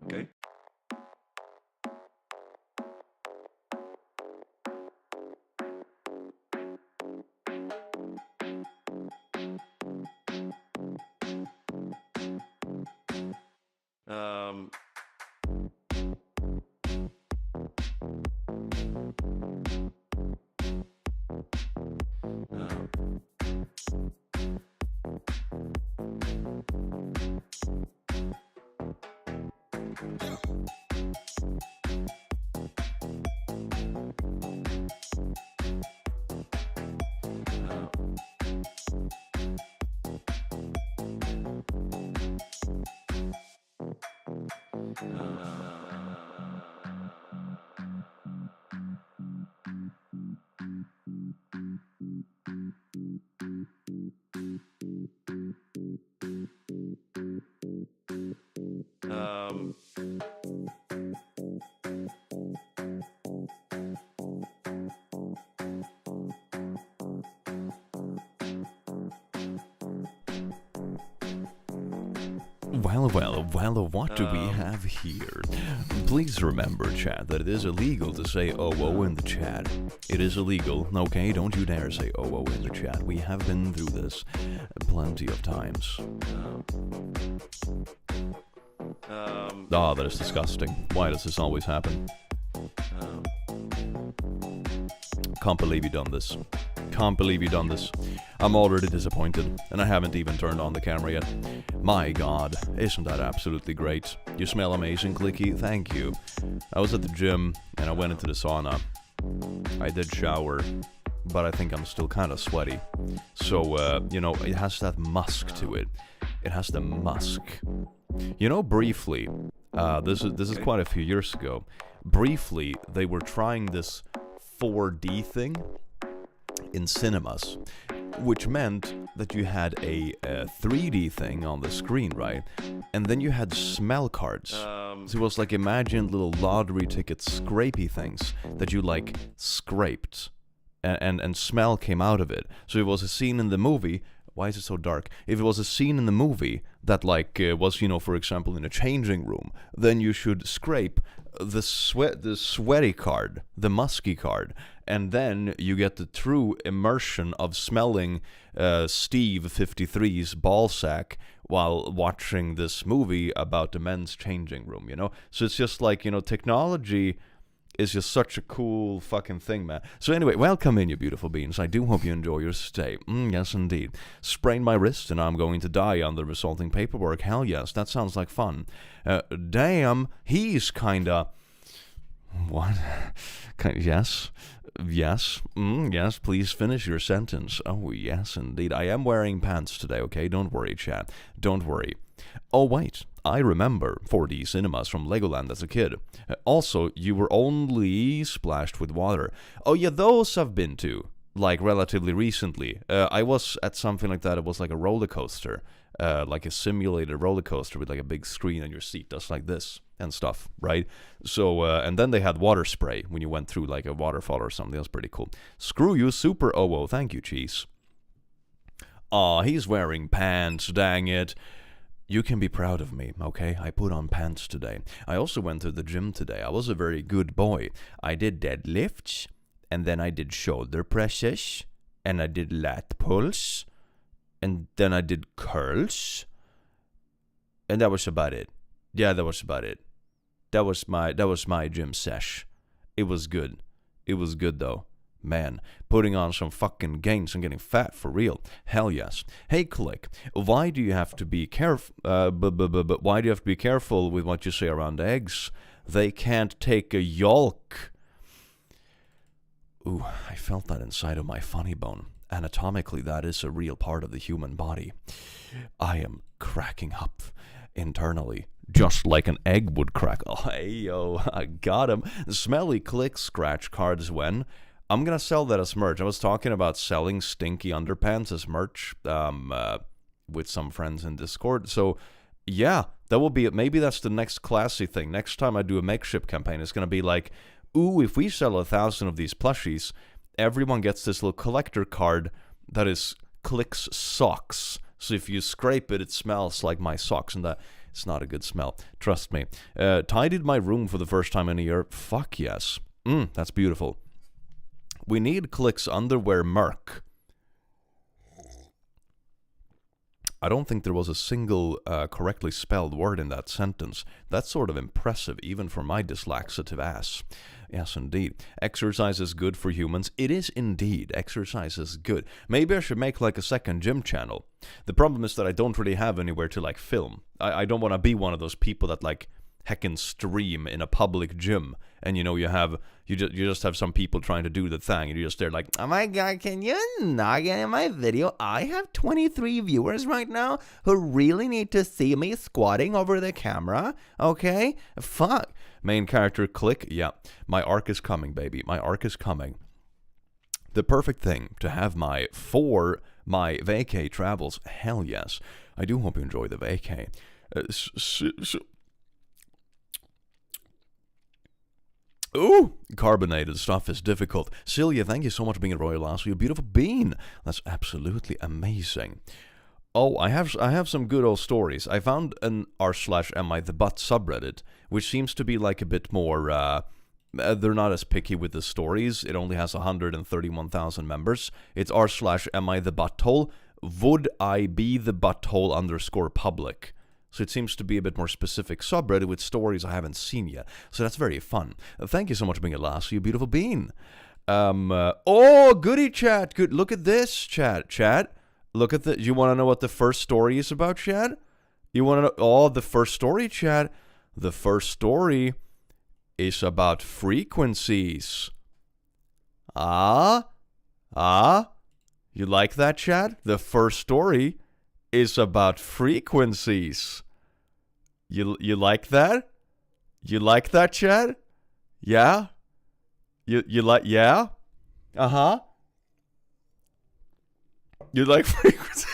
Okay. Well, what do we have here? Please remember, chat, that it is illegal to say oh in the chat. It is illegal, okay? Don't you dare say oh in the chat. We have been through this plenty of times. That is disgusting. Why does this always happen? Can't believe you done this. Can't believe you done this. I'm already disappointed, and I haven't even turned on the camera yet. My god, isn't that absolutely great? You smell amazing, Clicky, thank you. I was at the gym, and I went into the sauna. I did shower, but I think I'm still kind of sweaty. So, you know, it has that musk to it. It has the musk. You know, briefly, this is quite a few years ago. Briefly, they were trying this 4D thing in cinemas, which meant that you had a 3D thing on the screen, right? And then you had smell cards. So it was like, imagine little lottery ticket scrapey things that you like scraped, and smell came out of it. So it was a scene in the movie. Why is it so dark? If it was a scene in the movie that like was, you know, for example, in a changing room, then you should scrape the sweaty card, the musky card, and then you get the true immersion of smelling Steve 53's ballsack while watching this movie about the men's changing room, you know? So it's just like, you know, technology is just such a cool fucking thing, man. So anyway, welcome in, you beautiful beings. I do hope you enjoy your stay. Yes, indeed. Sprained my wrist and I'm going to die on the resulting paperwork. Hell yes, that sounds like fun. Damn, he's kinda... What? Yes. Yes. Yes, please finish your sentence. Oh, yes, indeed. I am wearing pants today, okay? Don't worry, chat. Don't worry. Oh, wait. I remember 4D cinemas from Legoland as a kid. Also, you were only splashed with water. Oh, yeah, those I've been to, like, relatively recently. I was at something like that. It was like a roller coaster. like a simulated roller coaster with like a big screen on your seat that's like this and stuff, right? So, and then they had water spray when you went through like a waterfall or something. That was pretty cool. Screw you, Super OO. Thank you, Cheese. Aw, he's wearing pants, dang it. You can be proud of me, okay? I put on pants today. I also went to the gym today. I was a very good boy. I did deadlifts, and then I did shoulder presses, and I did lat pulls, and then I did curls, and that was about it. Yeah, that was about it. That was my gym sesh. It was good. It was good though. Man, putting on some fucking gains and getting fat for real. Hell yes. Hey, Click, why do you have to be careful? But why do you have to be careful with what you say around eggs? They can't take a yolk. Ooh, I felt that inside of my funny bone. Anatomically, that is a real part of the human body. I am cracking up internally, just like an egg would crack. Oh, hey, yo, I got him. Smelly Click scratch cards when... I'm going to sell that as merch. I was talking about selling stinky underpants as merch with some friends in Discord. So, yeah, that will be it. Maybe that's the next classy thing. Next time I do a makeshift campaign, it's going to be like, ooh, if we sell 1,000 of these plushies, everyone gets this little collector card that is Click's socks. So if you scrape it, it smells like my socks, and that it's not a good smell. Trust me. Tidied my room for the first time in a year. Fuck yes. That's beautiful. We need Click's underwear merc. I don't think there was a single correctly spelled word in that sentence. That's sort of impressive, even for my dyslaxative ass. Yes, indeed. Exercise is good for humans. It is indeed. Exercise is good. Maybe I should make like a second gym channel. The problem is that I don't really have anywhere to like film. I don't want to be one of those people that like heckin' stream in a public gym, and you know you just have some people trying to do the thing, and you're just there like, oh my god, can you not get in my video? I have 23 viewers right now who really need to see me squatting over the camera. Okay, fuck. Main character Click. Yeah, my arc is coming, baby. My arc is coming. The perfect thing to have for my vacay travels. Hell yes. I do hope you enjoy the vacay. Ooh, carbonated stuff is difficult. Celia, thank you so much for being a royal lass. You beautiful bean. That's absolutely amazing. Oh, I have some good old stories. I found an r/AmITheA subreddit, which seems to be like a bit more. They're not as picky with the stories. It only has 131,000 members. It's r/AmITheA. Would I be the butthole _public? So it seems to be a bit more specific subreddit with stories I haven't seen yet. So that's very fun. Thank you so much for being a lass, you beautiful bean. Oh, goody chat. Good. Look at this, chat. Look at the... You want to know what the first story is about, chat? You want to know... Oh, the first story, chat. The first story is about frequencies. You like that, chat? The first story is about frequencies. You like that? You like that, Chad? Yeah? You like, yeah? Uh-huh. You like frequencies?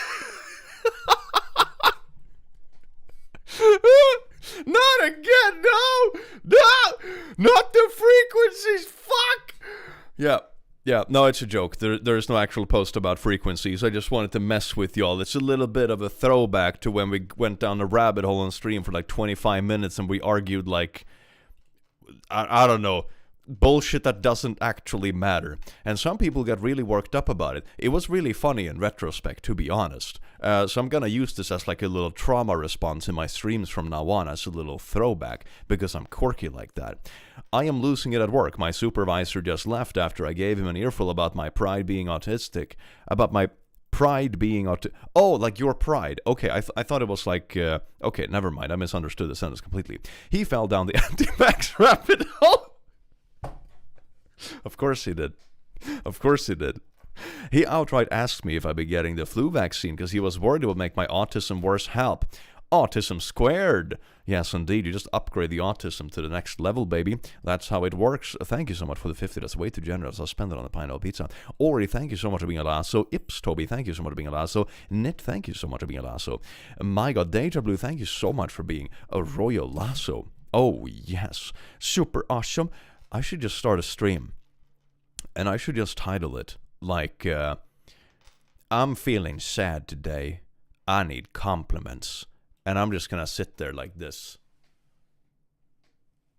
Not again, no! Not the frequencies, fuck! Yeah, no, it's a joke. There's no actual post about frequencies. I just wanted to mess with y'all. It's a little bit of a throwback to when we went down a rabbit hole on stream for like 25 minutes and we argued like, I don't know, bullshit that doesn't actually matter. And some people got really worked up about it. It was really funny in retrospect, to be honest. So I'm gonna use this as like a little trauma response in my streams from now on, as a little throwback, because I'm quirky like that. I am losing it at work. My supervisor just left after I gave him an earful about my pride being autistic. About my pride being autistic. Oh, like your pride. Okay, I thought it was like... okay, never mind. I misunderstood the sentence completely. He fell down the anti-vax rabbit hole. Of course he did. Of course he did. He outright asked me if I'd be getting the flu vaccine because he was worried it would make my autism worse. Help. Autism squared. Yes, indeed. You just upgrade the autism to the next level, baby. That's how it works. Thank you so much for the 50. That's way too generous. I'll spend it on the pineapple pizza. Ori, thank you so much for being a lasso. Ips, Toby, thank you so much for being a lasso. Nit, thank you so much for being a lasso. My God, Deja Blue, thank you so much for being a royal lasso. Oh, yes. Super awesome. I should just start a stream. And I should just title it like, I'm feeling sad today. I need compliments. And I'm just gonna sit there like this.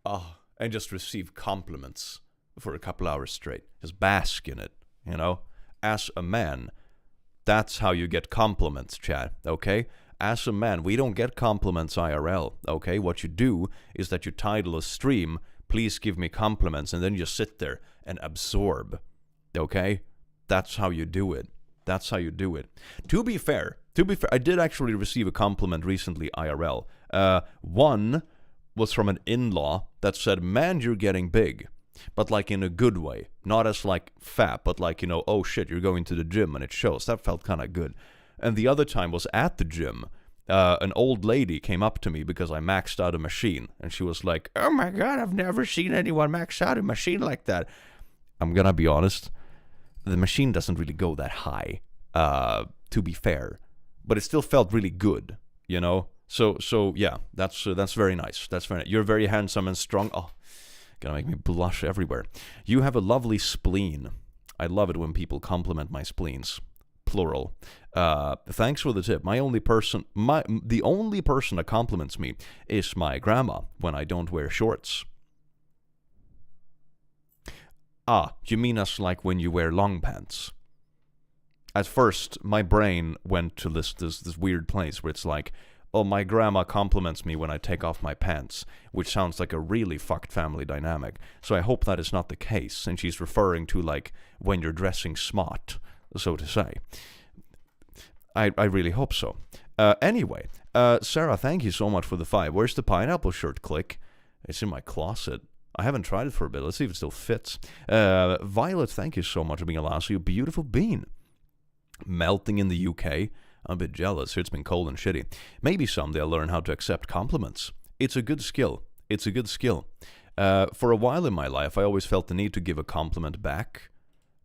And just receive compliments for a couple hours straight. Just bask in it, you know? As a man, that's how you get compliments, Chad, okay? As a man, we don't get compliments IRL, okay? What you do is that you title a stream, please give me compliments, and then you just sit there and absorb, okay? That's how you do it. That's how you do it. To be fair, I did actually receive a compliment recently IRL. One was from an in-law that said, man, you're getting big. But like in a good way. Not as like fat, but like, you know, oh shit, you're going to the gym and it shows. That felt kind of good. And the other time was at the gym. An old lady came up to me because I maxed out a machine. And she was like, oh my God, I've never seen anyone max out a machine like that. I'm gonna be honest. The machine doesn't really go that high, to be fair, but it still felt really good, you know. So yeah, that's very nice. That's very nice. You're very handsome and strong. Oh, gonna make me blush everywhere. You have a lovely spleen. I love it when people compliment my spleens, plural. Thanks for the tip. The only person that compliments me is my grandma when I don't wear shorts. You mean us like when you wear long pants? At first, my brain went to this weird place where it's like, oh, my grandma compliments me when I take off my pants, which sounds like a really fucked family dynamic. So I hope that is not the case, and she's referring to like when you're dressing smart, so to say. I really hope so. Anyway, Sarah, thank you so much for the 5. Where's the pineapple shirt? Click. It's in my closet. I haven't tried it for a bit. Let's see if it still fits. Violet, thank you so much for being a lasso. You beautiful bean. Melting in the UK. I'm a bit jealous. It's been cold and shitty. Maybe someday I'll learn how to accept compliments. It's a good skill. For a while in my life, I always felt the need to give a compliment back.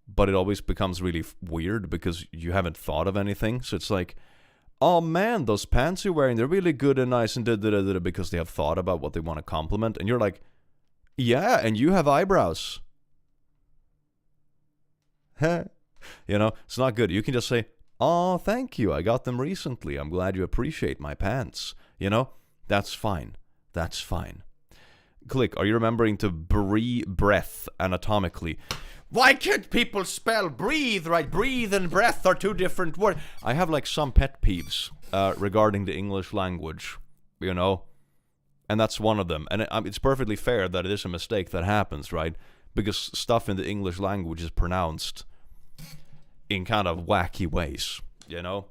But it always becomes really weird because you haven't thought of anything. So it's like, oh man, those pants you're wearing, they're really good and nice and da-da-da-da, because they have thought about what they want to compliment. And you're like, yeah, and you have eyebrows. You know, it's not good. You can just say, oh, thank you. I got them recently. I'm glad you appreciate my pants. You know, that's fine. That's fine. Click, are you remembering to breath anatomically? Why can't people spell breathe right? Breathe and breath are two different words. I have like some pet peeves regarding the English language, you know? And that's one of them. And it's perfectly fair that it is a mistake that happens, right? Because stuff in the English language is pronounced in kind of wacky ways, you know?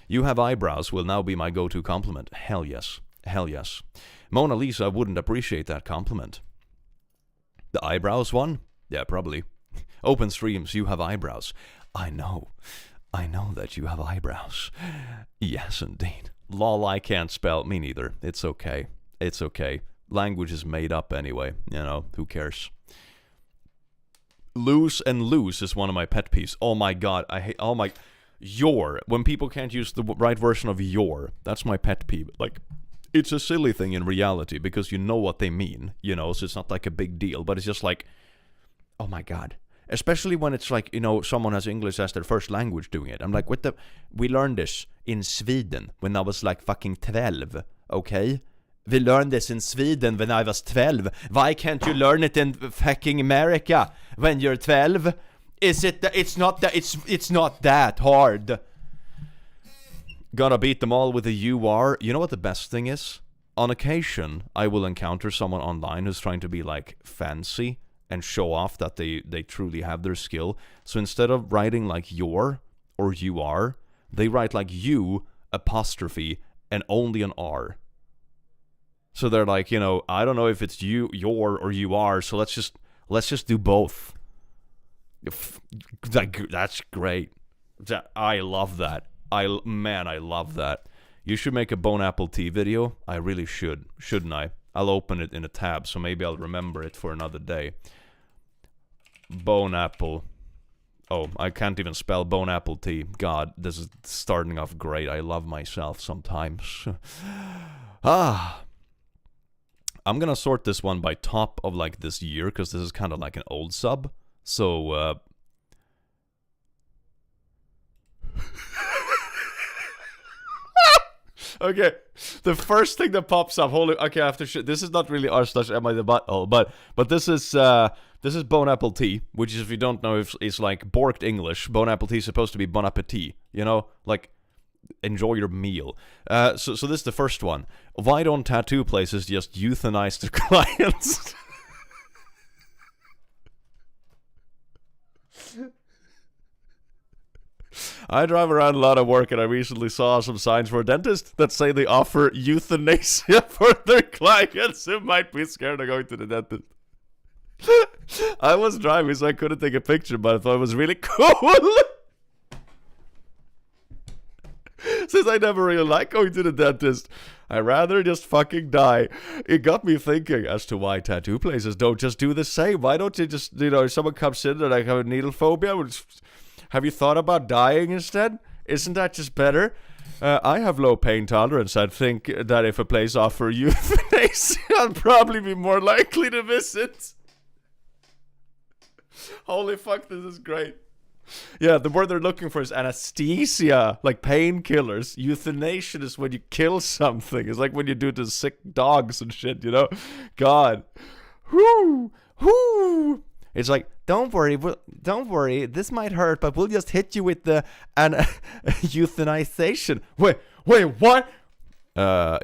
You have eyebrows will now be my go-to compliment. Hell yes. Hell yes. Mona Lisa wouldn't appreciate that compliment. The eyebrows one? Yeah, probably. Open streams, you have eyebrows. I know that you have eyebrows. Yes, indeed. Lol, I can't spell. Me neither. It's okay. It's okay. Language is made up anyway. You know, who cares? Loose and loose is one of my pet peeves. Oh my god, I hate, oh my, your. When people can't use the right version of your, that's my pet peeve. Like, it's a silly thing in reality because you know what they mean, you know, so it's not like a big deal, but it's just like, oh my god. Especially when it's like, you know, someone has English as their first language doing it. I'm like, what the? We learned this in Sweden when I was like fucking 12, okay? We learned this in Sweden when I was 12. Why can't you learn it in fucking America when you're 12? It's not that hard. Gotta beat them all with a you are. You know what the best thing is? On occasion, I will encounter someone online who's trying to be like fancy and show off that they truly have their skill. So instead of writing like your or you are, they write like you, apostrophe, and only an R. So they're like, you know, I don't know if it's you, your, or you are, so let's just do both. That's great. I love that. I love that. You should make a BoneAppleTea video. I really should, shouldn't I? I'll open it in a tab, so maybe I'll remember it for another day. BoneApple. Oh, I can't even spell BoneAppleTea. God, this is starting off great. I love myself sometimes. I'm gonna sort this one by top of like this year, because this is kind of like an old sub. So, okay, the first thing that pops up. Holy, okay, after shit. This is not really r/AmITheA butthole, but this is BoneAppleTea, which is, if you don't know, is like borked English. BoneAppleTea is supposed to be Bon Appetit, you know, like enjoy your meal. So this is the first one. Why don't tattoo places just euthanize their clients? I drive around a lot of work, and I recently saw some signs for a dentist that say they offer euthanasia for their clients who might be scared of going to the dentist. I was driving, so I couldn't take a picture, but I thought it was really cool. Since I never really like going to the dentist, I'd rather just fucking die. It got me thinking as to why tattoo places don't just do the same. Why don't you just, you know, if someone comes in and I have a needle phobia, have you thought about dying instead? Isn't that just better? I have low pain tolerance. I think that if a place offers euthanasia, I'll probably be more likely to visit. Holy fuck, this is great. Yeah, the word they're looking for is anesthesia, like painkillers. Euthanasia is when you kill something. It's like when you do it to sick dogs and shit, you know? God. Whoo! Whoo! It's like, don't worry, this might hurt, but we'll just hit you with the euthanization. Wait, what?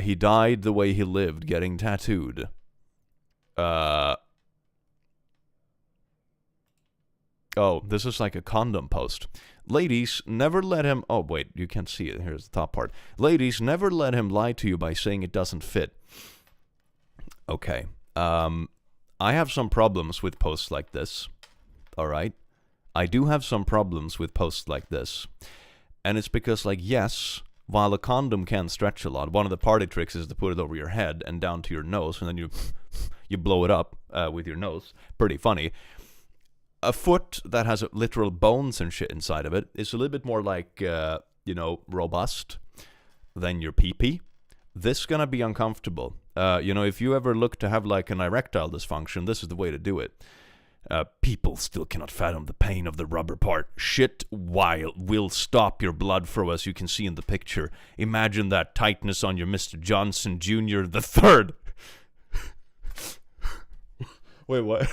He died the way he lived, getting tattooed. Oh, this is like a condom post. Ladies, never let him... Oh, wait, you can't see it. Here's the top part. Ladies, never let him lie to you by saying it doesn't fit. Okay. I have some problems with posts like this. Alright? I do have some problems with posts like this. And it's because, like, yes, while a condom can stretch a lot, one of the party tricks is to put it over your head and down to your nose, and then you blow it up with your nose. Pretty funny. A foot that has literal bones and shit inside of it is a little bit more like, you know, robust than your pee-pee. This is gonna be uncomfortable. You know, if you ever look to have like an erectile dysfunction, this is the way to do it. People still cannot fathom the pain of the rubber part. Shit will stop your blood flow, as you can see in the picture. Imagine that tightness on your Mr. Johnson Jr. the Third. Wait, what?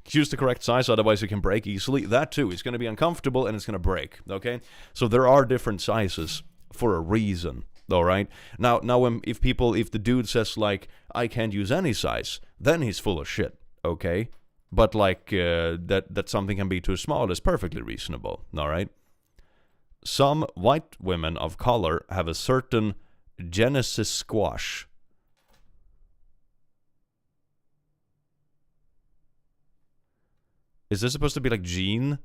Choose the correct size, otherwise it can break easily. That too, it's going to be uncomfortable and it's going to break, okay? So there are different sizes for a reason, alright? Now if the dude says, like, I can't use any size, then he's full of shit, okay? But, like, that something can be too small is perfectly reasonable, alright? Some white women of color have a certain Genesis squash. Is this supposed to be like Gene?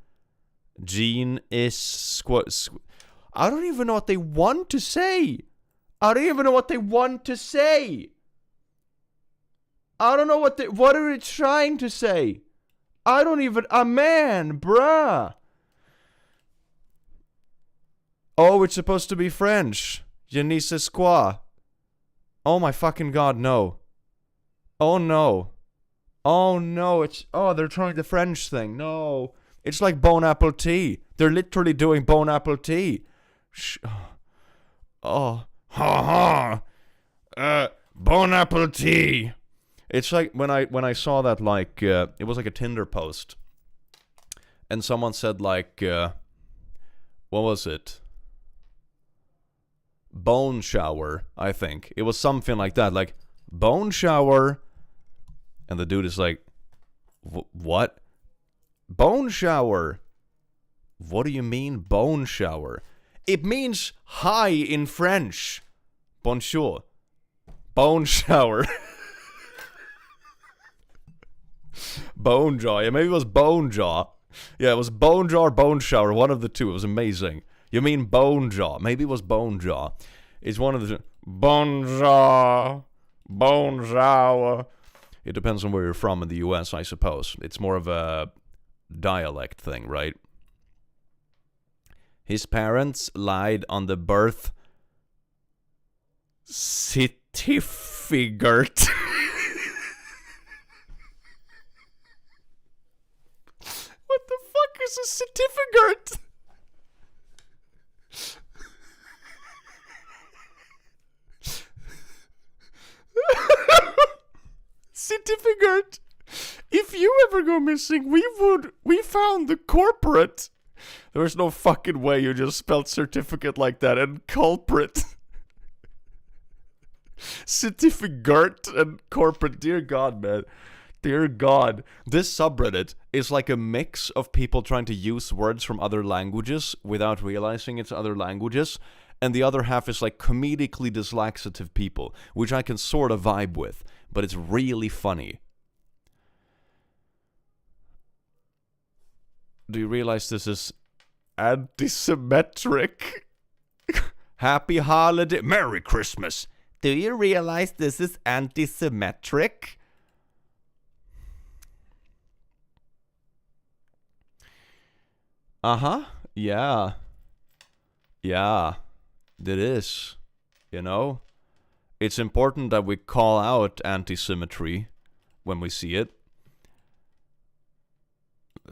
Gene is I don't even know what they want to say. I don't even know what they want to say. I don't know what are they trying to say? I don't even... A man, bruh. Oh, it's supposed to be French. Je ne sais quoi. Oh my fucking god, no. Oh no. Oh no, they're trying the French thing. No. It's like BoneAppleTea. They're literally doing BoneAppleTea. Oh. Ha ha. BoneAppleTea. It's like when I saw that, like, it was like a Tinder post. And someone said, like, what was it? Bone shower, I think. It was something like that, like, bone shower. And the dude is like, what? Bone shower? What do you mean, bone shower? It means hi in French. Bonjour. Bone shower. Bone jaw. Yeah, maybe it was bone jaw. Yeah, it was bone jaw or bone shower. One of the two. It was amazing. You mean bone jaw. Maybe it was bone jaw. It's one of the... Bone jaw. Bone jaw. It depends on where you're from in the US, I suppose. It's more of a dialect thing, right? His parents lied on the birth certificate. What the fuck is a certificate? Certificate. If you ever go missing, we found the corporate. There's no fucking way you just spelled certificate like that and culprit. Certificate and corporate. Dear God, man. Dear God. This subreddit is like a mix of people trying to use words from other languages without realizing it's other languages. And the other half is like comedically dyslexitive people, which I can sort of vibe with. But it's really funny. Do you realize this is anti-Semitic? Happy holiday. Merry Christmas. Do you realize this is anti-Semitic? Uh-huh. Yeah. Yeah. It is. You know? It's important that we call out anti-symmetry when we see it.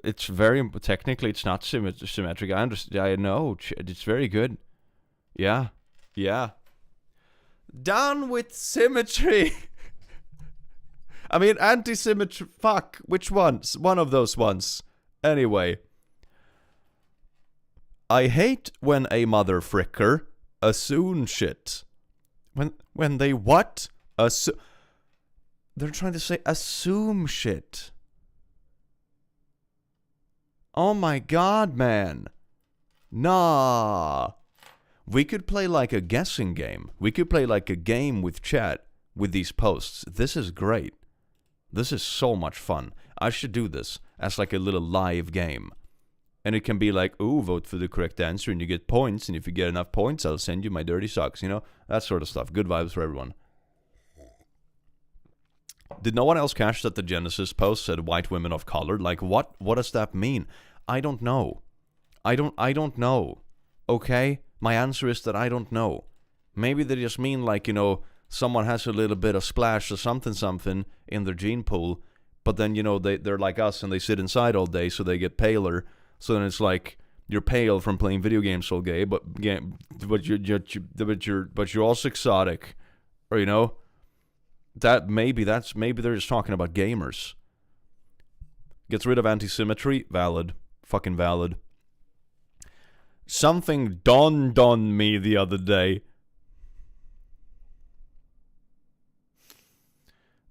It's very... Technically, it's not symmetric. I understand. I know. It's very good. Yeah. Yeah. Down with symmetry! I mean, anti-symmetry... Fuck. Which ones? One of those ones. Anyway. I hate when a mother fricker assume shit. When they what? They're trying to say assume shit. Oh my God, man. Nah. We could play like a guessing game. We could play like a game with chat with these posts. This is great. This is so much fun. I should do this as like a little live game. And it can be like, ooh, vote for the correct answer and you get points. And if you get enough points, I'll send you my dirty socks. You know, that sort of stuff. Good vibes for everyone. Did no one else catch that the Genesis post said white women of color? Like, what does that mean? I don't know. I don't know. Okay? My answer is that I don't know. Maybe they just mean like, you know, someone has a little bit of splash or something in their gene pool. But then, you know, they're like us and they sit inside all day so they get paler. So then it's like you're pale from playing video games all day, but you're also exotic, or you know, maybe they're just talking about gamers. Gets rid of anti-symmetry, valid, fucking valid. Something dawned on me the other day.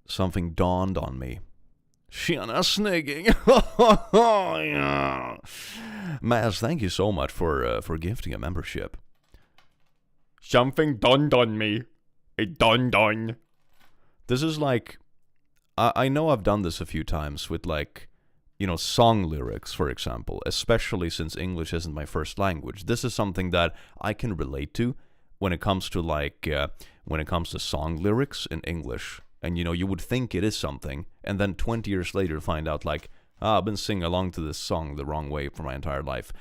Something dawned on me. Tjena snygging. Yeah. Maz, thank you so much for gifting a membership. Something dawned on me. It dawned on. This is like... I know I've done this a few times with like, you know, song lyrics, for example. Especially since English isn't my first language. This is something that I can relate to when it comes to like... when it comes to song lyrics in English. And, you know, you would think it is something, and then 20 years later find out, like, I've been singing along to this song the wrong way for my entire life.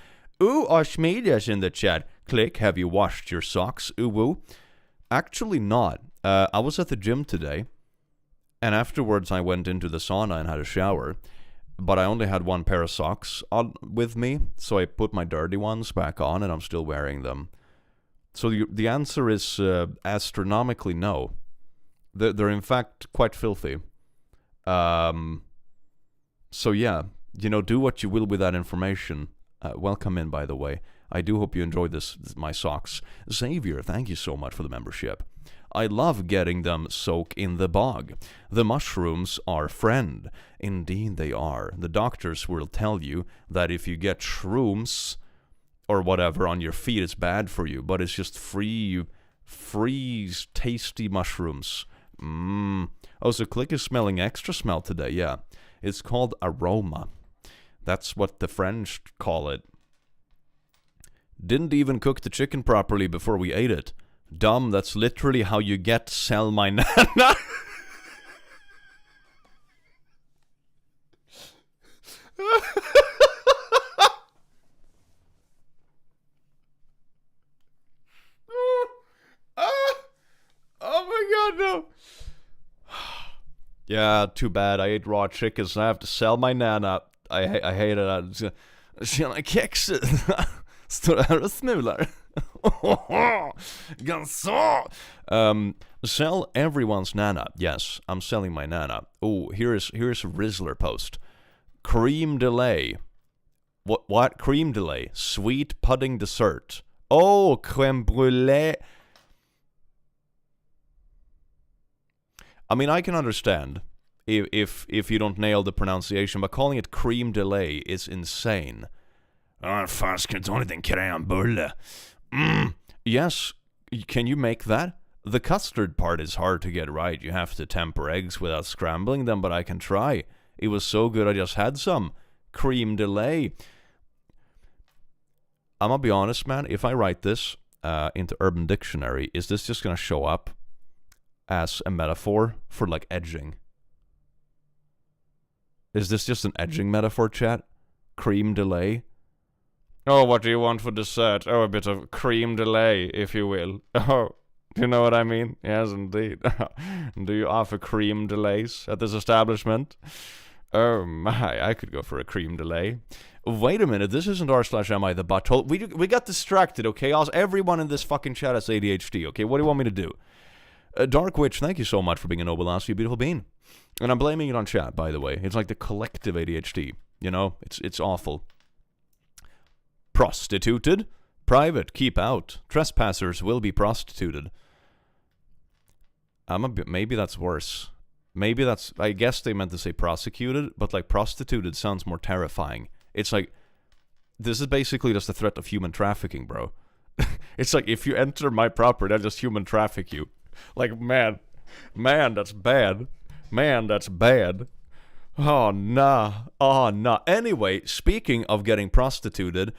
Ooh, Ashmedia's in the chat. Click, have you washed your socks? Ooh, woo. Actually not. I was at the gym today, and afterwards I went into the sauna and had a shower, but I only had one pair of socks on with me, so I put my dirty ones back on, and I'm still wearing them. So the answer is astronomically no. They're in fact quite filthy. So yeah, you know, do what you will with that information. Welcome in, by the way. I do hope you enjoyed my socks. Xavier, thank you so much for the membership. I love getting them soak in the bog. The mushrooms are friend. Indeed they are. The doctors will tell you that if you get shrooms or whatever on your feet, it's bad for you. But it's just free tasty mushrooms. Oh, so Click is smelling extra smell today, yeah. It's called aroma. That's what the French call it. Didn't even cook the chicken properly before we ate it. Dumb, that's literally how you get sell my nana. Oh my god, no. Yeah, too bad. I ate raw chickens and I have to sell my nana. I hate it. Tjena kexet. Står det här och smular? Ganska. Sell everyone's nana. Yes, I'm selling my nana. Oh, here's a Rizzler post. Cream delay. What? Cream delay. Sweet pudding dessert. Oh, crème brûlée. I mean, I can understand if you don't nail the pronunciation, but calling it cream delay is insane. Fasken ta en crème bulle. Yes, can you make that? The custard part is hard to get right. You have to temper eggs without scrambling them, but I can try. It was so good I just had some. Cream delay. I'm gonna be honest, man. If I write this into Urban Dictionary, is this just gonna show up as a metaphor for like edging? Is this just an edging metaphor, chat? Cream delay? Oh, what do you want for dessert? Oh, a bit of cream delay, if you will. Oh, do you know what I mean? Yes, indeed. Do you offer cream delays at this establishment? Oh my, I could go for a cream delay. Wait a minute, this isn't r/AmITheA butthole. We got distracted, okay? Everyone in this fucking chat has ADHD, okay? What do you want me to do? Dark Witch, thank you so much for being a noble ass, you beautiful bean. And I'm blaming it on chat, by the way. It's like the collective ADHD, you know? It's awful. Prostituted? Private, keep out. Trespassers will be prostituted. Maybe that's worse. Maybe that's... I guess they meant to say prosecuted, but like prostituted sounds more terrifying. It's like... This is basically just a threat of human trafficking, bro. It's like, if you enter my property, I'll just human traffic you. Like, man, that's bad. Man, that's bad. Oh, nah. Anyway, speaking of getting prostituted,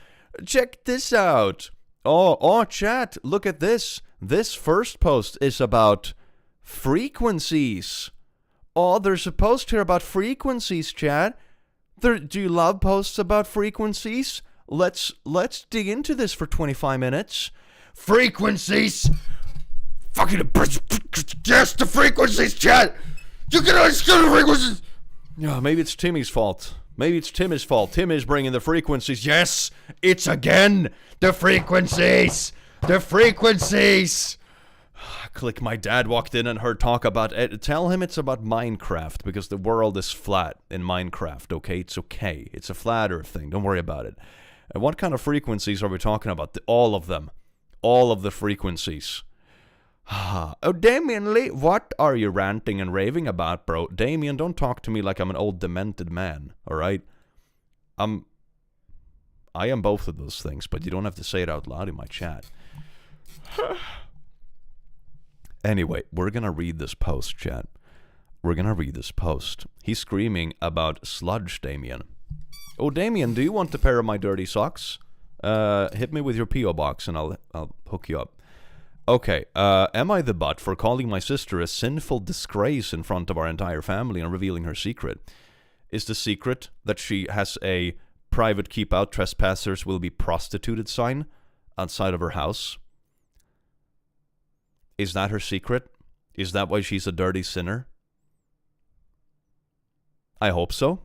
check this out. Oh, chat, look at this. This first post is about frequencies. Oh, there's a post here about frequencies, chat. Do you love posts about frequencies? Let's dig into this for 25 minutes. Frequencies! Fucking yes, the frequencies, chat! You can understand the frequencies! Yeah, maybe it's Timmy's fault. Maybe it's Timmy's fault. Tim is bringing the frequencies. Yes, it's again the frequencies! The frequencies! Click, my dad walked in and heard talk about it. Tell him it's about Minecraft, because the world is flat in Minecraft, okay? It's okay. It's a flat earth thing. Don't worry about it. And what kind of frequencies are we talking about? All of them. All of the frequencies. Oh, Damien Lee, what are you ranting and raving about, bro? Damien, don't talk to me like I'm an old demented man, alright? I am both of those things, but you don't have to say it out loud in my chat. Anyway, we're gonna read this post, chat. We're gonna read this post. He's screaming about sludge, Damien. Oh, Damien, do you want a pair of my dirty socks? Hit me with your P.O. box and I'll hook you up. Okay, am I the butt for calling my sister a sinful disgrace in front of our entire family and revealing her secret? Is the secret that she has a private keep out trespassers will be prostituted sign outside of her house? Is that her secret? Is that why she's a dirty sinner? I hope so.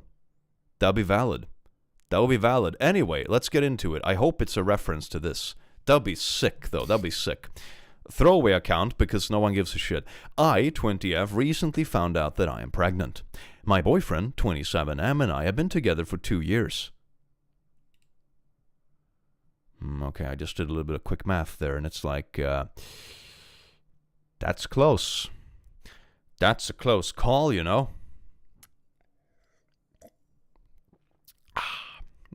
That'll be valid. That will be valid. Anyway, let's get into it. I hope it's a reference to this. That'll be sick, though. That'll be sick. Throwaway account because no one gives a shit. I, 20F, recently found out that I am pregnant. My boyfriend, 27M, and I have been together for 2 years. Okay, I just did a little bit of quick math there, and it's like, that's close. That's a close call, you know?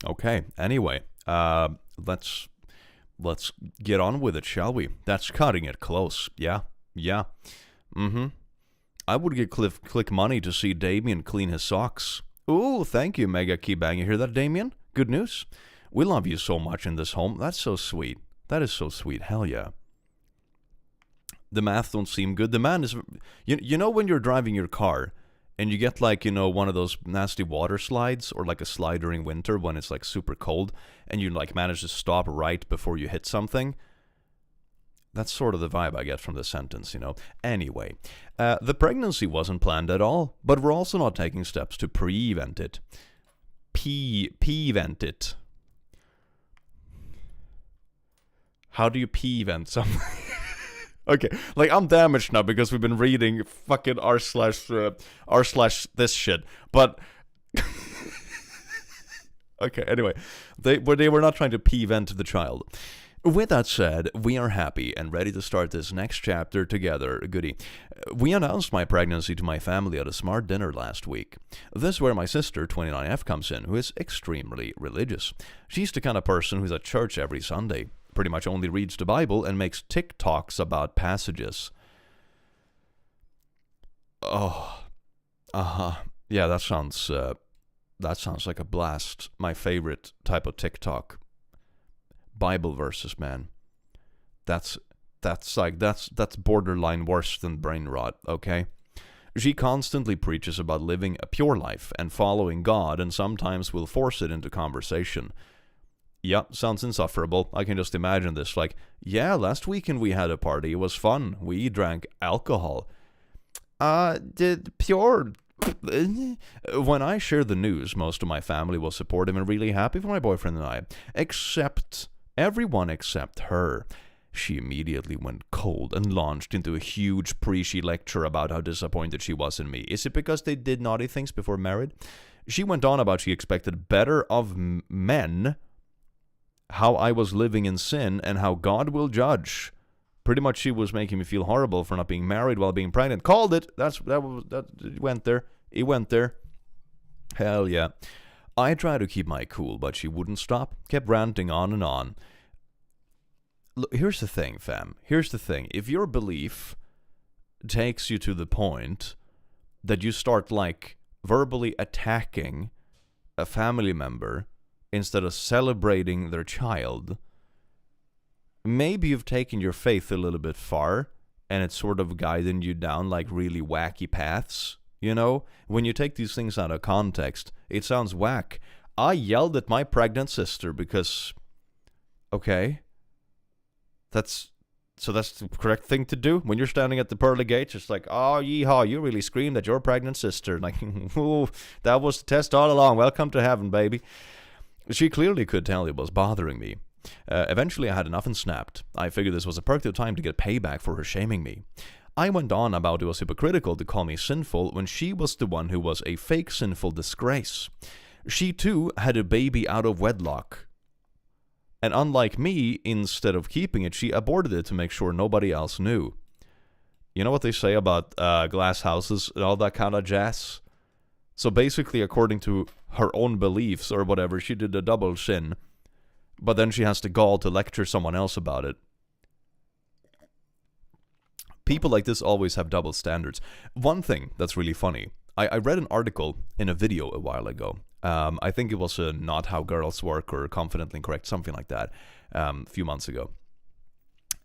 Okay, anyway, let's get on with it, shall we? That's cutting it close. Yeah. I would give click money to see Damien clean his socks. Ooh, thank you, Mega Keybang. You hear that, Damien? Good news. We love you so much in this home. That's so sweet. That is so sweet. Hell yeah. The math don't seem good. The man is... You know when you're driving your car and you get like, one of those nasty water slides, or like a slide during winter when it's like super cold and you like manage to stop right before you hit something? That's sort of the vibe I get from this sentence, Anyway, the pregnancy wasn't planned at all, but we're also not taking steps to prevent it. Prevent it. How do you prevent something? Okay, like I'm damaged now because we've been reading fucking r slash this shit. But okay, anyway, they were not trying to prevent the child. With that said, we are happy and ready to start this next chapter together. Goody. We announced my pregnancy to my family at a smart dinner last week. This is where my sister, 29F, comes in, who is extremely religious. She's the kind of person who's at church every Sunday, pretty much only reads the Bible and makes TikToks about passages. Oh, yeah, that sounds like a blast. My favorite type of TikTok. Bible verses, man. That's borderline worse than brain rot, okay? She constantly preaches about living a pure life and following God, and sometimes will force it into conversation. Yeah, sounds insufferable. I can just imagine this. Like, yeah, last weekend we had a party. It was fun. We drank alcohol. Did pure... When I shared the news, most of my family was supportive and really happy for my boyfriend and I. Everyone except her. She immediately went cold and launched into a huge preachy lecture about how disappointed she was in me. Is it because they did naughty things before married? She went on about she expected better of men, how I was living in sin, and how God will judge. Pretty much she was making me feel horrible for not being married while being pregnant. Called it. It went there. It went there. Hell yeah. I tried to keep my cool, but she wouldn't stop. Kept ranting on and on. Look, here's the thing, fam. Here's the thing. If your belief takes you to the point that you start, like, verbally attacking a family member instead of celebrating their child, maybe you've taken your faith a little bit far, and it's sort of guiding you down, like, really wacky paths. When you take these things out of context, it sounds whack. I yelled at my pregnant sister because... Okay. That's the correct thing to do? When you're standing at the pearly gates, it's like, oh, yeehaw, you really screamed at your pregnant sister. Like, ooh, that was the test all along. Welcome to heaven, baby. She clearly could tell it was bothering me. Eventually, I had enough and snapped. I figured this was a perfect time to get payback for her shaming me. I went on about it was hypocritical to call me sinful when she was the one who was a fake sinful disgrace. She too had a baby out of wedlock. And unlike me, instead of keeping it, she aborted it to make sure nobody else knew. You know what they say about glass houses and all that kind of jazz? So basically, according to her own beliefs or whatever, she did a double sin. But then she has the gall to lecture someone else about it. People like this always have double standards. One thing that's really funny, I read an article in a video a while ago. I think it was Not How Girls Work or Confidently Incorrect, something like that, a few months ago.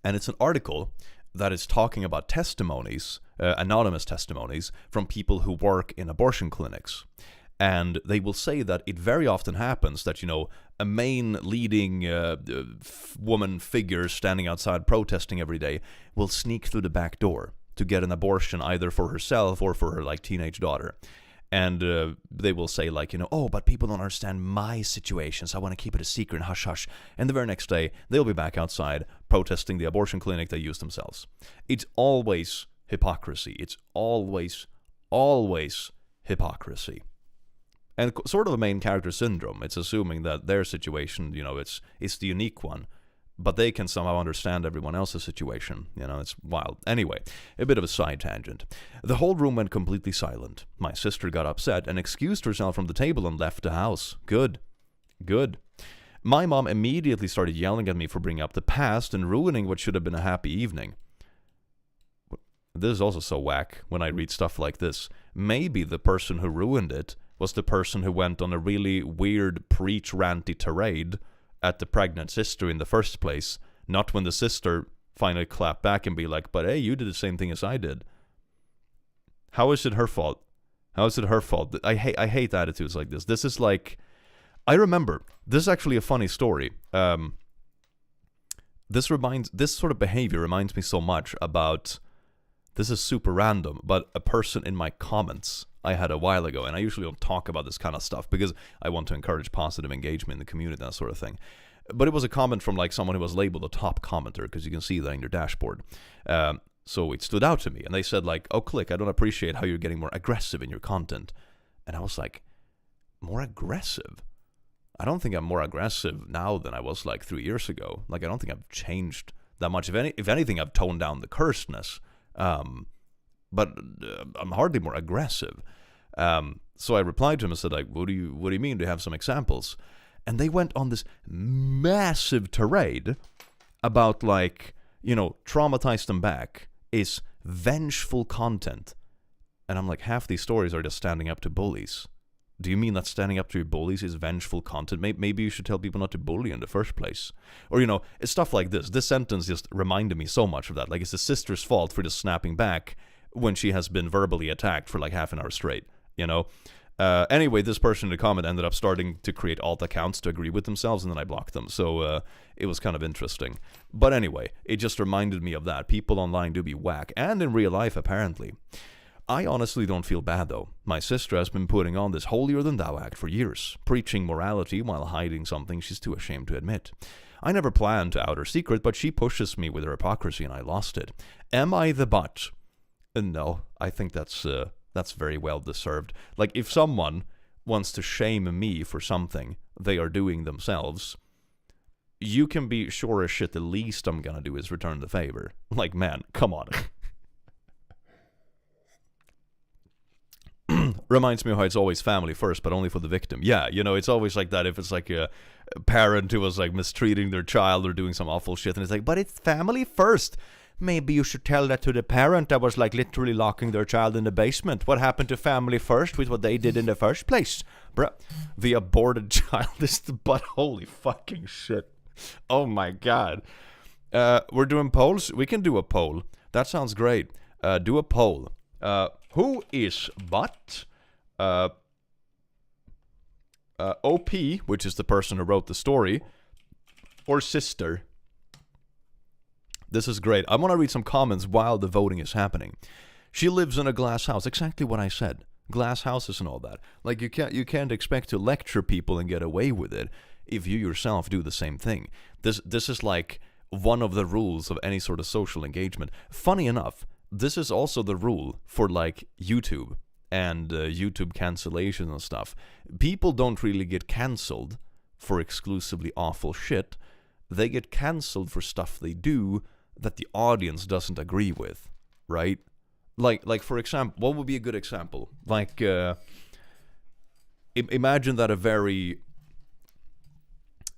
And it's an article that is talking about testimonies, anonymous testimonies, from people who work in abortion clinics. And they will say that it very often happens that, a main leading woman figure standing outside protesting every day will sneak through the back door to get an abortion either for herself or for her, like, teenage daughter. And they will say, like, oh, but people don't understand my situation, so I want to keep it a secret, hush, hush. And the very next day, they'll be back outside protesting the abortion clinic they used themselves. It's always hypocrisy. It's always hypocrisy. And sort of a main character syndrome. It's assuming that their situation, it's the unique one. But they can somehow understand everyone else's situation. It's wild. Anyway, a bit of a side tangent. The whole room went completely silent. My sister got upset and excused herself from the table and left the house. Good. My mom immediately started yelling at me for bringing up the past and ruining what should have been a happy evening. This is also so whack when I read stuff like this. Maybe the person who ruined it was the person who went on a really weird preach ranty tirade at the pregnant sister in the first place, not when the sister finally clapped back and be like, but hey, you did the same thing as I did. How is it her fault? How is it her fault? I hate attitudes like this. This is like, I remember, this is actually a funny story. This sort of behavior reminds me so much about, this is super random, but a person in my comments I had a while ago, and I usually don't talk about this kind of stuff because I want to encourage positive engagement in the community, that sort of thing. But it was a comment from like someone who was labeled a top commenter, because you can see that in your dashboard. So it stood out to me, and they said like, oh, Click, I don't appreciate how you're getting more aggressive in your content. And I was like, more aggressive? I don't think I'm more aggressive now than I was like 3 years ago. Like, I don't think I've changed that much. If anything, I've toned down the curseness. But I'm hardly more aggressive. So I replied to him and said, like, what do you mean? Do you have some examples? And they went on this massive tirade about, like, you know, traumatize them back is vengeful content. And I'm like, half these stories are just standing up to bullies. Do you mean that standing up to your bullies is vengeful content? Maybe you should tell people not to bully in the first place. Or, you know, it's stuff like this. This sentence just reminded me so much of that. Like, it's the sister's fault for just snapping back when she has been verbally attacked for like half an hour straight, you know? Anyway, this person in the comment ended up starting to create alt accounts to agree with themselves, and then I blocked them. So it was kind of interesting. But anyway, it just reminded me of that. People online do be whack, and in real life, apparently. I honestly don't feel bad, though. My sister has been putting on this holier-than-thou act for years, preaching morality while hiding something she's too ashamed to admit. I never planned to out her secret, but she pushes me with her hypocrisy, and I lost it. Am I the butt? No, I think that's very well deserved. Like, if someone wants to shame me for something they are doing themselves, you can be sure as shit the least I'm gonna do is return the favor. Like, man, come on. Reminds me of how it's always family first, but only for the victim. Yeah, you know, it's always like that if it's like a parent who was like mistreating their child or doing some awful shit, and it's like, but it's family first. Maybe you should tell that to the parent that was like literally locking their child in the basement. What happened to family first with what they did in the first place? Bruh, the aborted child is the butt. Holy fucking shit. Oh my god. We're doing polls? We can do a poll. That sounds great. Do a poll. Who is butt? OP, which is the person who wrote the story, or sister? This is great. I want to read some comments while the voting is happening. She lives in a glass house. Exactly what I said. Glass houses and all that. Like, you can't expect to lecture people and get away with it if you yourself do the same thing. This is like one of the rules of any sort of social engagement. Funny enough, this is also the rule for like YouTube and YouTube cancellation and stuff. People don't really get cancelled for exclusively awful shit. They get cancelled for stuff they do that the audience doesn't agree with, right? Like for example, what would be a good example? Like, imagine that a very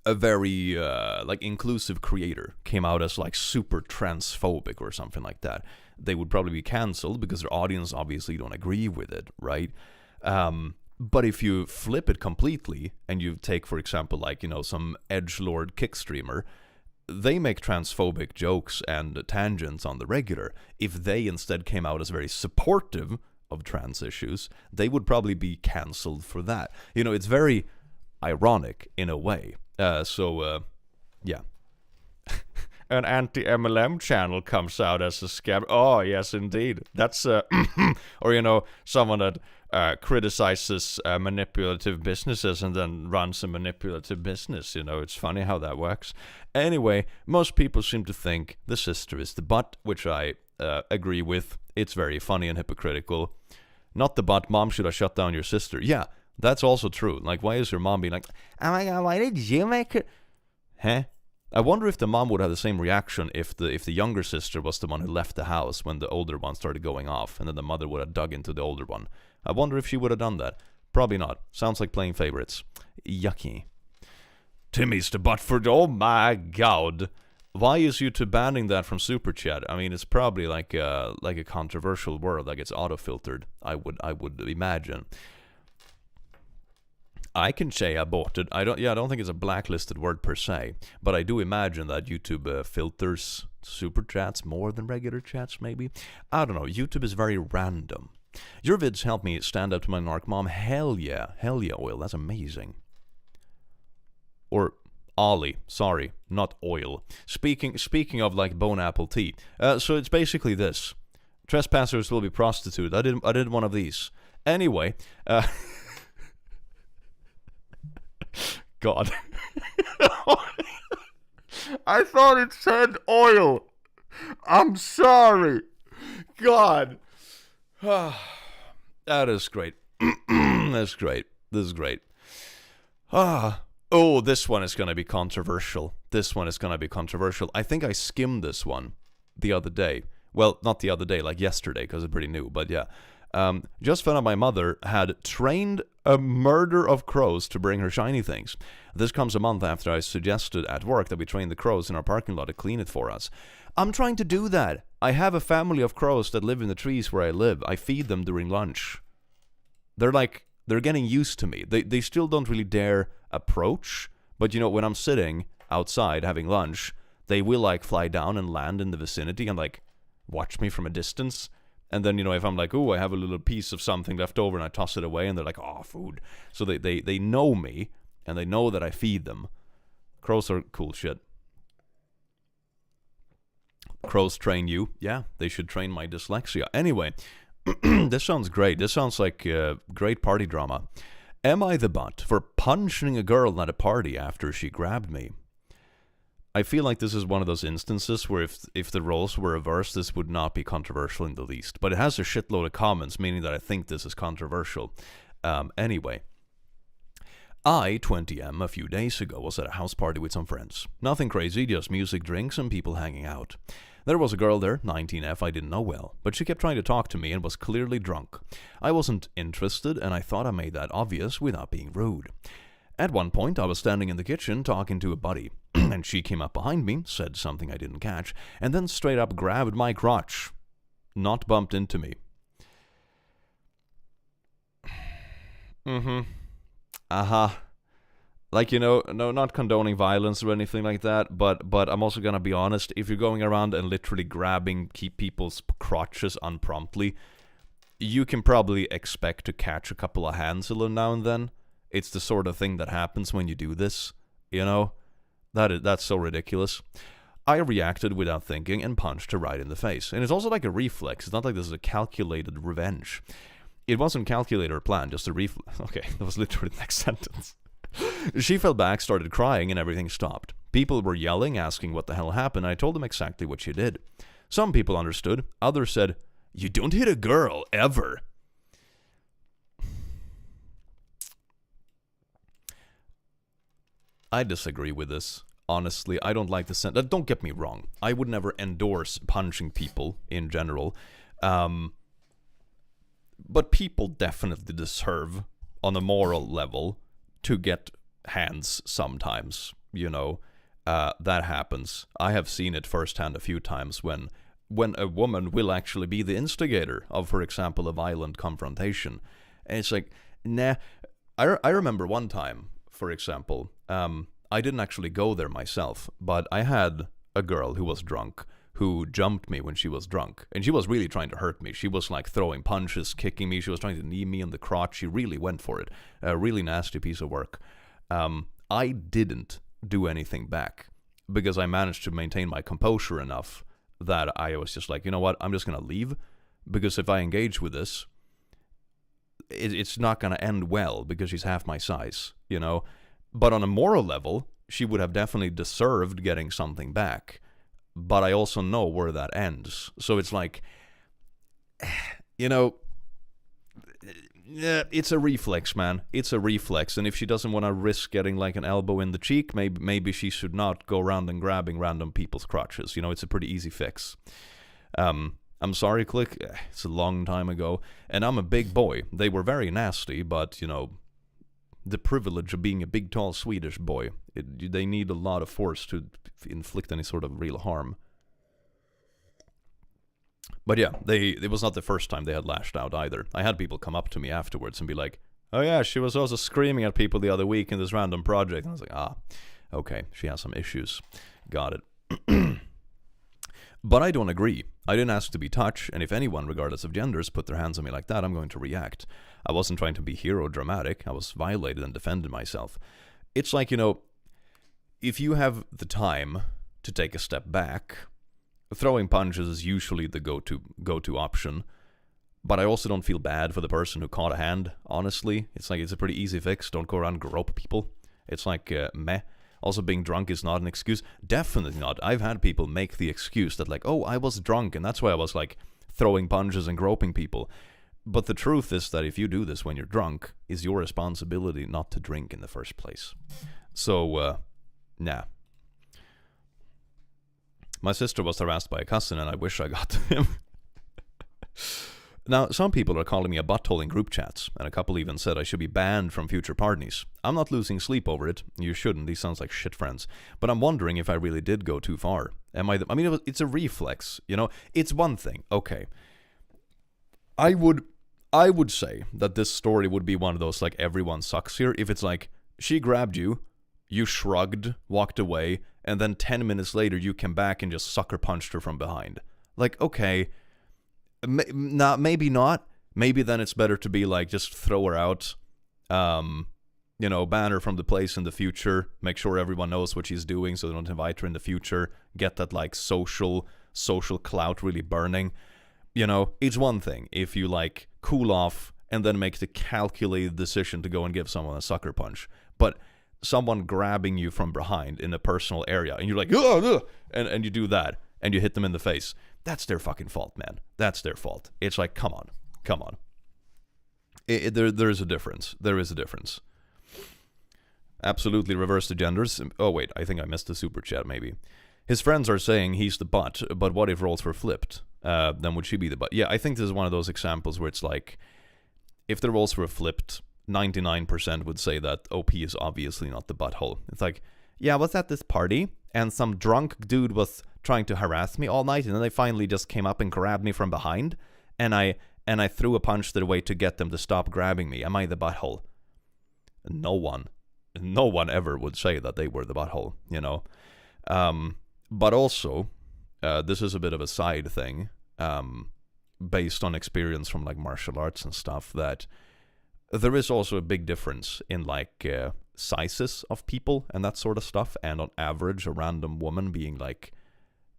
like inclusive creator came out as like super transphobic or something like that. They would probably be cancelled because their audience obviously don't agree with it, right? But if you flip it completely and you take, for example, like, you know, some edgelord kick streamer, they make transphobic jokes and tangents on the regular. If they instead came out as very supportive of trans issues, they would probably be cancelled for that. You know, it's very ironic in a way. Yeah. An anti-MLM channel comes out as a scam. Oh, yes, indeed. That's, or, you know, someone that criticizes manipulative businesses and then runs a manipulative business. You know, it's funny how that works. Anyway, most people seem to think the sister is the butt, which I agree with. It's very funny and hypocritical. Not the butt. Mom should have shut down your sister. Yeah, that's also true. Like, why is your mom being like, oh my god, why did you make it? Huh? I wonder if the mom would have the same reaction if the younger sister was the one who left the house when the older one started going off, and then the mother would have dug into the older one. I wonder if she would have done that. Probably not. Sounds like playing favorites. Yucky. Timmy's the Buttford. Oh my god. Why is YouTube banning that from Super Chat? I mean, it's probably like a controversial word that gets auto-filtered. I would imagine. I can say aborted. I don't think it's a blacklisted word per se, but I do imagine that YouTube filters super chats more than regular chats, maybe. I don't know. YouTube is very random. Your vids help me stand up to my narc mom. Hell yeah, oil. That's amazing. Or Ollie, sorry, not oil. Speaking of like BoneAppleTea, so it's basically this: trespassers will be prostituted. I did one of these. Anyway, God, I thought it said oil. I'm sorry, God. That is great. That's great. This is great. Oh, this one is going to be controversial. I think I skimmed this one the other day. Well, not the other day, like yesterday, because it's pretty new, but yeah. Just found out my mother had trained a murder of crows to bring her shiny things. This comes a month after I suggested at work that we train the crows in our parking lot to clean it for us. I'm trying to do that. I have a family of crows that live in the trees where I live. I feed them during lunch. They're getting used to me. They still don't really dare approach, but you know, when I'm sitting outside having lunch, they will like fly down and land in the vicinity and like watch me from a distance. And then, you know, if I'm like, oh, I have a little piece of something left over and I toss it away, and they're like, oh, food. So they know me, and they know that I feed them. Crows are cool shit. Crows train you. Yeah, they should train my dyslexia. Anyway, this sounds great. This sounds like great party drama. Am I the butt for punching a girl at a party after she grabbed me? I feel like this is one of those instances where if the roles were reversed, this would not be controversial in the least. But it has a shitload of comments, meaning that I think this is controversial. Anyway, I, 20M, a few days ago was at a house party with some friends. Nothing crazy, just music, drinks, and people hanging out. There was a girl there, 19F, I didn't know well, but she kept trying to talk to me and was clearly drunk. I wasn't interested, and I thought I made that obvious without being rude. At one point, I was standing in the kitchen talking to a buddy, and she came up behind me, said something I didn't catch, and then straight up grabbed my crotch. Not bumped into me. Like, you know, no, not condoning violence or anything like that, but I'm also gonna be honest, if you're going around and literally grabbing people's crotches unpromptly, you can probably expect to catch a couple of hands a little now and then. It's the sort of thing that happens when you do this, you know? That's so ridiculous. I reacted without thinking and punched her right in the face. And it's also like a reflex. It's not like this is a calculated revenge. It wasn't calculated or planned, just a reflex. Okay, that was literally the next sentence. She fell back, started crying, and everything stopped. People were yelling, asking what the hell happened. I told them exactly what she did. Some people understood. Others said, "You don't hit a girl, ever." I disagree with this. Honestly, I don't like the sentence. Don't get me wrong. I would never endorse punching people in general. But people definitely deserve, on a moral level, to get hands sometimes. You know, that happens. I have seen it firsthand a few times when a woman will actually be the instigator of, for example, a violent confrontation. And it's like, nah. I remember one time, for example, I didn't actually go there myself, but I had a girl who was drunk who jumped me when she was drunk, and she was really trying to hurt me. She was like throwing punches, kicking me. She was trying to knee me in the crotch. She really went for it. A really nasty piece of work. I didn't do anything back because I managed to maintain my composure enough that I was just like, you know what, I'm just going to leave, because if I engage with this, it's not going to end well because she's half my size, you know? But on a moral level, she would have definitely deserved getting something back. But I also know where that ends. So it's like, you know, it's a reflex, man. It's a reflex. And if she doesn't want to risk getting like an elbow in the cheek, maybe she should not go around and grabbing random people's crotches. You know, it's a pretty easy fix. I'm sorry, Click. It's a long time ago. And I'm a big boy. They were very nasty, but, you know, the privilege of being a big, tall Swedish boy. They need a lot of force to inflict any sort of real harm. But yeah, it was not the first time they had lashed out either. I had people come up to me afterwards and be like, Oh yeah, she was also screaming at people the other week in this random project. And I was like, okay, she has some issues. Got it. But I don't agree. I didn't ask to be touched, and if anyone, regardless of genders, put their hands on me like that, I'm going to react. I wasn't trying to be hero dramatic. I was violated and defended myself. It's like, if you have the time to take a step back, throwing punches is usually the go-to option. But I also don't feel bad for the person who caught a hand, honestly. It's like, it's a pretty easy fix. Don't go around and grope people. It's like, meh. Also, being drunk is not an excuse. Definitely not. I've had people make the excuse that, like, oh, I was drunk, and that's why I was, like, throwing punches and groping people. But the truth is that if you do this when you're drunk, it's your responsibility not to drink in the first place. So, nah. My sister was harassed by a cousin, and I wish I got to him. Now, some people are calling me a butthole in group chats, and a couple even said I should be banned from future parties. I'm not losing sleep over it. You shouldn't. These sounds like shit friends. But I'm wondering if I really did go too far. It's a reflex, It's one thing. Okay. I would say that this story would be one of those, like, everyone sucks here. If it's like, she grabbed you, you shrugged, walked away, and then 10 minutes later you came back and just sucker punched her from behind. Like, okay... maybe not. Maybe then it's better to be like, just throw her out, ban her from the place in the future, make sure everyone knows what she's doing so they don't invite her in the future, get that, like, social clout really burning. It's one thing if you, like, cool off and then make the calculated decision to go and give someone a sucker punch. But someone grabbing you from behind in a personal area and you're like, and you do that and you hit them in the face. That's their fucking fault, man. That's their fault. It's like, come on. There is a difference. There is a difference. Absolutely reverse the genders. Oh, wait, I think I missed the super chat, maybe. His friends are saying he's the butt, but what if roles were flipped? Then would she be the butt? Yeah, I think this is one of those examples where it's like, if the roles were flipped, 99% would say that OP is obviously not the butthole. It's like, yeah, I was at this party, and some drunk dude was trying to harass me all night, and then they finally just came up and grabbed me from behind, and I threw a punch their way to get them to stop grabbing me. Am I the butthole? No one ever would say that they were the butthole, But also, this is a bit of a side thing, based on experience from, like, martial arts and stuff, that there is also a big difference in, like, sizes of people and that sort of stuff, and on average, a random woman being, like,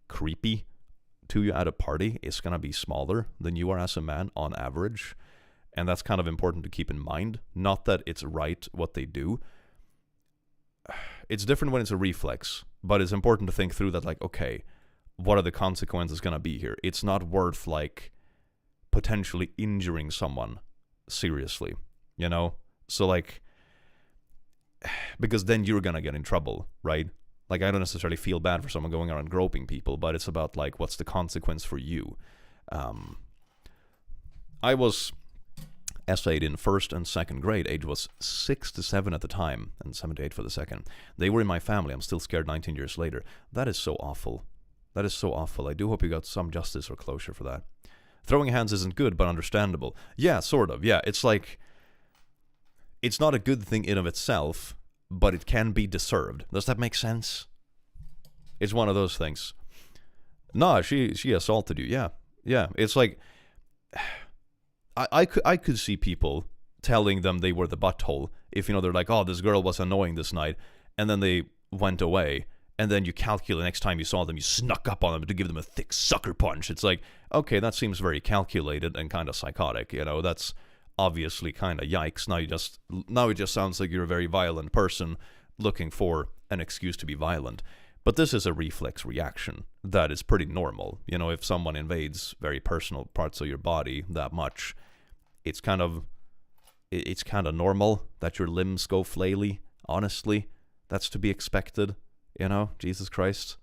creepy to you at a party is gonna be smaller than you are as a man on average, and that's kind of important to keep in mind. Not that it's right what they do. It's different when it's a reflex, but it's important to think through that, like, okay, what are the consequences gonna be here? It's not worth, like, potentially injuring someone seriously, So, like, because then you're gonna get in trouble, right? Like, I don't necessarily feel bad for someone going around groping people, but it's about, like, what's the consequence for you? I was essayed in 1st and 2nd grade. Age was 6 to 7 at the time, and 7 to 8 for the second. They were in my family. I'm still scared 19 years later. That is so awful. That is so awful. I do hope you got some justice or closure for that. Throwing hands isn't good, but understandable. Yeah, sort of. Yeah, it's like, it's not a good thing in of itself, but it can be deserved. Does that make sense? It's one of those things. Nah, she assaulted you. Yeah. It's like, I could see people telling them they were the butthole if, they're like, oh, this girl was annoying this night, and then they went away, and then you calculate next time you saw them, you snuck up on them to give them a thick sucker punch. It's like, okay, that seems very calculated and kind of psychotic. That's obviously kind of yikes. Now it just sounds like you're a very violent person looking for an excuse to be violent. But this is a reflex reaction that is pretty normal. If someone invades very personal parts of your body that much, it's kind of normal that your limbs go flaily. Honestly, that's to be expected. Jesus Christ.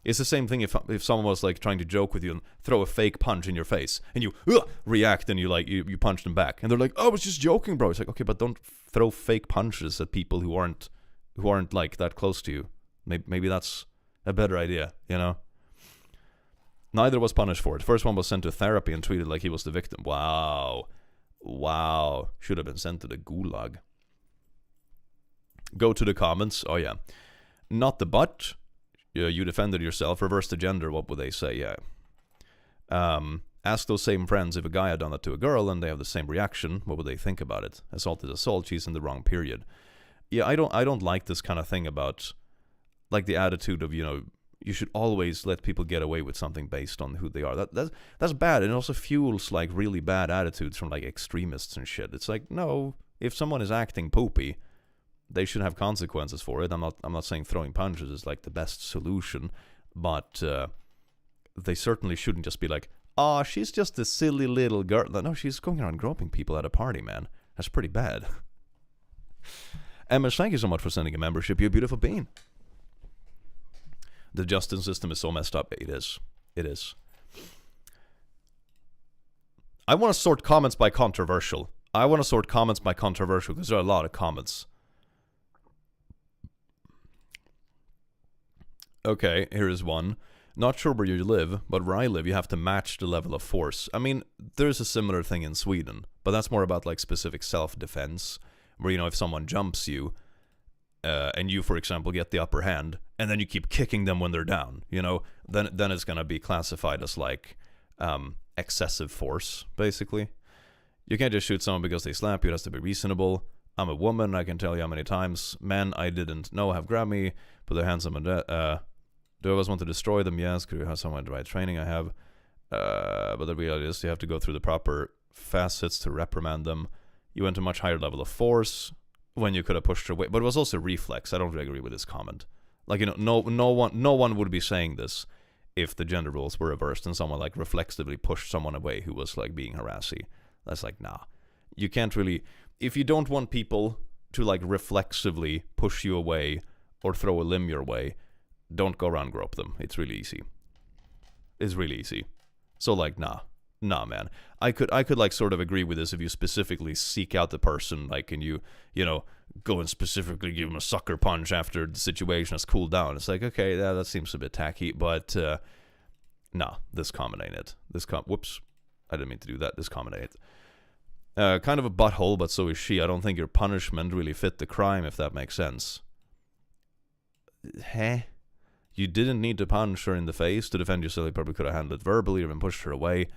It's the same thing if someone was, like, trying to joke with you and throw a fake punch in your face, and you react and you punch them back, and they're like, oh, I was just joking, bro. It's like, okay, but don't throw fake punches at people who aren't like that close to you. Maybe that's a better idea, Neither was punished for it. First one was sent to therapy and treated like he was the victim. Wow. Wow. Should have been sent to the gulag. Go to the comments. Oh, yeah. Not the butt. You defended yourself. Reverse the gender. What would they say? Yeah. Ask those same friends if a guy had done that to a girl and they have the same reaction. What would they think about it? Assault is assault. She's in the wrong period. Yeah, I don't like this kind of thing about, like, the attitude of, you should always let people get away with something based on who they are. That's bad, and it also fuels, like, really bad attitudes from, like, extremists and shit. It's like, no, if someone is acting poopy, they should have consequences for it. I'm not saying throwing punches is, like, the best solution, but they certainly shouldn't just be like, oh, she's just a silly little girl. No, she's going around groping people at a party, man. That's pretty bad. Emma, thank you so much for sending a membership. You're a beautiful being. The justice system is so messed up. It is. It is. I want to sort comments by controversial. because there are a lot of comments. Okay, here is one. Not sure where you live, but where I live, you have to match the level of force. I mean, there's a similar thing in Sweden, but that's more about, like, specific self-defense, where, if someone jumps you, and you, for example, get the upper hand, and then you keep kicking them when they're down, then it's going to be classified as, like, excessive force, basically. You can't just shoot someone because they slap you. It has to be reasonable. I'm a woman. I can tell you how many times men I didn't know have grabbed me, put their hands on my do I always want to destroy them? Yes. Could you have someone in the right training? I have. But the reality is you have to go through the proper facets to reprimand them. You went to a much higher level of force when you could have pushed away. But it was also reflex. I don't really agree with this comment. Like, no one would be saying this if the gender roles were reversed and someone, like, reflexively pushed someone away who was, like, being harassy. That's like, nah. You can't really... If you don't want people to, like, reflexively push you away or throw a limb your way, don't go around grope them. It's really easy. It's really easy. So, like, nah, man. I could like sort of agree with this if you specifically seek out the person, like, and you go and specifically give them a sucker punch after the situation has cooled down. It's like, okay, that seems a bit tacky, but nah, this comment ain't it. Whoops, I didn't mean to do that. This comment ain't it. Kind of a butthole, but so is she. I don't think your punishment really fit the crime, if that makes sense. You didn't need to punch her in the face to defend yourself. You probably could have handled it verbally or even pushed her away.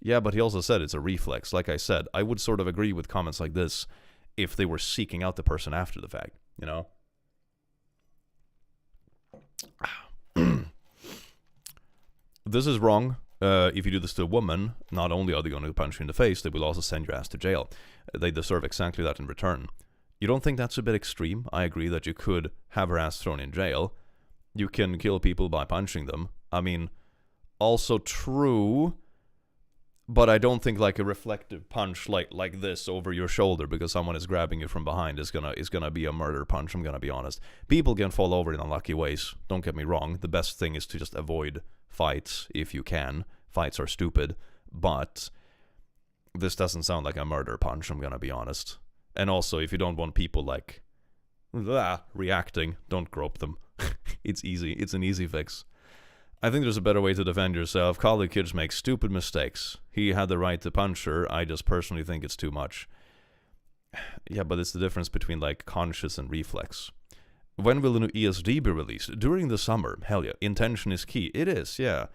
Yeah, but he also said it's a reflex. Like I said, I would sort of agree with comments like this if they were seeking out the person after the fact, This is wrong. If you do this to a woman, not only are they going to punch you in the face, they will also send your ass to jail. They deserve exactly that in return. You don't think that's a bit extreme? I agree that you could have her ass thrown in jail. You can kill people by punching them. I mean, also true, but I don't think, like, a reflective punch like this over your shoulder because someone is grabbing you from behind is gonna be a murder punch. I'm gonna be honest. People can fall over in unlucky ways. Don't get me wrong. The best thing is to just avoid fights if you can. Fights are stupid, but this doesn't sound like a murder punch. I'm gonna be honest. And also, if you don't want people, like, reacting, don't grope them. It's easy. It's an easy fix. I think there's a better way to defend yourself. College kids make stupid mistakes. He had the right to punch her. I just personally think it's too much. Yeah, but it's the difference between, like, conscious and reflex. When will the new ESD be released? During the summer. Hell yeah. Intention is key. It is, yeah.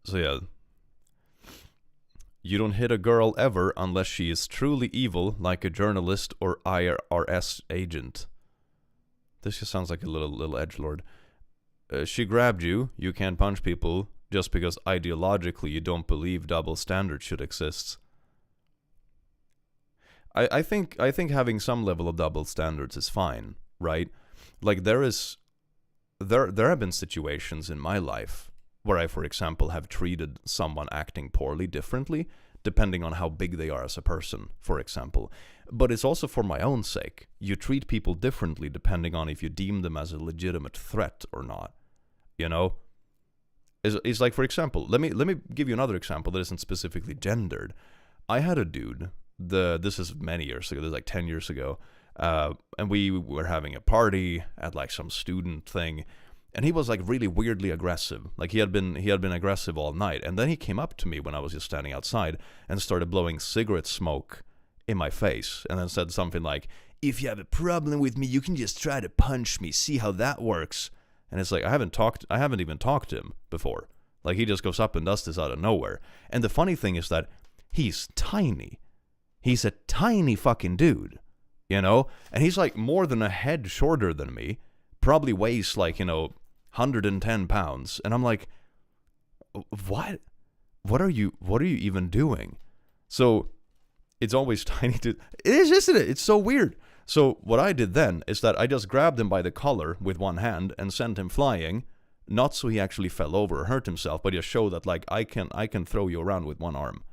So, yeah. You don't hit a girl ever unless she is truly evil, like a journalist or IRS agent. This just sounds like a little edgelord. She grabbed you. You can't punch people just because ideologically you don't believe double standards should exist. I think having some level of double standards is fine, right? Like, there have been situations in my life where I, for example, have treated someone acting poorly differently, depending on how big they are as a person, for example. But it's also for my own sake. You treat people differently depending on if you deem them as a legitimate threat or not. It's like, for example, let me give you another example that isn't specifically gendered. I had a dude, this is many years ago, this is like 10 years ago, and we were having a party at, like, some student thing, And he was like really weirdly aggressive. Like he had been aggressive all night. And then he came up to me when I was just standing outside and started blowing cigarette smoke in my face, and then said something like, "If you have a problem with me, you can just try to punch me. See how that works." And it's like, I haven't even talked to him before. Like, he just goes up and does this out of nowhere. And the funny thing is that he's tiny. He's a tiny fucking dude, you know? And he's like more than a head shorter than me. Probably weighs like, 110 pounds. And I'm like, what? What are you even doing? So it's always tiny dude. It is, isn't it? It's so weird. So what I did then is that I just grabbed him by the collar with one hand and sent him flying, not so he actually fell over or hurt himself, but just show that, like, I can throw you around with one arm.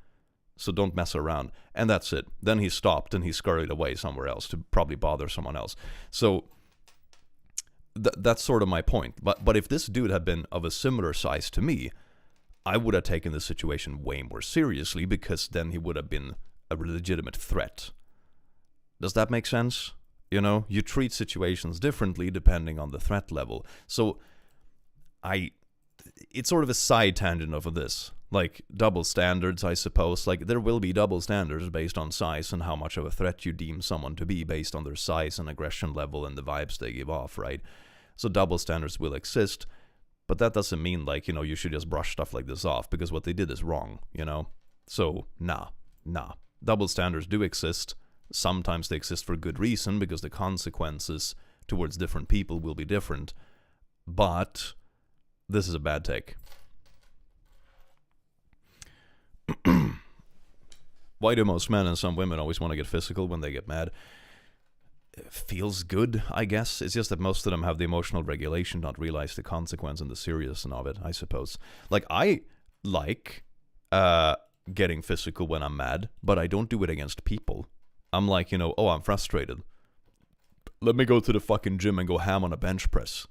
So don't mess around. And that's it. Then he stopped and he scurried away somewhere else to probably bother someone else. So that's sort of my point. But if this dude had been of a similar size to me, I would have taken the situation way more seriously, because then he would have been a legitimate threat. Does that make sense? You treat situations differently depending on the threat level. So it's sort of a side tangent of this. Like, double standards, I suppose. Like, there will be double standards based on size and how much of a threat you deem someone to be based on their size and aggression level and the vibes they give off, right? So double standards will exist, but that doesn't mean, like, you should just brush stuff like this off, because what they did is wrong, So, nah. Double standards do exist. Sometimes they exist for good reason, because the consequences towards different people will be different. But this is a bad take. Why do most men and some women always want to get physical when they get mad? It feels good, I guess. It's just that most of them have the emotional regulation, not realize the consequence and the seriousness of it, I suppose. Like, I like getting physical when I'm mad, but I don't do it against people. I'm like, oh, I'm frustrated. Let me go to the fucking gym and go ham on a bench press.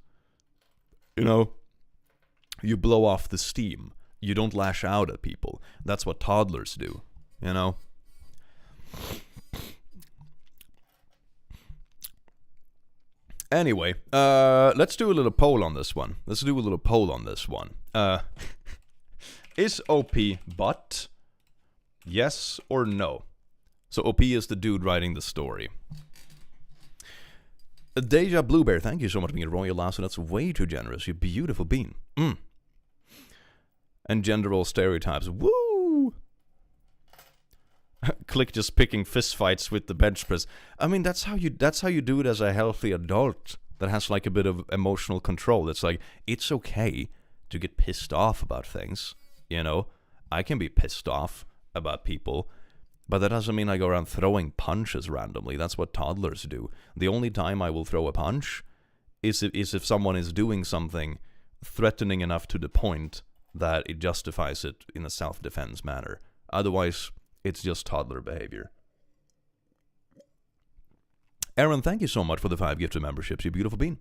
You blow off the steam. You don't lash out at people. That's what toddlers do, Anyway, let's do a little poll on this one. Is OP butt? Yes or no? So OP is the dude writing the story. Deja Bluebear, thank you so much for being a royal lasso. That's way too generous. You beautiful bean. And gender role stereotypes. Woo! Click just picking fistfights with the bench press. I mean, that's how you do it as a healthy adult that has like a bit of emotional control. It's like, it's okay to get pissed off about things. I can be pissed off about people, but that doesn't mean I go around throwing punches randomly. That's what toddlers do. The only time I will throw a punch is if someone is doing something threatening enough to the point that it justifies it in a self-defense manner. Otherwise, it's just toddler behavior. Aaron, thank you so much for the 5 gifted memberships, you beautiful bean.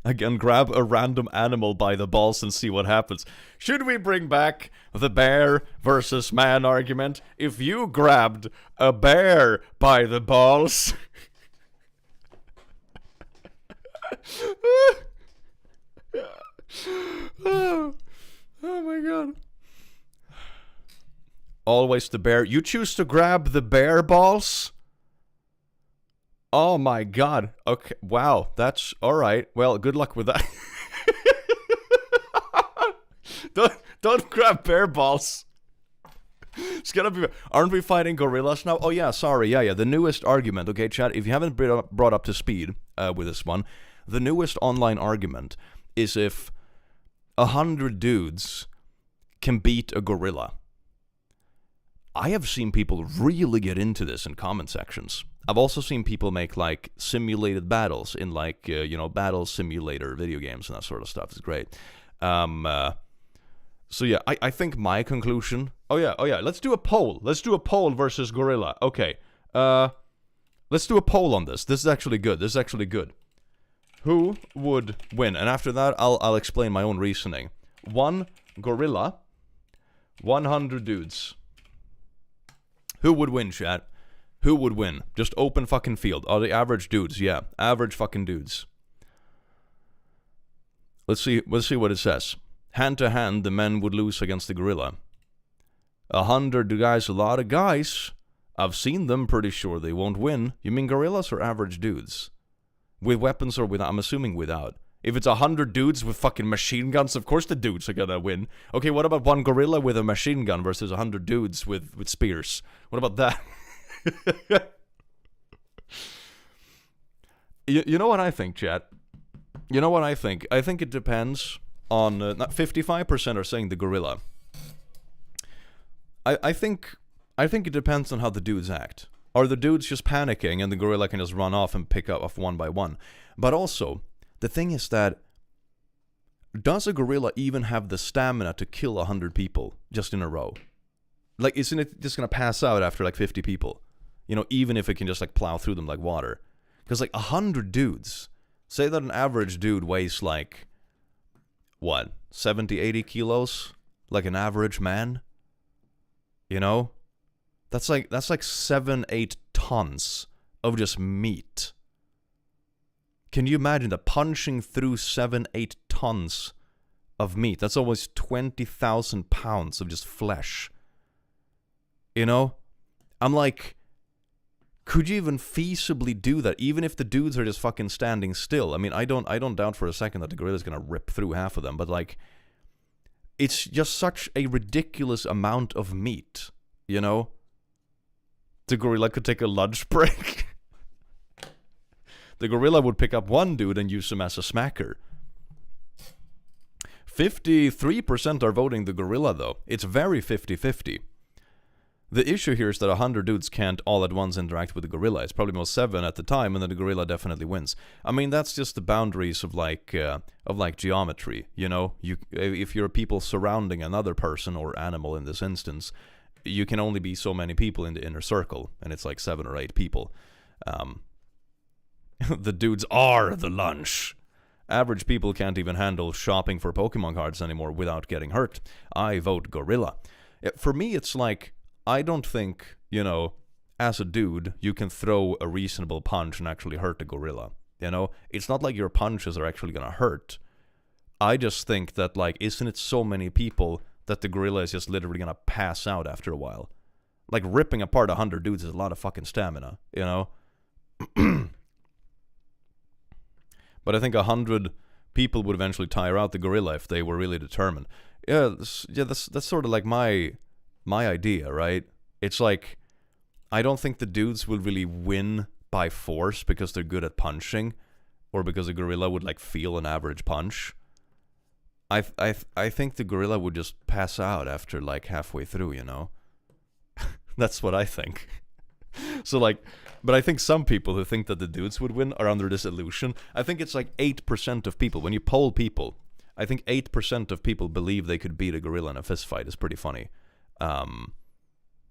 Again, grab a random animal by the balls and see what happens. Should we bring back the bear versus man argument? If you grabbed a bear by the balls... oh my god. Always the bear. You choose to grab the bear balls? Oh my god. Okay. Wow. That's alright. Well, good luck with that. Don't grab bear balls. It's gonna be... Aren't we fighting gorillas now? Oh yeah, sorry. Yeah. The newest argument. Okay, chat, if you haven't brought up to speed with this one, the newest online argument is if 100 dudes can beat a gorilla. I have seen people really get into this in comment sections. I've also seen people make like simulated battles in like battle simulator video games and that sort of stuff. It's great. So yeah, I think my conclusion. Oh yeah. Let's do a poll. Let's do a poll versus gorilla. Okay. Let's do a poll on this. This is actually good. Who would win? And after that, I'll explain my own reasoning. 1 gorilla, 100 dudes. Who would win, chat? Who would win? Just open fucking field. Oh, the average dudes, yeah. Average fucking dudes. Let's see what it says. Hand to hand, the men would lose against the gorilla. 100 guys, a lot of guys. I've seen them, pretty sure they won't win. You mean gorillas or average dudes? With weapons or without? I'm assuming without. If it's 100 dudes with fucking machine guns, of course the dudes are gonna win. Okay, what about one gorilla with a machine gun versus 100 dudes with spears? What about that? You know what I think, chat? You know what I think? I think it depends on... 55% are saying the gorilla. I think it depends on how the dudes act. Are the dudes just panicking and the gorilla can just run off and pick up off one by one? But also, the thing is that, does a gorilla even have the stamina to kill 100 people just in a row? Like, isn't it just gonna pass out after like 50 people? You know, even if it can just like plow through them like water. Because like 100 dudes, say that an average dude weighs like, what, 70, 80 kilos? Like an average man? You know? That's like 7-8 tons of just meat. Can you imagine that, punching through 7-8 tons of meat? That's almost 20,000 pounds of just flesh. You know? I'm like, could you even feasibly do that, even if the dudes are just fucking standing still? I mean, I don't doubt for a second that the gorilla's gonna rip through half of them, but like, it's just such a ridiculous amount of meat, you know? The gorilla could take a lunch break. The gorilla would pick up one dude and use him as a smacker. 53% are voting the gorilla, though. It's very 50-50. The issue here is that 100 dudes can't all at once interact with the gorilla. It's probably most 7 at the time, and then the gorilla definitely wins. I mean, that's just the boundaries of like geometry, you know? If you're people surrounding another person or animal in this instance, you can only be so many people in the inner circle, and it's like 7 or 8 people. The dudes are the lunch. Average people can't even handle shopping for Pokemon cards anymore without getting hurt. I vote gorilla. For me, it's like, I don't think, you know, as a dude, you can throw a reasonable punch and actually hurt a gorilla. You know? It's not like your punches are actually gonna hurt. I just think that, like, isn't it so many people that the gorilla is just literally gonna pass out after a while? Like, ripping apart 100 dudes is a lot of fucking stamina, you know? But I think 100 people would eventually tire out the gorilla if they were really determined. That's sort of like my idea, right? It's like, I don't think the dudes will really win by force because they're good at punching, or because a gorilla would like feel an average punch. I think the gorilla would just pass out after like halfway through, you know? That's what I think. So like, but I think some people who think that the dudes would win are under this illusion. I think it's like 8% of people. When you poll people, I think 8% of people believe they could beat a gorilla in a fist fight. It's pretty funny.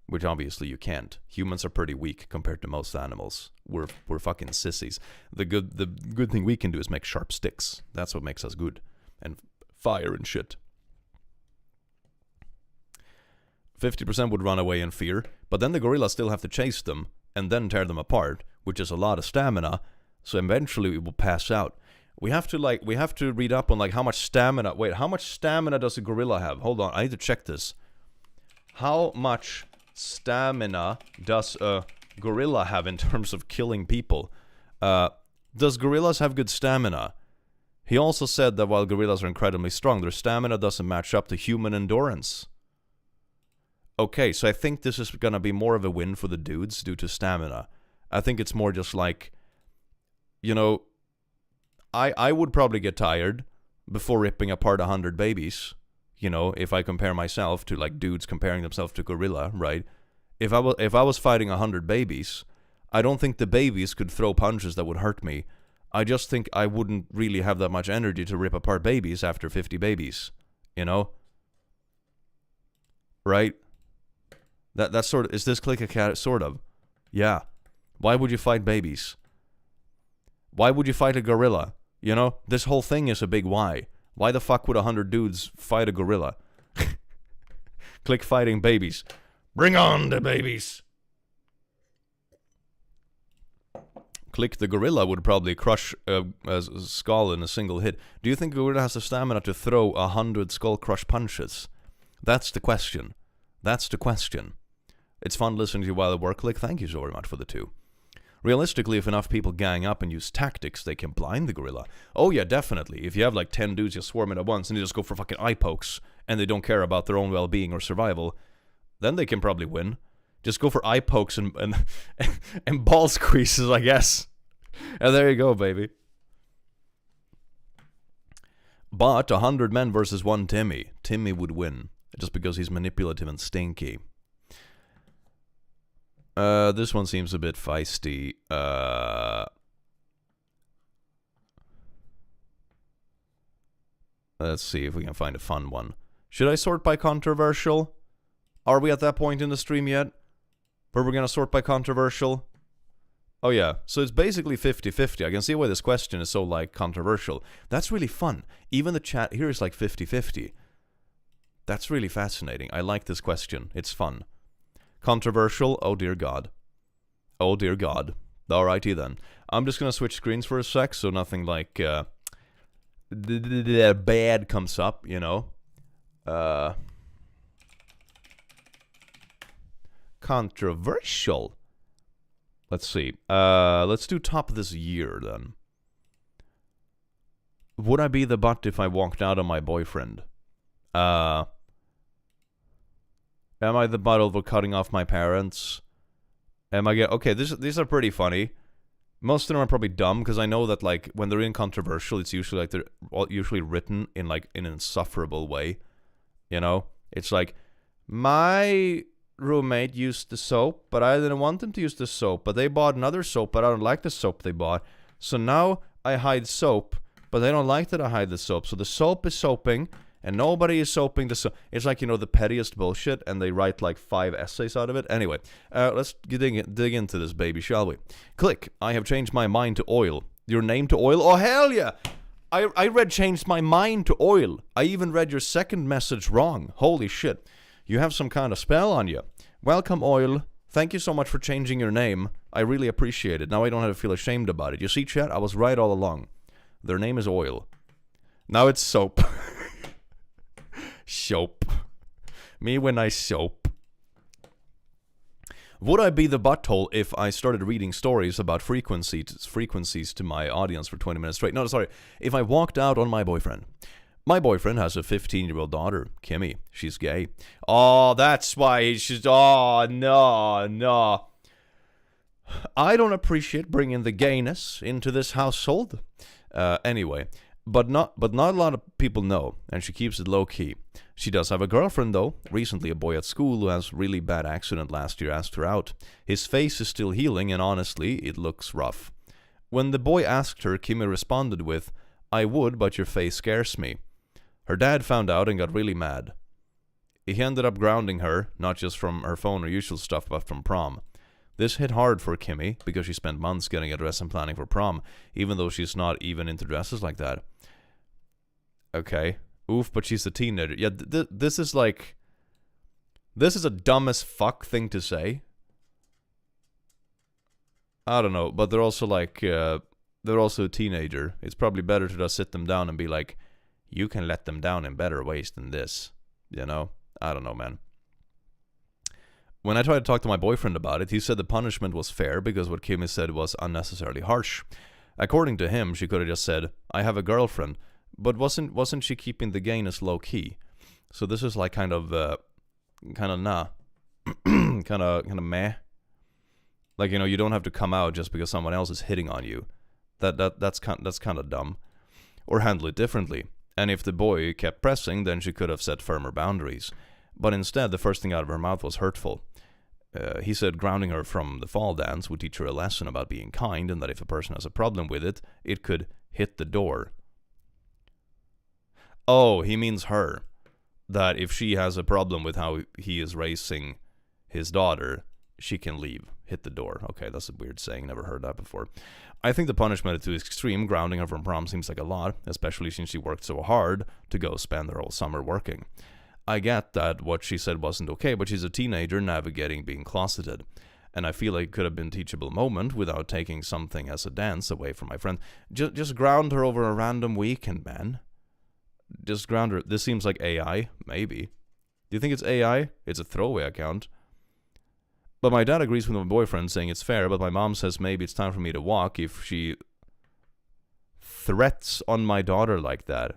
Which obviously you can't. Humans are pretty weak compared to most animals. We're fucking sissies. The good thing we can do is make sharp sticks. That's what makes us good. And fire and shit. 50% would run away in fear, but then the gorillas still have to chase them and then tear them apart, which is a lot of stamina, so eventually we will pass out. We have to read up on like how much stamina. Wait, how much stamina does a gorilla have? Hold on, I need to check this. How much stamina does a gorilla have in terms of killing people? Does gorillas have good stamina? He also said that while gorillas are incredibly strong, their stamina doesn't match up to human endurance. Okay, so I think this is gonna be more of a win for the dudes due to stamina. I think it's more just like, you know, I would probably get tired before ripping apart 100 babies. You know, if I compare myself to like dudes comparing themselves to gorilla, right? If I was fighting 100 babies, I don't think the babies could throw punches that would hurt me. I just think I wouldn't really have that much energy to rip apart babies after 50 babies. You know? Right? That's sort of, is this click a cat? Sort of. Yeah. Why would you fight babies? Why would you fight a gorilla? You know? This whole thing is a big why. Why the fuck would 100 dudes fight a gorilla? Click fighting babies. Bring on the babies. Click the gorilla would probably crush a skull in a single hit. Do you think a gorilla has the stamina to throw 100 skull crush punches? That's the question. That's the question. It's fun listening to you while at work. Click, thank you so very much for the 2. Realistically, if enough people gang up and use tactics, they can blind the gorilla. Oh yeah, definitely. If you have like 10 dudes just swarming at once and they just go for fucking eye pokes and they don't care about their own well-being or survival, then they can probably win. Just go for eye pokes and and ball squeezes, I guess. And there you go, baby. But 100 men versus 1 Timmy. Timmy would win, just because he's manipulative and stinky. This one seems a bit feisty. Let's see if we can find a fun one. Should I sort by controversial? Are we at that point in the stream yet? Where we're gonna sort by controversial? Oh yeah, so it's basically 50-50. I can see why this question is so, like, controversial. That's really fun. Even the chat here is like 50-50. That's really fascinating. I like this question. It's fun. Controversial? Oh dear God. Oh dear God. Alrighty then. I'm just gonna switch screens for a sec, so nothing like, bad comes up, you know? Controversial. Let's see. Let's do top of this year then. Would I be the butt if I walked out on my boyfriend? Am I the butt over cutting off my parents? Am I okay? These are pretty funny. Most of them are probably dumb because I know that, like, when they're in controversial, it's usually like they're usually written in like in an insufferable way. You know, it's like my roommate used the soap, but I didn't want them to use the soap. But they bought another soap, but I don't like the soap they bought. So now I hide soap, but they don't like that I hide the soap. So the soap is soaping, and nobody is soaping the soap. It's like, you know, the pettiest bullshit, and they write like 5 essays out of it. Anyway, let's dig into this baby, shall we? Click. I have changed my mind to oil. Your name to oil? Oh, hell yeah! I read changed my mind to oil. I even read your second message wrong. Holy shit. You have some kind of spell on you. Welcome, Oil. Thank you so much for changing your name. I really appreciate it. Now I don't have to feel ashamed about it. You see, chat? I was right all along. Their name is Oil. Now it's Soap. Soap. Me when I soap. Would I be the butthole if I started reading stories about frequencies to my audience for 20 minutes straight? No, sorry. If I walked out on my boyfriend. My boyfriend has a 15-year-old daughter, Kimmy. She's gay. Oh, that's why she's... Oh, no. I don't appreciate bringing the gayness into this household. Anyway, but not a lot of people know, and she keeps it low-key. She does have a girlfriend, though. Recently, a boy at school who has really bad accident last year asked her out. His face is still healing, and honestly, it looks rough. When the boy asked her, Kimmy responded with, I would, but your face scares me. Her dad found out and got really mad. He ended up grounding her, not just from her phone or usual stuff, but from prom. This hit hard for Kimmy, because she spent months getting a dress and planning for prom, even though she's not even into dresses like that. Okay. Oof, but she's a teenager. Yeah, this is like... This is a dumb as fuck thing to say. I don't know, but they're also like... they're also a teenager. It's probably better to just sit them down and be like... You can let them down in better ways than this. You know? I don't know, man. When I tried to talk to my boyfriend about it, he said the punishment was fair because what Kimmy said was unnecessarily harsh. According to him, she could have just said, I have a girlfriend. But wasn't she keeping the gayness low-key? So this is like kind of nah. kind of meh. Like, you know, you don't have to come out just because someone else is hitting on you. That's kind of dumb. Or handle it differently. And if the boy kept pressing, then she could have set firmer boundaries. But instead, the first thing out of her mouth was hurtful. He said grounding her from the fall dance would teach her a lesson about being kind, and that if a person has a problem with it, it could hit the door. Oh, he means her. That if she has a problem with how he is raising his daughter, she can leave. Hit the door. Okay, that's a weird saying. Never heard that before. I think the punishment is too extreme. Grounding her from prom seems like a lot, especially since she worked so hard to go spend her whole summer working. I get that what she said wasn't okay, but she's a teenager navigating being closeted. And I feel like it could have been a teachable moment without taking something as a dance away from my friend. Just ground her over a random weekend, man. Just ground her. This seems like AI, maybe. Do you think it's AI? It's a throwaway account. But my dad agrees with my boyfriend, saying it's fair, but my mom says maybe it's time for me to walk if she threats on my daughter like that.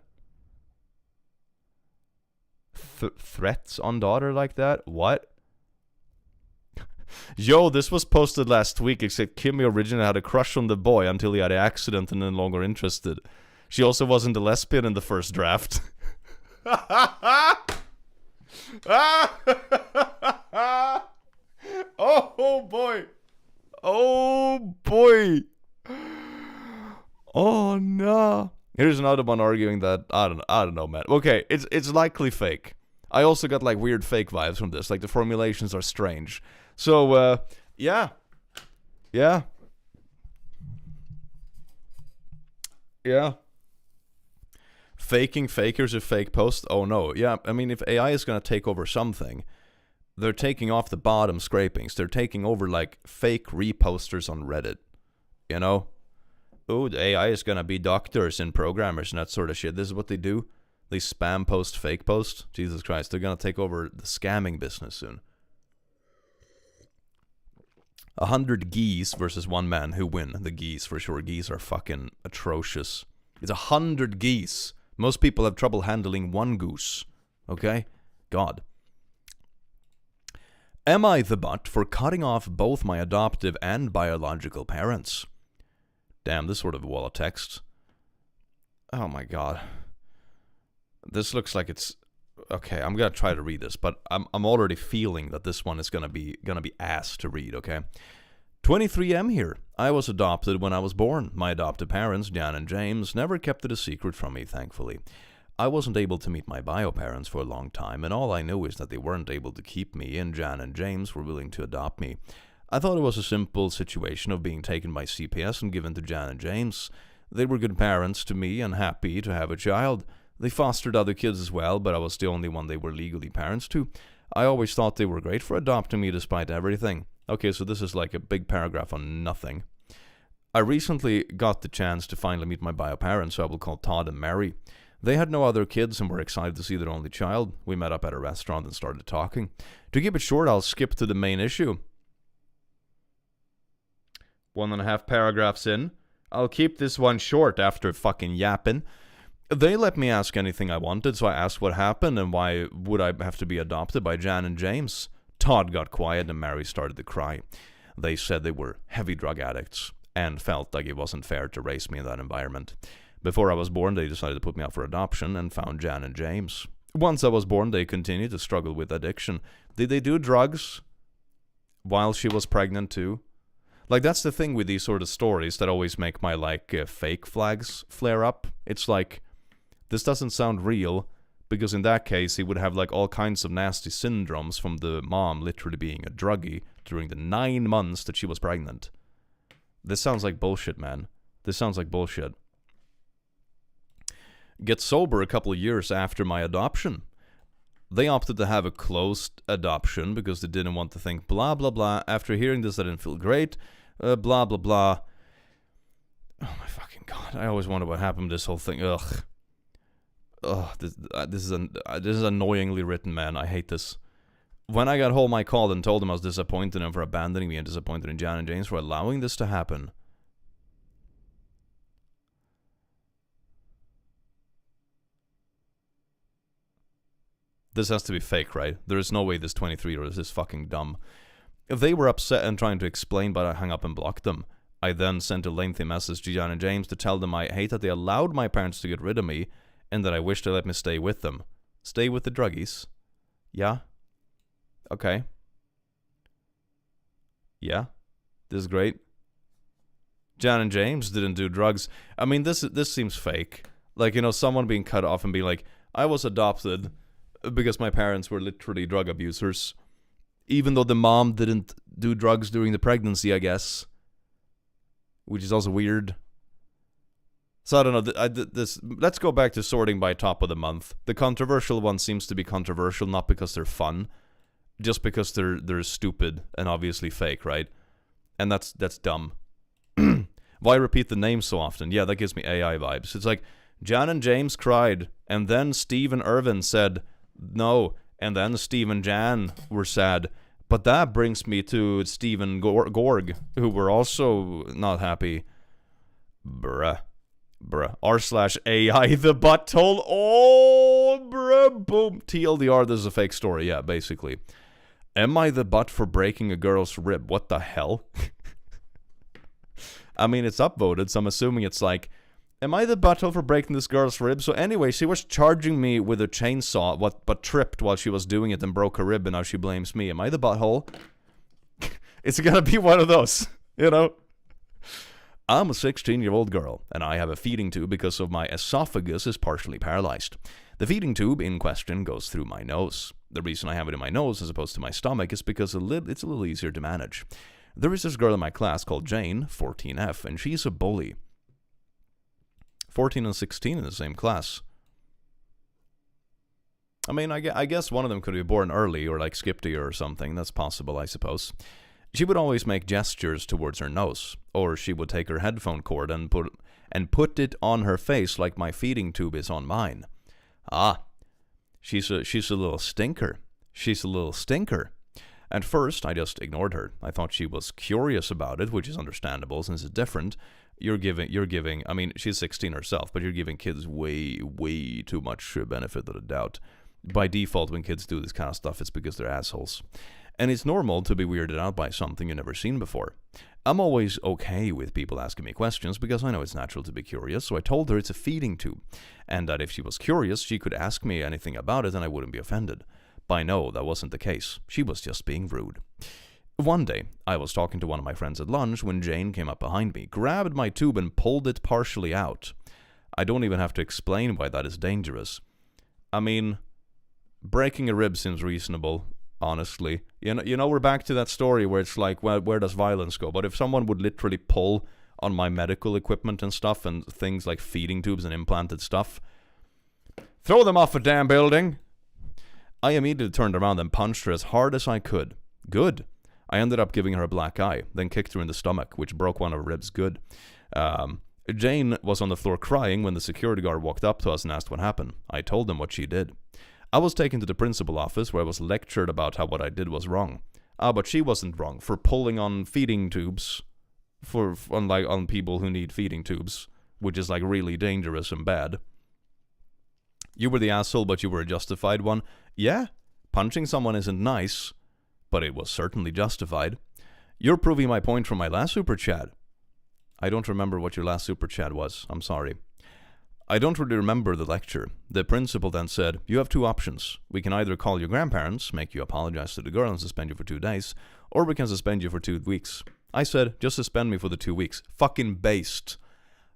Threats on daughter like that? What? Yo, this was posted last week, except Kimmy originally had a crush on the boy until he had an accident and no longer interested. She also wasn't a lesbian in the first draft. Oh boy. Oh boy. Oh no. Here's another one arguing that I don't know, man. Okay, it's likely fake. I also got like weird fake vibes from this. Like the formulations are strange. So yeah. Faking fakers a fake post? Oh no. Yeah, I mean, if AI is gonna take over something, they're taking off the bottom scrapings. They're taking over like fake reposters on Reddit. You know? Oh, the AI is gonna be doctors and programmers and that sort of shit. This is what they do. They spam post fake post. Jesus Christ, they're gonna take over the scamming business soon. 100 geese versus one man. Who win? The geese, for sure. Geese are fucking atrocious. It's 100 geese. Most people have trouble handling one goose. Okay? God. Am I the butt for cutting off both my adoptive and biological parents? Damn, this sort of wall of text. Oh my god. This looks like it's... Okay, I'm gonna try to read this, but I'm already feeling that this one is gonna be ass to read, okay? 23M here. I was adopted when I was born. My adoptive parents, Jan and James, never kept it a secret from me, thankfully. I wasn't able to meet my bio parents for a long time, and all I knew is that they weren't able to keep me, and Jan and James were willing to adopt me. I thought it was a simple situation of being taken by CPS and given to Jan and James. They were good parents to me and happy to have a child. They fostered other kids as well, but I was the only one they were legally parents to. I always thought they were great for adopting me despite everything. Okay, so this is like a big paragraph on nothing. I recently got the chance to finally meet my bio parents, who I will call Todd and Mary. They had no other kids and were excited to see their only child. We met up at a restaurant and started talking. To keep it short, I'll skip to the main issue. 1.5 paragraphs in. I'll keep this one short after fucking yapping. They let me ask anything I wanted, so I asked what happened and why would I have to be adopted by Jan and James. Todd got quiet and Mary started to cry. They said they were heavy drug addicts and felt like it wasn't fair to raise me in that environment. Before I was born, they decided to put me up for adoption and found Jan and James. Once I was born, they continued to struggle with addiction. Did they do drugs while she was pregnant too? Like, that's the thing with these sort of stories that always make my, fake flags flare up. It's like, this doesn't sound real, because in that case, he would have, all kinds of nasty syndromes from the mom literally being a druggie during the 9 months that she was pregnant. This sounds like bullshit, man. This sounds like bullshit. Get sober a couple of years after my adoption. They opted to have a closed adoption because they didn't want to think blah blah blah. After hearing this, I didn't feel great. Blah blah blah. Oh my fucking god! I always wonder what happened to this whole thing. Ugh. Ugh. This is annoyingly written, man. I hate this. When I got home, I called and told them I was disappointed in them for abandoning me and disappointed in Jan and James for allowing this to happen. This has to be fake, right? There is no way this 23-year-old is this fucking dumb. If they were upset and trying to explain, but I hung up and blocked them. I then sent a lengthy message to Jan and James to tell them I hate that they allowed my parents to get rid of me and that I wish they let me stay with them. Stay with the druggies? Yeah? Okay. Yeah? This is great. Jan and James didn't do drugs. I mean, this seems fake. Someone being cut off and being like, I was adopted because my parents were literally drug abusers. Even though the mom didn't do drugs during the pregnancy, I guess. Which is also weird. So I don't know. Let's go back to sorting by top of the month. The controversial one seems to be controversial not because they're fun. just because they're stupid and obviously fake, right? And that's dumb. Why repeat the name so often? Yeah, that gives me AI vibes. It's like, Jan and James cried, and then Steve and Irvin said no, and then Steve and Jan were sad. But that brings me to Steve and Gorg, who were also not happy. Bruh. R/AI the butthole. Oh, bruh, boom. TLDR, this is a fake story. Yeah, basically. Am I the butt for breaking a girl's rib? What the hell? I mean, it's upvoted, so I'm assuming it's like, am I the butthole for breaking this girl's rib? So anyway, she was charging me with a chainsaw, but tripped while she was doing it and broke her rib, and now she blames me. Am I the butthole? It's gonna be one of those, you know? I'm a 16-year-old girl, and I have a feeding tube because of my esophagus is partially paralyzed. The feeding tube in question goes through my nose. The reason I have it in my nose as opposed to my stomach is because it's a little easier to manage. There is this girl in my class called Jane, 14F, and she's a bully. 14 and 16 in the same class. I mean, I guess one of them could be born early or like skipped a year or something. That's possible, I suppose. She would always make gestures towards her nose, or she would take her headphone cord and put it on her face like my feeding tube is on mine. Ah, she's a little stinker. She's a little stinker. At first, I just ignored her. I thought she was curious about it, which is understandable since it's different. You're giving, I mean, she's 16 herself, but you're giving kids way, way too much benefit of the doubt. By default, when kids do this kind of stuff, it's because they're assholes. And it's normal to be weirded out by something you've never seen before. I'm always okay with people asking me questions because I know it's natural to be curious, so I told her it's a feeding tube, and that if she was curious, she could ask me anything about it and I wouldn't be offended. By no, that wasn't the case. She was just being rude. One day, I was talking to one of my friends at lunch when Jane came up behind me, grabbed my tube and pulled it partially out. I don't even have to explain why that is dangerous. I mean, breaking a rib seems reasonable, honestly. You know, we're back to that story where it's like, well, where does violence go? But if someone would literally pull on my medical equipment and stuff, and things like feeding tubes and implanted stuff, throw them off a damn building. I immediately turned around and punched her as hard as I could. Good. I ended up giving her a black eye, then kicked her in the stomach, which broke one of her ribs. Good. Jane was on the floor crying when the security guard walked up to us and asked what happened. I told him what she did. I was taken to the principal office where I was lectured about how what I did was wrong. But she wasn't wrong for pulling on feeding tubes on people who need feeding tubes, which is like really dangerous and bad. You were the asshole, but you were a justified one. Yeah, punching someone isn't nice, but it was certainly justified. You're proving my point from my last super chat. I don't remember what your last super chat was. I'm sorry. I don't really remember the lecture. The principal then said, you have two options. We can either call your grandparents, make you apologize to the girl and suspend you for 2 days, or we can suspend you for 2 weeks. I said, just suspend me for the 2 weeks. Fucking based.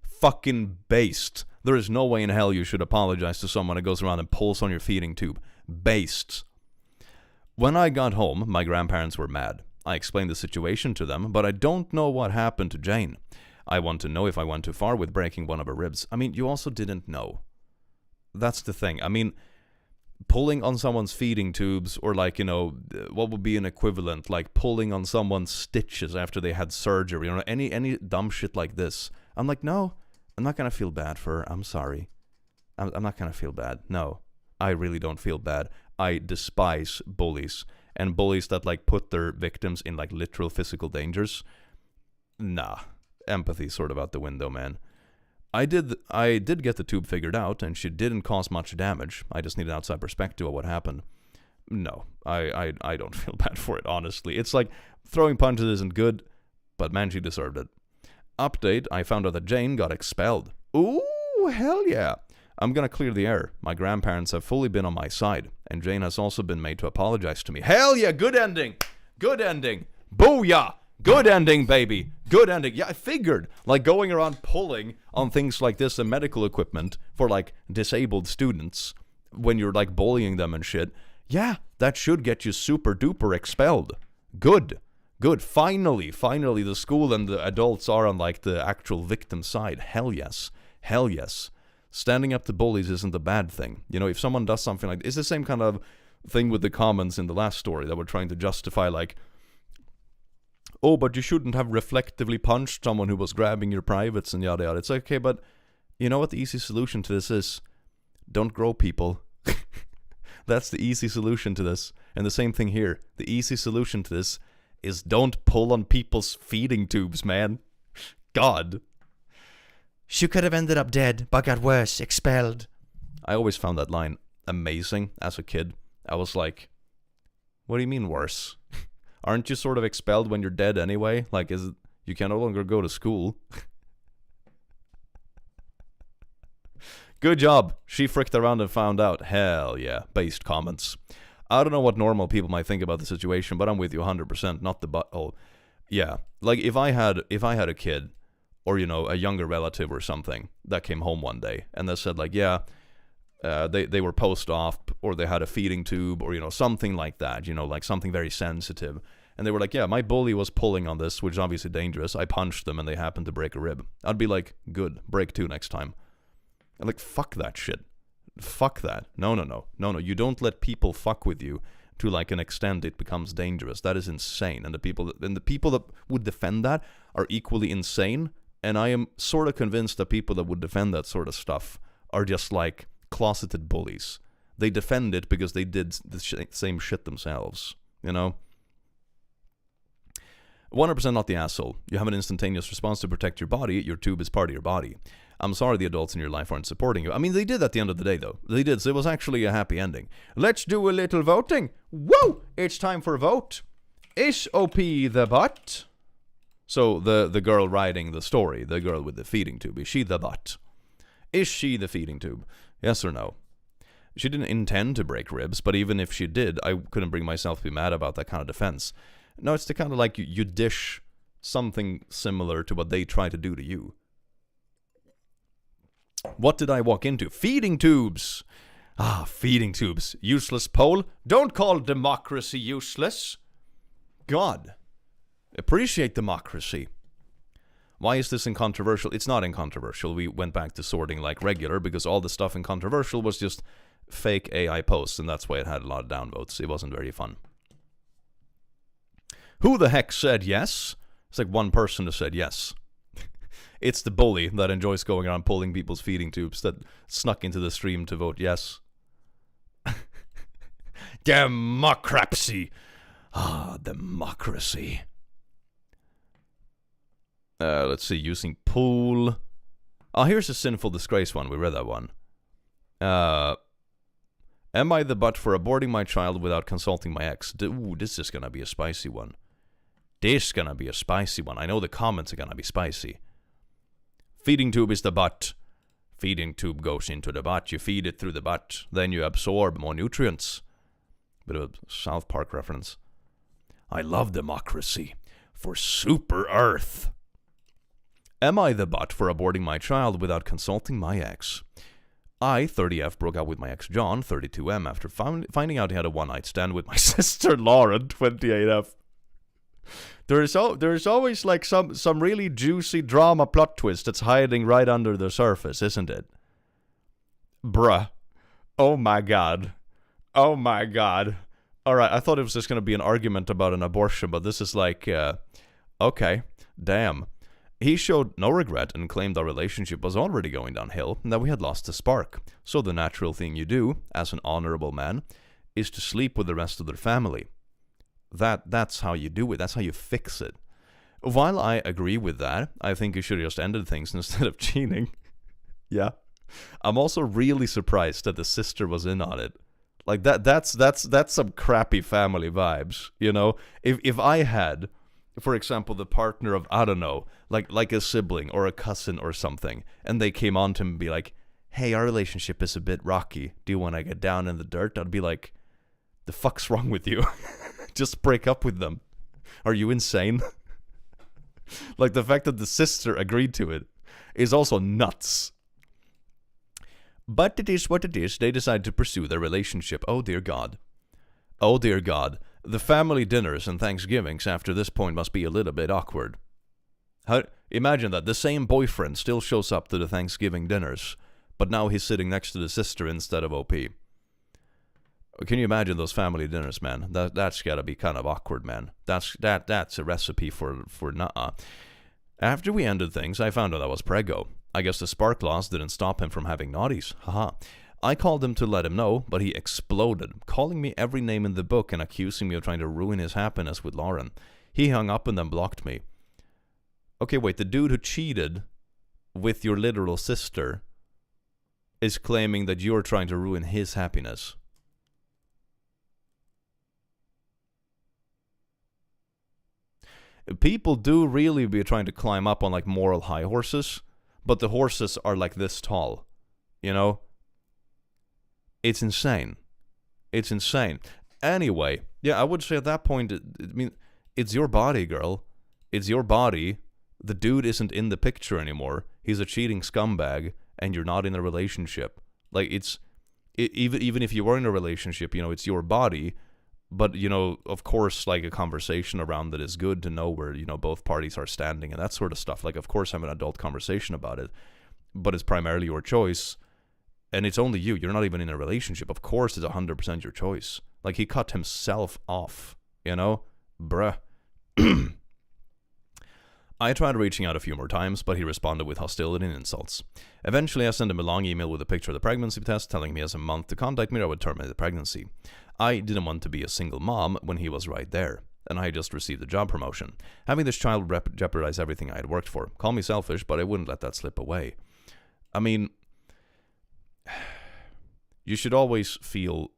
Fucking based. There is no way in hell you should apologize to someone that goes around and pulls on your feeding tube. Based. When I got home, my grandparents were mad. I explained the situation to them, but I don't know what happened to Jane. I want to know if I went too far with breaking one of her ribs. I mean, you also didn't know. That's the thing. I mean, pulling on someone's feeding tubes, or like, you know, what would be an equivalent, like pulling on someone's stitches after they had surgery, you know, any dumb shit like this. I'm like, no, I'm not gonna feel bad for her. I'm sorry. I'm not gonna feel bad. No, I really don't feel bad. I despise bullies, and bullies that like put their victims in like literal physical dangers. Nah, empathy's sort of out the window, man. I did get the tube figured out, and she didn't cause much damage. I just need an outside perspective of what happened. No, I don't feel bad for it, honestly. It's like, throwing punches isn't good, but man, she deserved it. Update, I found out that Jane got expelled. Ooh, hell yeah. I'm gonna clear the air. My grandparents have fully been on my side, and Jane has also been made to apologize to me. Hell yeah, good ending! Good ending! Booyah! Good ending, baby! Good ending. Yeah, I figured, like, going around pulling on things like this and medical equipment for, like, disabled students when you're, like, bullying them and shit, yeah, that should get you super duper expelled. Good. Good. Finally, the school and the adults are on, like, the actual victim side. Hell yes. Hell yes. Standing up to bullies isn't a bad thing. You know, if someone does something like, it's the same kind of thing with the comments in the last story that were trying to justify, like, oh, but you shouldn't have reflectively punched someone who was grabbing your privates and yada yada. It's like, okay, but you know what the easy solution to this is? Don't grow people. That's the easy solution to this. And the same thing here. The easy solution to this is don't pull on people's feeding tubes, man. God. She could have ended up dead, but got worse, expelled. I always found that line amazing as a kid. I was like, what do you mean worse? Aren't you sort of expelled when you're dead anyway? Like, is it, you can no longer go to school. Good job. She fricked around and found out. Hell yeah. Based comments. I don't know what normal people might think about the situation, but I'm with you 100%. Not the butthole. Yeah. Like, if I had a kid, or, you know, a younger relative or something that came home one day and they said, like, yeah, they were post-op, or they had a feeding tube, or, you know, something like that, you know, like something very sensitive. And they were like, yeah, my bully was pulling on this, which is obviously dangerous. I punched them and they happened to break a rib. I'd be like, good, break 2 next time. And like, fuck that shit. Fuck that. No. You don't let people fuck with you to like an extent it becomes dangerous. That is insane. And the people that would defend that are equally insane. And I am sort of convinced that people that would defend that sort of stuff are just like closeted bullies. They defend it because they did the same shit themselves, you know? 100% not the asshole. You have an instantaneous response to protect your body. Your tube is part of your body. I'm sorry the adults in your life aren't supporting you. I mean, they did at the end of the day, though. They did, so it was actually a happy ending. Let's do a little voting. Woo! It's time for a vote. Is OP the butt? So the girl writing the story, the girl with the feeding tube, is she the butt? Is she the feeding tube? Yes or no? She didn't intend to break ribs, but even if she did, I couldn't bring myself to be mad about that kind of defense. No, it's the kind of like you dish something similar to what they try to do to you. What did I walk into? Feeding tubes! Ah, feeding tubes. Useless poll. Don't call democracy useless. God. Appreciate democracy. Why is this incontroversial? It's not incontroversial. We went back to sorting like regular because all the stuff incontroversial was just fake AI posts, and that's why it had a lot of downvotes. It wasn't very fun. Who the heck said yes? It's like one person who said yes. It's the bully that enjoys going around pulling people's feeding tubes that snuck into the stream to vote yes. Democracy! Ah, democracy. Let's see, using pool. Oh, here's a sinful disgrace one. We read that one. Am I the butt for aborting my child without consulting my ex? Ooh, this is gonna be a spicy one. This is gonna be a spicy one. I know the comments are gonna be spicy. Feeding tube is the butt. Feeding tube goes into the butt. You feed it through the butt. Then you absorb more nutrients. Bit of a South Park reference. I love democracy. For Super Earth. Am I the butt for aborting my child without consulting my ex? I, 30F, broke up with my ex John, 32M, after finding out he had a one-night stand with my sister Lauren, 28F. There's always like some really juicy drama plot twist that's hiding right under the surface, isn't it? Bruh. Oh my god. Oh my god. Alright, I thought it was just gonna be an argument about an abortion, but this is like, okay, damn. He showed no regret and claimed our relationship was already going downhill and that we had lost the spark. So the natural thing you do, as an honorable man, is to sleep with the rest of their family. That's how you do it. That's how you fix it. While I agree with that, I think you should have just ended things instead of cheating. Yeah. I'm also really surprised that the sister was in on it. Like that's some crappy family vibes, you know? If I had, for example, the partner of, I don't know, like a sibling or a cousin or something, and they came on to me and be like, hey, our relationship is a bit rocky. Do you want to get down in the dirt? I'd be like, the fuck's wrong with you? Just break up with them. Are you insane? Like, the fact that the sister agreed to it is also nuts. But it is what it is. They decide to pursue their relationship. Oh, dear God. Oh, dear God. The family dinners and Thanksgivings after this point must be a little bit awkward. Imagine that. The same boyfriend still shows up to the Thanksgiving dinners, but now he's sitting next to the sister instead of OP. Can you imagine those family dinners, man? That's gotta be kind of awkward, man. That's a recipe for nuh-uh. After we ended things, I found out I was preggo. I guess the spark loss didn't stop him from having naughties. Haha. I called him to let him know, but he exploded, calling me every name in the book and accusing me of trying to ruin his happiness with Lauren. He hung up and then blocked me. Okay, wait, the dude who cheated with your literal sister is claiming that you're trying to ruin his happiness. People do really be trying to climb up on like moral high horses, but the horses are like this tall, you know? It's insane. It's insane. Anyway, yeah, I would say at that point, I mean, it's your body, girl. It's your body. The dude isn't in the picture anymore. He's a cheating scumbag, and you're not in a relationship. Like, even if you were in a relationship, you know, it's your body. But, you know, of course, like, a conversation around it is good to know where, you know, both parties are standing and that sort of stuff. Like, of course, have an adult conversation about it. But it's primarily your choice. And it's only you. You're not even in a relationship. Of course, it's 100% your choice. Like, he cut himself off, you know? Bruh. I tried reaching out a few more times, but he responded with hostility and insults. Eventually, I sent him a long email with a picture of the pregnancy test, telling me he has a month to contact me or I would terminate the pregnancy. I didn't want to be a single mom when he was right there, and I had just received a job promotion. Having this child jeopardize everything I had worked for. Call me selfish, but I wouldn't let that slip away. I mean, you should always feel,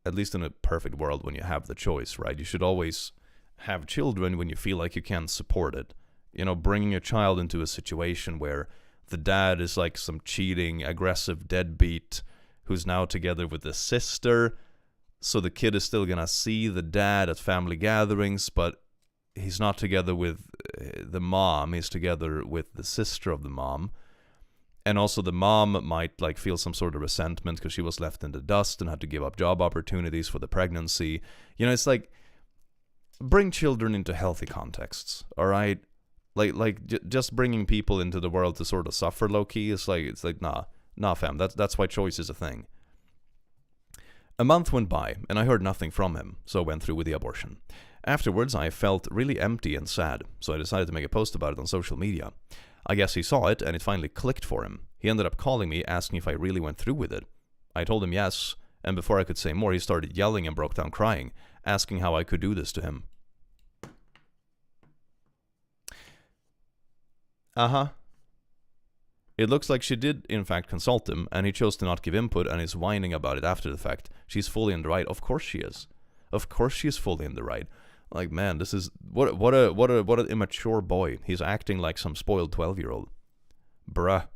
at least in a perfect world when you have the choice, right? You should always have children when you feel like you can support it. You know, bringing a child into a situation where the dad is like some cheating, aggressive deadbeat who's now together with the sister. So the kid is still going to see the dad at family gatherings, but he's not together with the mom. He's together with the sister of the mom. And also the mom might like feel some sort of resentment because she was left in the dust and had to give up job opportunities for the pregnancy. You know, it's like, bring children into healthy contexts, all right? Just bringing people into the world to sort of suffer low-key is like, it's like, nah fam, that's why choice is a thing. A month went by, and I heard nothing from him, so I went through with the abortion. Afterwards, I felt really empty and sad, so I decided to make a post about it on social media. I guess he saw it, and it finally clicked for him. He ended up calling me, asking if I really went through with it. I told him yes, and before I could say more, he started yelling and broke down crying, asking how I could do this to him. Uh-huh. It looks like she did, in fact, consult him, and he chose to not give input and is whining about it after the fact. She's fully in the right. Of course she is. Of course she is fully in the right. Like, man, this is... What an immature boy. He's acting like some spoiled 12-year-old. Bruh.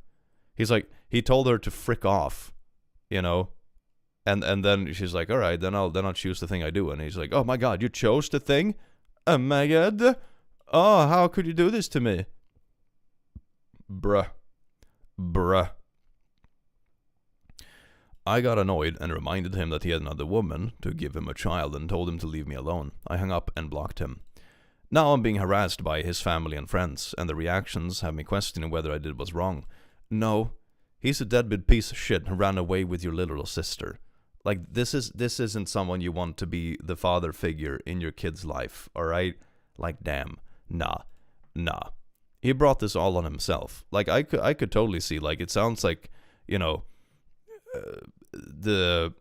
He's like... He told her to frick off, you know? And then she's like, alright, then I'll choose the thing I do. And he's like, oh my god, you chose the thing? Oh my god. Oh, how could you do this to me? Bruh. I got annoyed and reminded him that he had another woman to give him a child and told him to leave me alone. I hung up and blocked him. Now I'm being harassed by his family and friends, and the reactions have me questioning whether I did what's wrong. No, he's a deadbeat piece of shit who ran away with your literal sister. Like, this isn't someone you want to be the father figure in your kid's life, alright? Like, damn. Nah. He brought this all on himself. Like, I could totally see, like, it sounds like, you know, the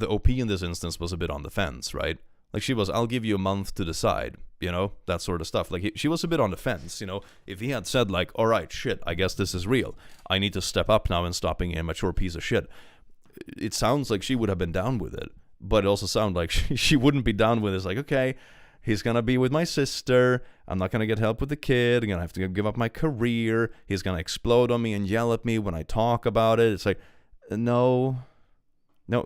OP in this instance was a bit on the fence, right? Like, she was, I'll give you a month to decide, you know, that sort of stuff. Like, she was a bit on the fence, you know. If he had said, like, all right, shit, I guess this is real. I need to step up now and stop being an immature piece of shit. It sounds like she would have been down with it. But it also sounds like she wouldn't be down with it. It's like, okay, he's going to be with my sister. I'm not going to get help with the kid. I'm going to have to give up my career. He's going to explode on me and yell at me when I talk about it. It's like, no,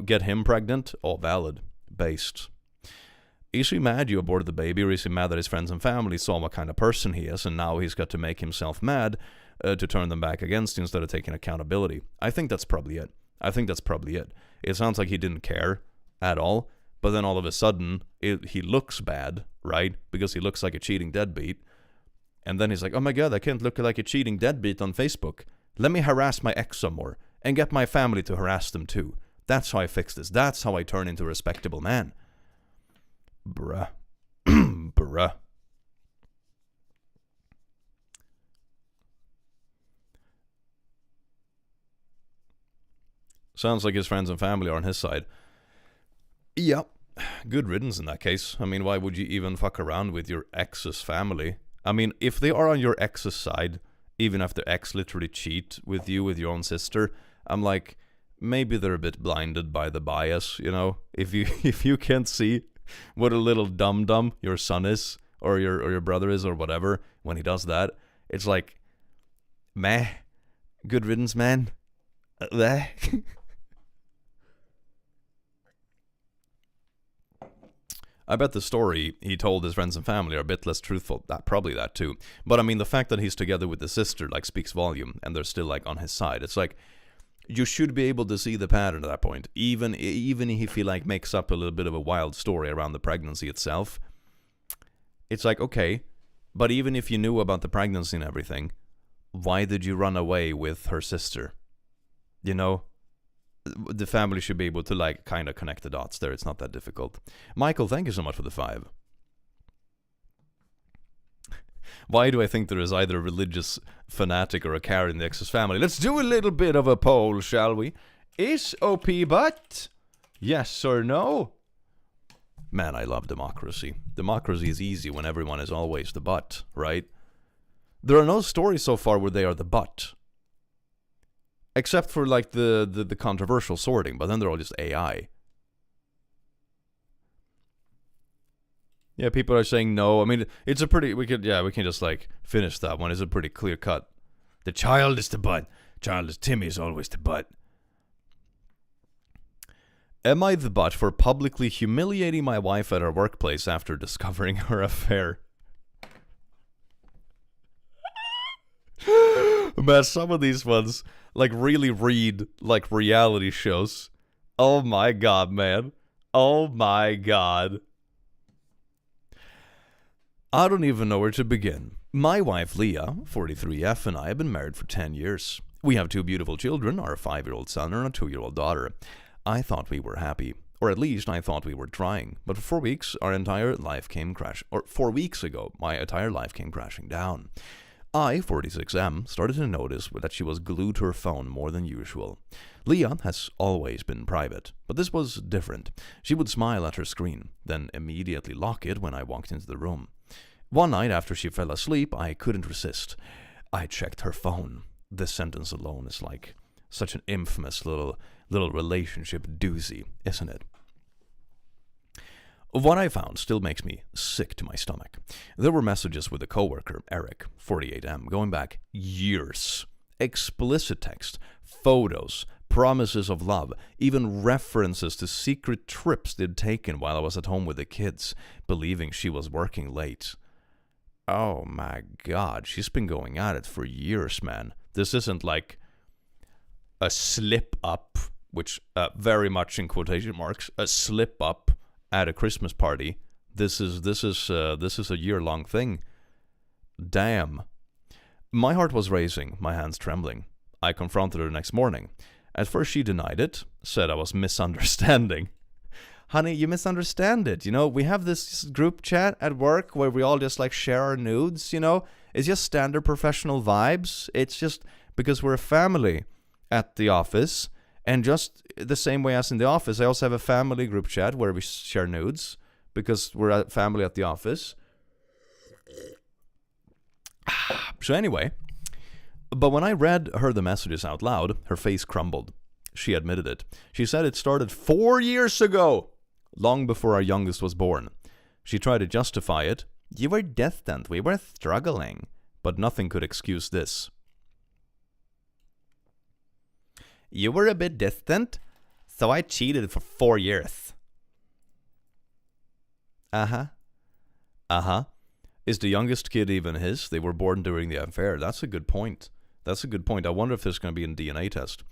get him pregnant? All valid. Based. Is he mad you aborted the baby, or is he mad that his friends and family saw what kind of person he is, and now he's got to make himself mad to turn them back against you instead of taking accountability? I think that's probably it. It sounds like he didn't care at all, but then all of a sudden, he looks bad, right? Because he looks like a cheating deadbeat. And then he's like, oh my god, I can't look like a cheating deadbeat on Facebook. Let me harass my ex some more, and get my family to harass them too. That's how I fix this. That's how I turn into a respectable man. Bruh. Bruh. Sounds like his friends and family are on his side. Yeah, good riddance in that case. I mean, why would you even fuck around with your ex's family? I mean, if they are on your ex's side, even if their ex literally cheat with you with your own sister, I'm like, maybe they're a bit blinded by the bias, you know? If you can't see what a little dum-dum your son is, or your brother is, or whatever, when he does that, it's like, meh, good riddance, man. I bet the story he told his friends and family are a bit less truthful. Probably that too. But I mean, the fact that he's together with the sister like speaks volume, and they're still like on his side. It's like, you should be able to see the pattern at that point. Even if he like makes up a little bit of a wild story around the pregnancy itself. It's like, okay, but even if you knew about the pregnancy and everything, why did you run away with her sister? You know? The family should be able to like kind of connect the dots there. It's not that difficult. Michael, thank you so much for the 5. Why do I think there is either a religious fanatic or a Karen in the ex's family? Let's do a little bit of a poll, shall we? Is OP but? Yes or no? Man, I love democracy. Democracy is easy when everyone is always the but, right? There are no stories so far where they are the but. Except for like the controversial sorting, but then they're all just AI. Yeah, people are saying no. I mean, it's a pretty, we can just like finish that one. It's a pretty clear cut. The child is the butt. Child is Timmy is always the butt. Am I the butt for publicly humiliating my wife at her workplace after discovering her affair? Man, some of these ones like really read like reality shows. Oh my god, man. Oh my god. I don't even know where to begin. My wife Leah, 43F, and I have been married for 10 years. We have 2 beautiful children, our 5-year-old son and a 2-year-old daughter. I thought we were happy, or at least I thought we were trying. But for 4 weeks, our entire life came crashing. Or 4 weeks ago, my entire life came crashing down. I, 46M, started to notice that she was glued to her phone more than usual. Leah has always been private, but this was different. She would smile at her screen, then immediately lock it when I walked into the room. One night after she fell asleep, I couldn't resist. I checked her phone. This sentence alone is like such an infamous little relationship doozy, isn't it? What I found still makes me sick to my stomach. There were messages with a coworker, Eric, 48M, going back years. Explicit text, photos, promises of love, even references to secret trips they'd taken while I was at home with the kids, believing she was working late. Oh my god, she's been going at it for years, man. This isn't like a slip up, which very much in quotation marks, a slip up at a Christmas party. This is a year-long thing. Damn. My heart was racing, my hands trembling. I confronted her the next morning. At first she denied it, said I was misunderstanding. Honey, you misunderstand it. You know, we have this group chat at work where we all just like share our nudes, you know? It's just standard professional vibes. It's just because we're a family at the office. And just the same way as in the office, I also have a family group chat where we share nudes because we're a family at the office. So anyway, but when I read her the messages out loud, her face crumbled. She admitted it. She said it started 4 years ago, long before our youngest was born. She tried to justify it. You were distant, we were struggling. But nothing could excuse this. You were a bit distant, so I cheated for 4 years. Uh-huh. Is the youngest kid even his? They were born during the affair. That's a good point. I wonder if there's going to be a DNA test.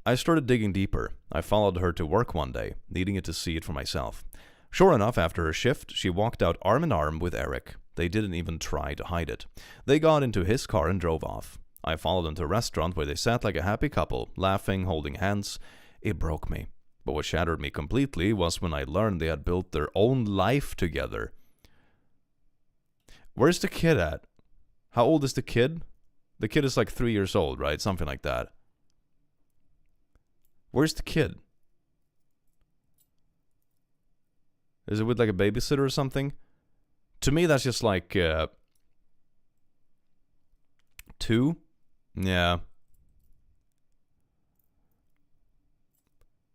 I started digging deeper. I followed her to work one day, needing to see it for myself. Sure enough, after her shift, she walked out arm in arm with Eric. They didn't even try to hide it. They got into his car and drove off. I followed them to a restaurant where they sat like a happy couple, laughing, holding hands. It broke me. But what shattered me completely was when I learned they had built their own life together. Where's the kid at? How old is the kid? The kid is like 3 years old, right? Something like that. Where's the kid? Is it with like a babysitter or something? To me, that's just like 2? Yeah.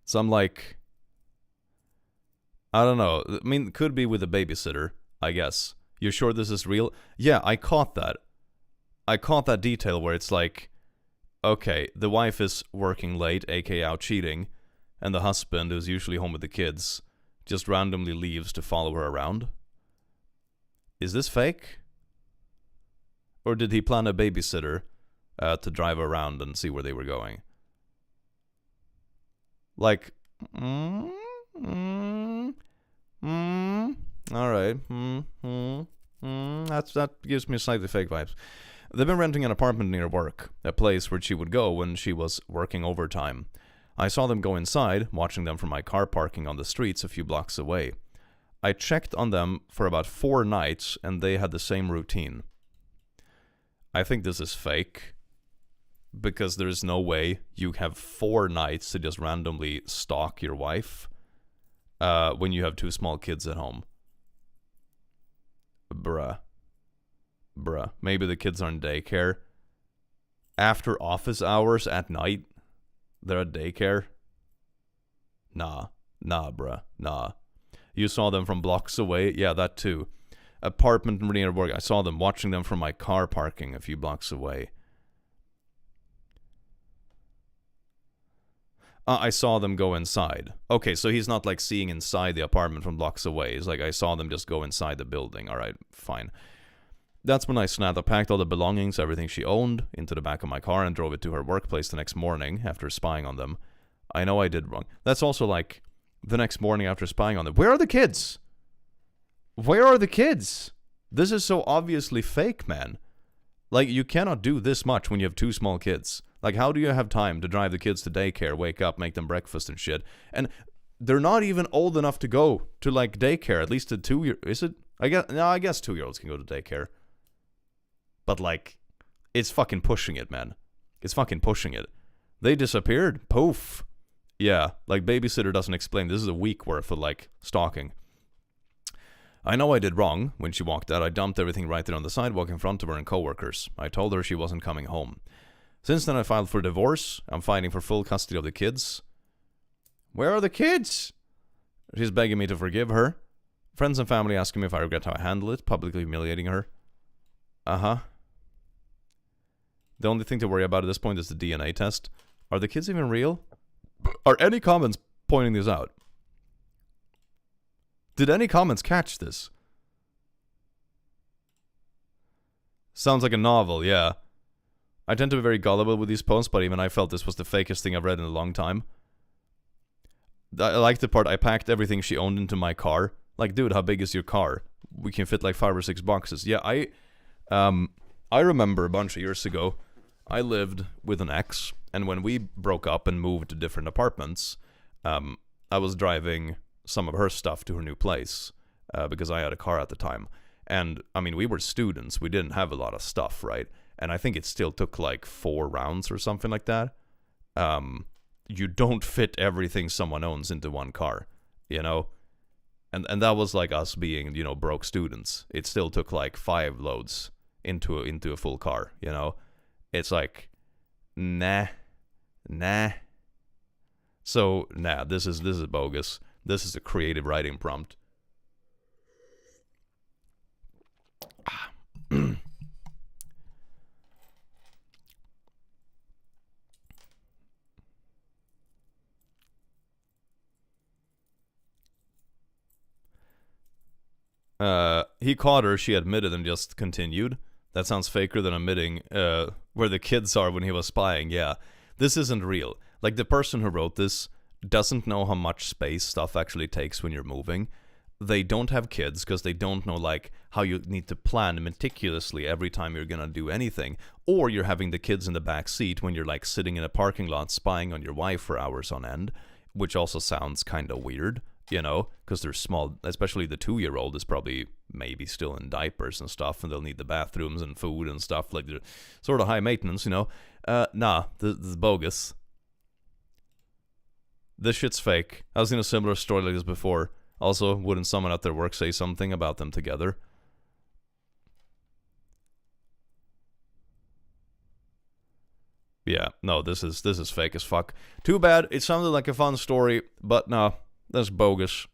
So I'm like, I don't know. I mean, it could be with a babysitter, I guess. You sure this is real? Yeah, I caught that. I caught that detail where it's like, okay, the wife is working late, aka out cheating, and the husband, who's usually home with the kids, just randomly leaves to follow her around. Is this fake? Or did he plan a babysitter to drive around and see where they were going? Like, alright, that gives me slightly fake vibes. They've been renting an apartment near work, a place where she would go when she was working overtime. I saw them go inside, watching them from my car parking on the streets a few blocks away. I checked on them for about 4 nights, and they had the same routine. I think this is fake, because there's no way you have 4 nights to just randomly stalk your wife when you have 2 small kids at home. Bruh. Maybe the kids are in daycare. After office hours at night, they're at daycare. Nah, bruh, nah. You saw them from blocks away? Yeah, that too. Apartment near work. I saw them, watching them from my car parking a few blocks away. I saw them go inside. Okay, so he's not like seeing inside the apartment from blocks away. It's like I saw them just go inside the building. Alright, fine. That's when I snapped. I packed all the belongings, everything she owned, into the back of my car and drove it to her workplace the next morning after spying on them. I know I did wrong. That's also like the next morning after spying on them. Where are the kids? Where are the kids? This is so obviously fake, man. Like, you cannot do this much when you have 2 small kids. Like, how do you have time to drive the kids to daycare, wake up, make them breakfast and shit? And they're not even old enough to go to, like, daycare. At least a 2-year... Is it? I guess 2-year-olds can go to daycare. But, like, it's fucking pushing it, man. It's fucking pushing it. They disappeared. Poof. Yeah, like, babysitter doesn't explain. This is a week worth of, like, stalking. I know I did wrong. When she walked out, I dumped everything right there on the sidewalk in front of her and coworkers. I told her she wasn't coming home. Since then, I filed for divorce. I'm fighting for full custody of the kids. Where are the kids? She's begging me to forgive her. Friends and family asking me if I regret how I handled it, publicly humiliating her. Uh-huh. The only thing to worry about at this point is the DNA test. Are the kids even real? Are any comments pointing this out? Did any comments catch this? Sounds like a novel, yeah. I tend to be very gullible with these posts, but even I felt this was the fakest thing I've read in a long time. I like the part I packed everything she owned into my car. Like, dude, how big is your car? We can fit like 5 or 6 boxes. Yeah, I remember a bunch of years ago, I lived with an ex, and when we broke up and moved to different apartments, I was driving some of her stuff to her new place, because I had a car at the time. And, I mean, we were students. We didn't have a lot of stuff, right? And I think it still took like 4 rounds or something like that. You don't fit everything someone owns into one car, you know? And that was like us being, you know, broke students. It still took like 5 loads into a full car, you know? It's like, nah. So, nah, this is bogus. This is a creative writing prompt. He caught her, she admitted, and just continued. That sounds faker than admitting where the kids are when he was spying. Yeah, this isn't real. Like, the person who wrote this doesn't know how much space stuff actually takes when you're moving. They don't have kids because they don't know, like, how you need to plan meticulously every time you're gonna do anything. Or you're having the kids in the back seat when you're, like, sitting in a parking lot spying on your wife for hours on end. which also sounds kind of weird, you know, because they're small, especially the 2-year-old is probably maybe still in diapers and stuff, and they'll need the bathrooms and food and stuff, like they're sort of high maintenance, you know. Nah, this is bogus. This shit's fake. I was in a similar story like this before. Also, wouldn't someone at their work say something about them together? Yeah, no, this is fake as fuck. Too bad. It sounded like a fun story, but no, that's bogus.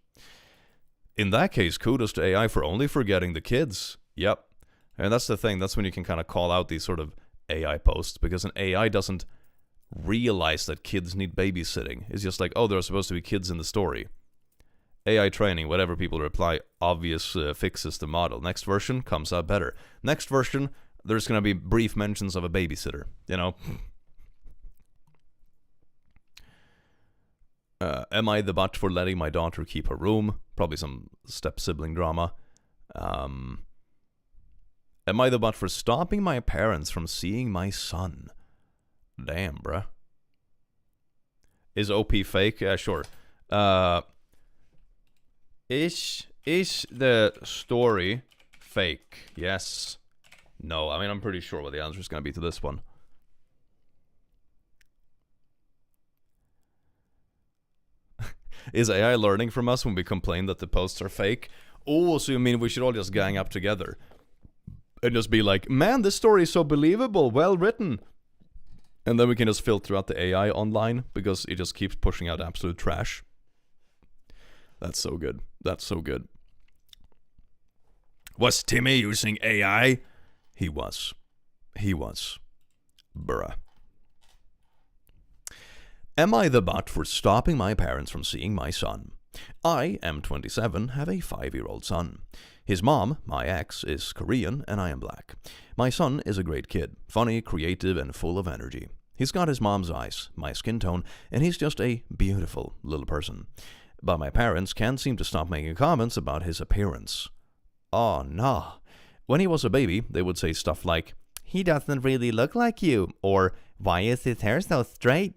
In that case, kudos to AI for only forgetting the kids. Yep. And that's the thing. That's when you can kind of call out these sort of AI posts, because an AI doesn't realize that kids need babysitting. It's just like, oh, there are supposed to be kids in the story. AI training, whatever people reply, obvious fixes the model. Next version comes out better. Next version, there's going to be brief mentions of a babysitter, you know? Am I the butt for letting my daughter keep her room? Probably some step-sibling drama. Am I the butt for stopping my parents from seeing my son? Damn, bruh. Is OP fake? Yeah, sure. Is the story fake? Yes. No. I mean, I'm pretty sure what the answer is going to be to this one. Is AI learning from us when we complain that the posts are fake? Oh, so you mean we should all just gang up together and just be like, man, this story is so believable, well written. And then we can just filter out the AI online because it just keeps pushing out absolute trash. That's so good. That's so good. Was Timmy using AI? He was. He was. Bruh. Am I the butt for stopping my parents from seeing my son? I am 27, have a 5-year-old son. His mom, my ex, is Korean and I am black. My son is a great kid, funny, creative, and full of energy. He's got his mom's eyes, my skin tone, and he's just a beautiful little person. But my parents can't seem to stop making comments about his appearance. Oh, nah. When he was a baby, they would say stuff like, he doesn't really look like you, or why is his hair so straight?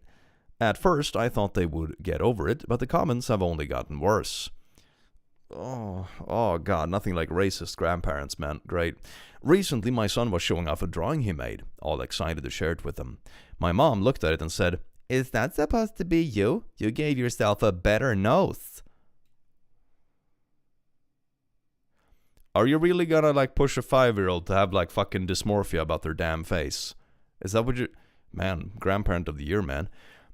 At first, I thought they would get over it, but the comments have only gotten worse. Oh god, nothing like racist grandparents, man. Great. Recently, my son was showing off a drawing he made, all excited to share it with them. My mom looked at it and said, is that supposed to be you? You gave yourself a better nose. Are you really gonna, like, push a 5-year-old to have, like, fucking dysmorphia about their damn face? Is that what you... Man, grandparent of the year, man.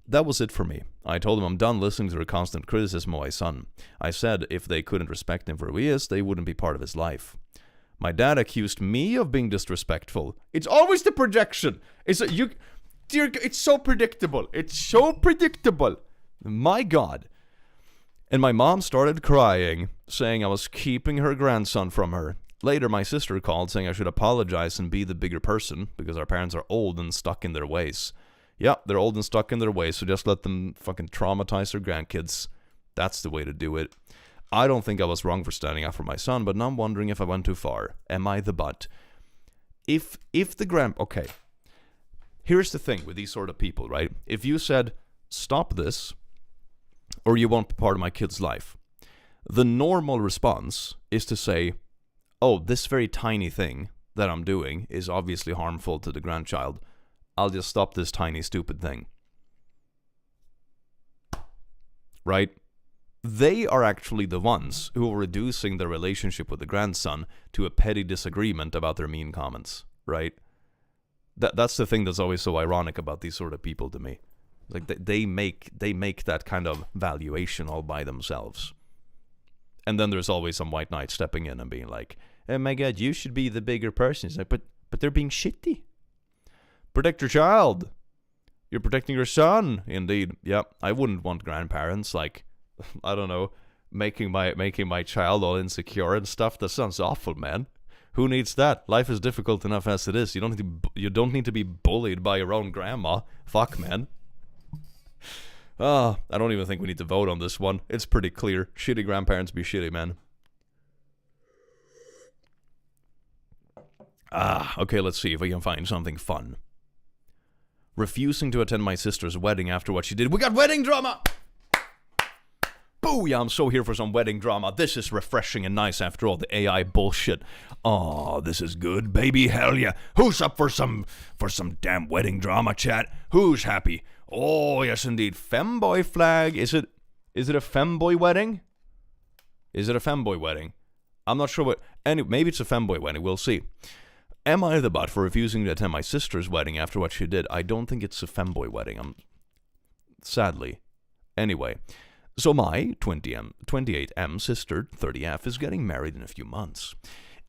That was it for me. I told them I'm done listening to the constant criticism of my son. I said if they couldn't respect him for who he is, they wouldn't be part of his life. My dad accused me of being disrespectful. It's always the projection. It's so predictable. It's so predictable. My God. And my mom started crying, saying I was keeping her grandson from her. Later, my sister called, saying I should apologize and be the bigger person, because our parents are old and stuck in their ways. Yeah, they're old and stuck in their ways, so just let them fucking traumatize their grandkids. That's the way to do it. I don't think I was wrong for standing up for my son, but now I'm wondering if I went too far. Am I the butt? If the okay. Here's the thing with these sort of people, right? If you said, stop this, or you won't be part of my kid's life, the normal response is to say, oh, this very tiny thing that I'm doing is obviously harmful to the grandchild. I'll just stop this tiny stupid thing. Right? They are actually the ones who are reducing their relationship with the grandson to a petty disagreement about their mean comments. Right? That's the thing that's always so ironic about these sort of people to me. Like they make that kind of valuation all by themselves. And then there's always some white knight stepping in and being like, oh my god, you should be the bigger person. It's like, but they're being shitty. Protect your child. You're protecting your son. Indeed. Yep. I wouldn't want grandparents, like, I don't know, making my child all insecure and stuff. That sounds awful, man. Who needs that? Life is difficult enough as it is. You don't need to be bullied by your own grandma. Fuck, man. I don't even think we need to vote on this one. It's pretty clear. Shitty grandparents be shitty, man. Okay, let's see if we can find something fun. Refusing to attend my sister's wedding after what she did. We got wedding drama! Booyah, I'm so here for some wedding drama. This is refreshing and nice after all the AI bullshit. Oh, this is good, baby. Hell yeah. Who's up for some damn wedding drama, chat? Who's happy? Oh, yes indeed. Femboy flag. Is it a femboy wedding? Is it a femboy wedding? I'm not sure what... Anyway, maybe it's a femboy wedding. We'll see. Am I the butt for refusing to attend my sister's wedding after what she did? I don't think it's a femboy wedding. Sadly. Anyway. So my 28M sister, 30F, is getting married in a few months.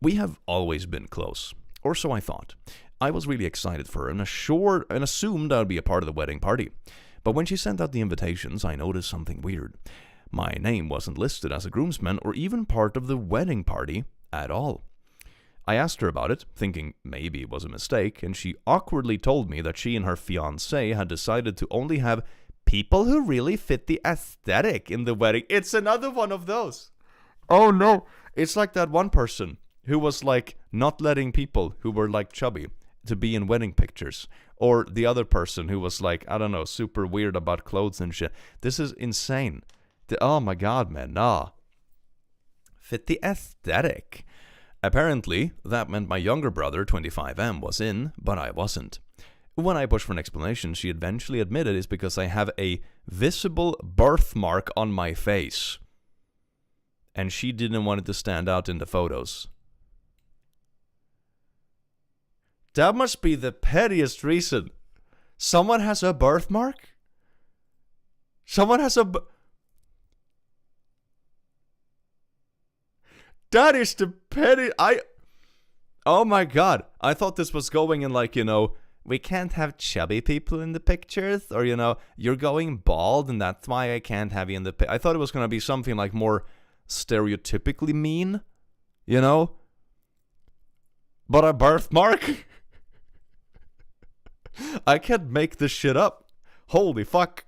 We have always been close. Or so I thought. I was really excited for her and assumed I would be a part of the wedding party. But when she sent out the invitations, I noticed something weird. My name wasn't listed as a groomsman or even part of the wedding party at all. I asked her about it, thinking maybe it was a mistake, and she awkwardly told me that she and her fiancé had decided to only have people who really fit the aesthetic in the wedding. It's another one of those. Oh no. It's like that one person who was like not letting people who were like chubby to be in wedding pictures. Or the other person who was like, I don't know, super weird about clothes and shit. This is insane. Oh my god, man, nah. Fit the aesthetic. Apparently, that meant my younger brother, 25M, was in, but I wasn't. When I pushed for an explanation, she eventually admitted it's because I have a visible birthmark on my face. And she didn't want it to stand out in the photos. That must be the pettiest reason. Someone has a birthmark? Someone has a... That is the petty... Oh my god. I thought this was going in like, we can't have chubby people in the pictures. Or, you're going bald and that's why I can't have you in the... I thought it was going to be something like more stereotypically mean. But a birthmark? I can't make this shit up. Holy fuck.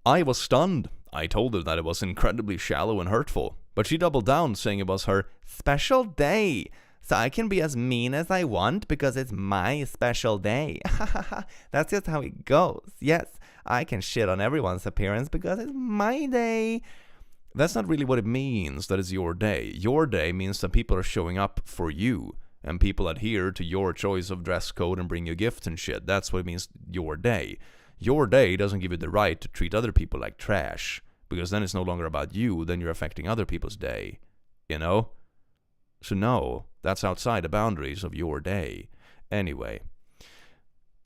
I was stunned. I told her that it was incredibly shallow and hurtful. But she doubled down, saying it was her special day. So I can be as mean as I want because it's my special day. That's just how it goes. Yes, I can shit on everyone's appearance because it's my day. That's not really what it means, that it's your day. Your day means that people are showing up for you. And people adhere to your choice of dress code and bring you gifts and shit. That's what it means, your day. Your day doesn't give you the right to treat other people like trash. Because then it's no longer about you, then you're affecting other people's day. So no, that's outside the boundaries of your day. Anyway.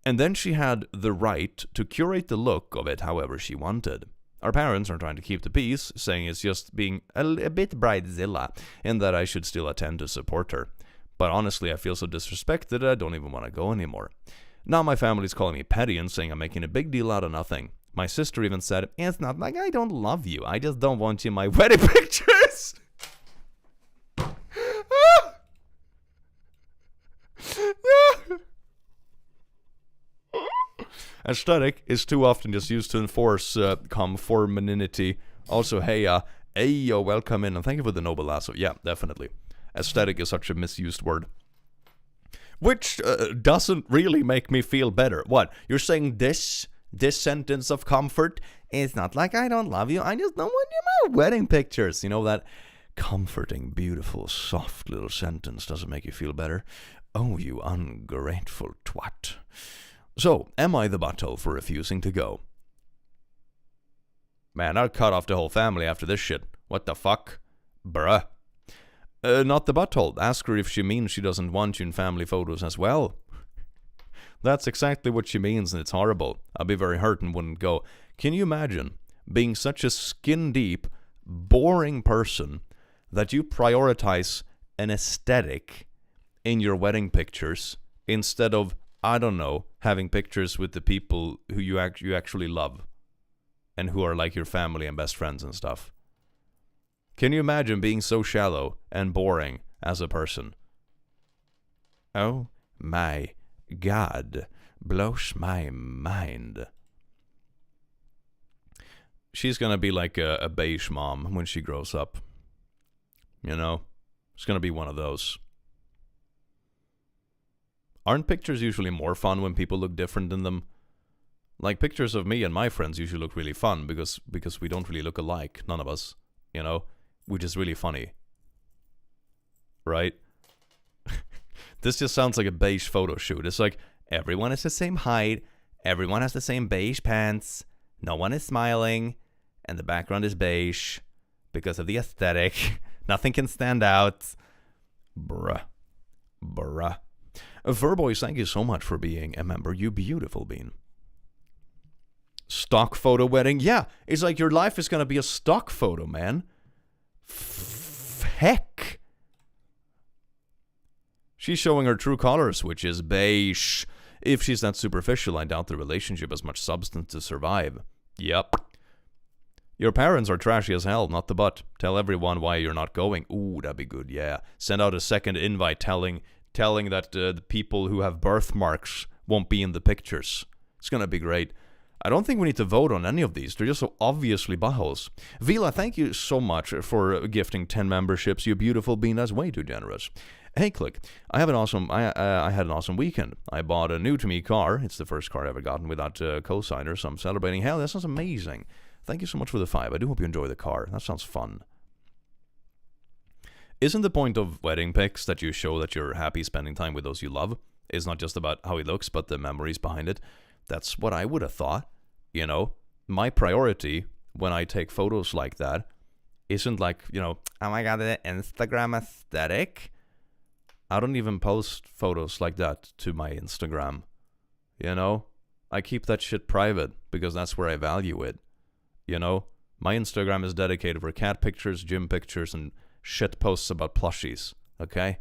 And then she had the right to curate the look of it however she wanted. Our parents are trying to keep the peace, saying it's just being a bit bridezilla, and that I should still attend to support her. But honestly, I feel so disrespected I don't even want to go anymore. Now my family's calling me petty and saying I'm making a big deal out of nothing. My sister even said, it's not like I don't love you. I just don't want you in my wedding pictures. Aesthetic is too often just used to enforce conformity. Also, hey, yo, welcome in, and thank you for the noble lasso. Yeah, definitely. Aesthetic is such a misused word. Which doesn't really make me feel better. What? You're saying this sentence of comfort is not like I don't love you. I just don't want you in my wedding pictures. That comforting, beautiful, soft little sentence doesn't make you feel better. Oh, you ungrateful twat. So, am I the butthole for refusing to go? Man, I'll cut off the whole family after this shit. What the fuck? Bruh. Not the butthole. Ask her if she means she doesn't want you in family photos as well. That's exactly what she means, and it's horrible. I'd be very hurt and wouldn't go. Can you imagine being such a skin-deep, boring person that you prioritize an aesthetic in your wedding pictures instead of, I don't know, having pictures with the people who you actually love and who are like your family and best friends and stuff? Can you imagine being so shallow and boring as a person? Oh my God, blows my mind. She's gonna be like a beige mom when she grows up. It's gonna be one of those. Aren't pictures usually more fun when people look different in them? Like, pictures of me and my friends usually look really fun because we don't really look alike, none of us, you know, which is really funny. Right? This just sounds like a beige photo shoot. It's like, everyone is the same height, everyone has the same beige pants, no one is smiling, and the background is beige because of the aesthetic. Nothing can stand out. Bruh. Furboys, thank you so much for being a member, you beautiful bean. Stock photo wedding? Yeah, it's like your life is gonna be a stock photo, man. Heck. She's showing her true colors, which is beige. If she's that superficial, I doubt the relationship has much substance to survive. Yep. Your parents are trashy as hell, not the butt. Tell everyone why you're not going. Ooh, that'd be good, yeah. Send out a second invite telling that the people who have birthmarks won't be in the pictures. It's gonna be great. I don't think we need to vote on any of these. They're just so obviously buttholes. Vila, thank you so much for gifting 10 memberships. You beautiful bean, that's way too generous. Hey, Click, I had an awesome weekend. I bought a new to me car. It's the first car I've ever gotten without co-signer, so I'm celebrating. Hell, that sounds amazing. Thank you so much for the 5. I do hope you enjoy the car. That sounds fun. Isn't the point of wedding pics that you show that you're happy spending time with those you love? It's not just about how he looks, but the memories behind it. That's what I would have thought. You know, my priority when I take photos like that isn't like, you know, oh my god, the Instagram aesthetic. I don't even post photos like that to my Instagram. You know, I keep that shit private because that's where I value it. You know, my Instagram is dedicated for cat pictures, gym pictures, and shit posts about plushies. Okay,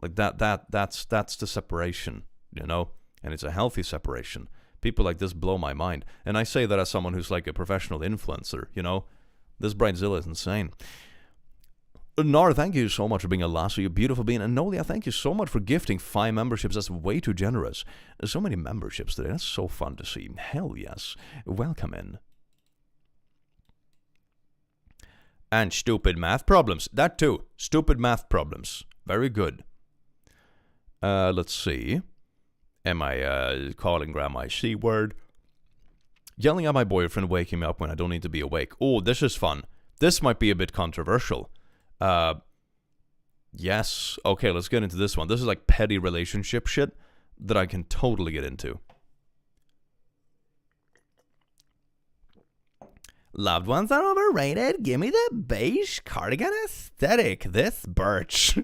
like that's the separation. You know, and it's a healthy separation. People like this blow my mind, and I say that as someone who's like a professional influencer. You know, this Bridezilla is insane. Nar, thank you so much for being a lasso, you beautiful being. And Nolia, thank you so much for gifting 5 memberships. That's way too generous. There's so many memberships today. That's so fun to see. Hell yes. Welcome in. And stupid math problems. That too. Stupid math problems. Very good. Let's see. Am I calling grandma a C-word? Yelling at my boyfriend, waking me up when I don't need to be awake. Oh, this is fun. This might be a bit controversial. Yes. Okay, let's get into this one. This is like petty relationship shit that I can totally get into. Loved ones are overrated. Give me the beige cardigan aesthetic. This birch.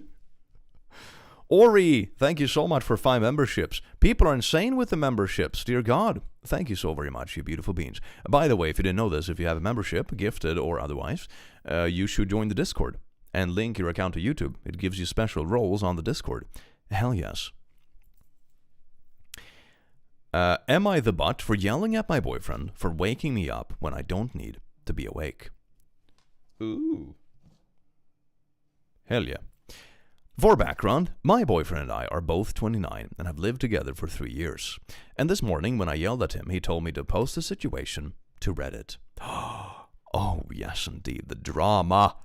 Ori, thank you so much for 5 memberships. People are insane with the memberships. Dear God, thank you so very much, you beautiful beings. By the way, if you didn't know this, if you have a membership, gifted or otherwise, you should join the Discord and link your account to YouTube. It gives you special roles on the Discord. Hell yes. Am I the butt for yelling at my boyfriend for waking me up when I don't need to be awake? Ooh. Hell yeah. For background, my boyfriend and I are both 29 and have lived together for 3 years. And this morning when I yelled at him, he told me to post the situation to Reddit. Oh, yes, indeed, the drama.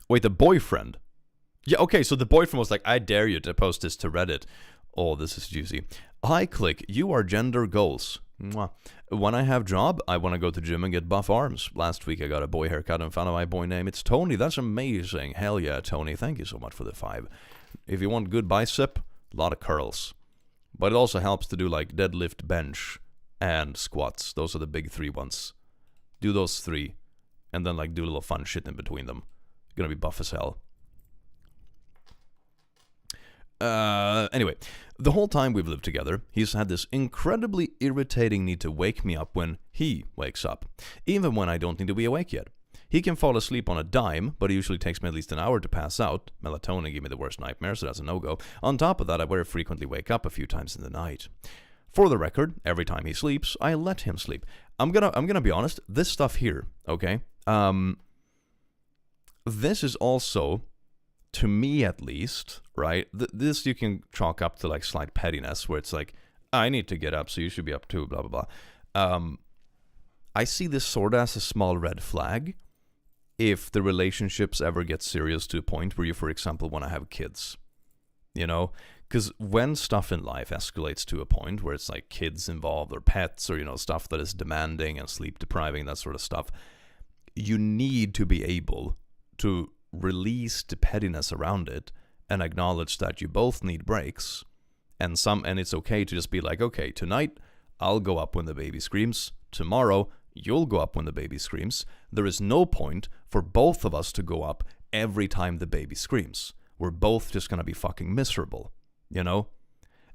Wait, the boyfriend? Yeah, okay, so the boyfriend was like, I dare you to post this to Reddit. Oh, this is juicy. Hi, Click, you are gender goals. Mwah. When I have job, I want to go to gym and get buff arms. Last week I got a boy haircut and found out my boy name. It's Tony. That's amazing. Hell yeah, Tony. Thank you so much for the 5. If you want good bicep, a lot of curls. But it also helps to do like deadlift, bench, and squats. Those are the big 3 ones. Do those 3. And then like do a little fun shit in between them. You're gonna be buff as hell. Anyway, the whole time we've lived together, he's had this incredibly irritating need to wake me up when he wakes up, even when I don't need to be awake yet. He can fall asleep on a dime, but it usually takes me at least an hour to pass out. Melatonin gave me the worst nightmare, so that's a no-go. On top of that, I very frequently wake up a few times in the night. For the record, every time he sleeps, I let him sleep. I'm gonna be honest, this stuff here, okay? This is also, to me at least, right? This you can chalk up to like slight pettiness, where it's like, I need to get up, so you should be up too, blah, blah, blah. I see this sort of as a small red flag if the relationships ever get serious to a point where you, for example, want to have kids. You know? Because when stuff in life escalates to a point where it's like kids involved or pets or, stuff that is demanding and sleep depriving, that sort of stuff, you need to be able to release the pettiness around it and acknowledge that you both need breaks. And it's okay to just be like, okay, tonight I'll go up when the baby screams. Tomorrow you'll go up when the baby screams. There is no point for both of us to go up every time the baby screams. We're both just going to be fucking miserable,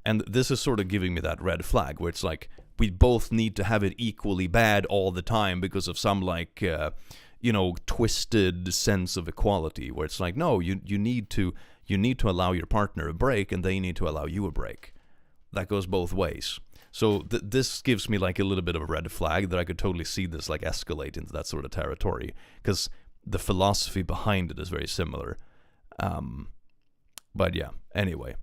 And this is sort of giving me that red flag where it's like we both need to have it equally bad all the time because of some twisted sense of equality where it's like, no, you need to allow your partner a break and they need to allow you a break. That goes both ways. So this gives me like a little bit of a red flag that I could totally see this like escalate into that sort of territory because the philosophy behind it is very similar. But yeah, anyway.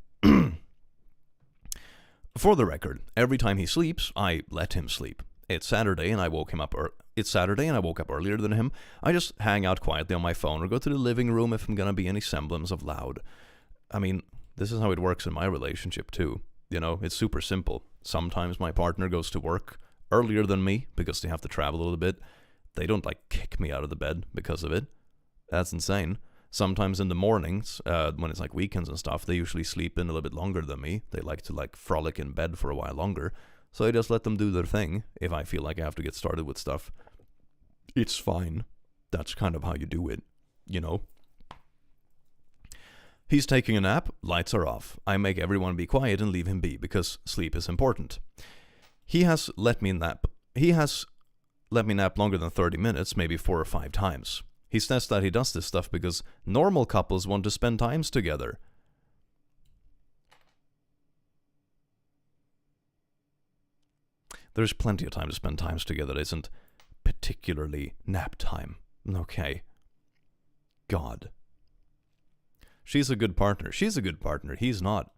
For the record, every time he sleeps, I let him sleep. It's Saturday and I woke up earlier than him. I just hang out quietly on my phone or go to the living room if I'm going to be any semblance of loud. I mean, this is how it works in my relationship too. It's super simple. Sometimes my partner goes to work earlier than me because they have to travel a little bit. They don't kick me out of the bed because of it. That's insane. Sometimes in the mornings, when it's weekends and stuff, they usually sleep in a little bit longer than me. They like to frolic in bed for a while longer. So I just let them do their thing. If I feel like I have to get started with stuff, it's fine. That's kind of how you do it, He's taking a nap, lights are off. I make everyone be quiet and leave him be because sleep is important. He has let me nap longer than 30 minutes, maybe 4 or 5 times. He says that he does this stuff because normal couples want to spend times together. There's plenty of time to spend times together that isn't particularly nap time. Okay. God. She's a good partner. She's a good partner. He's not.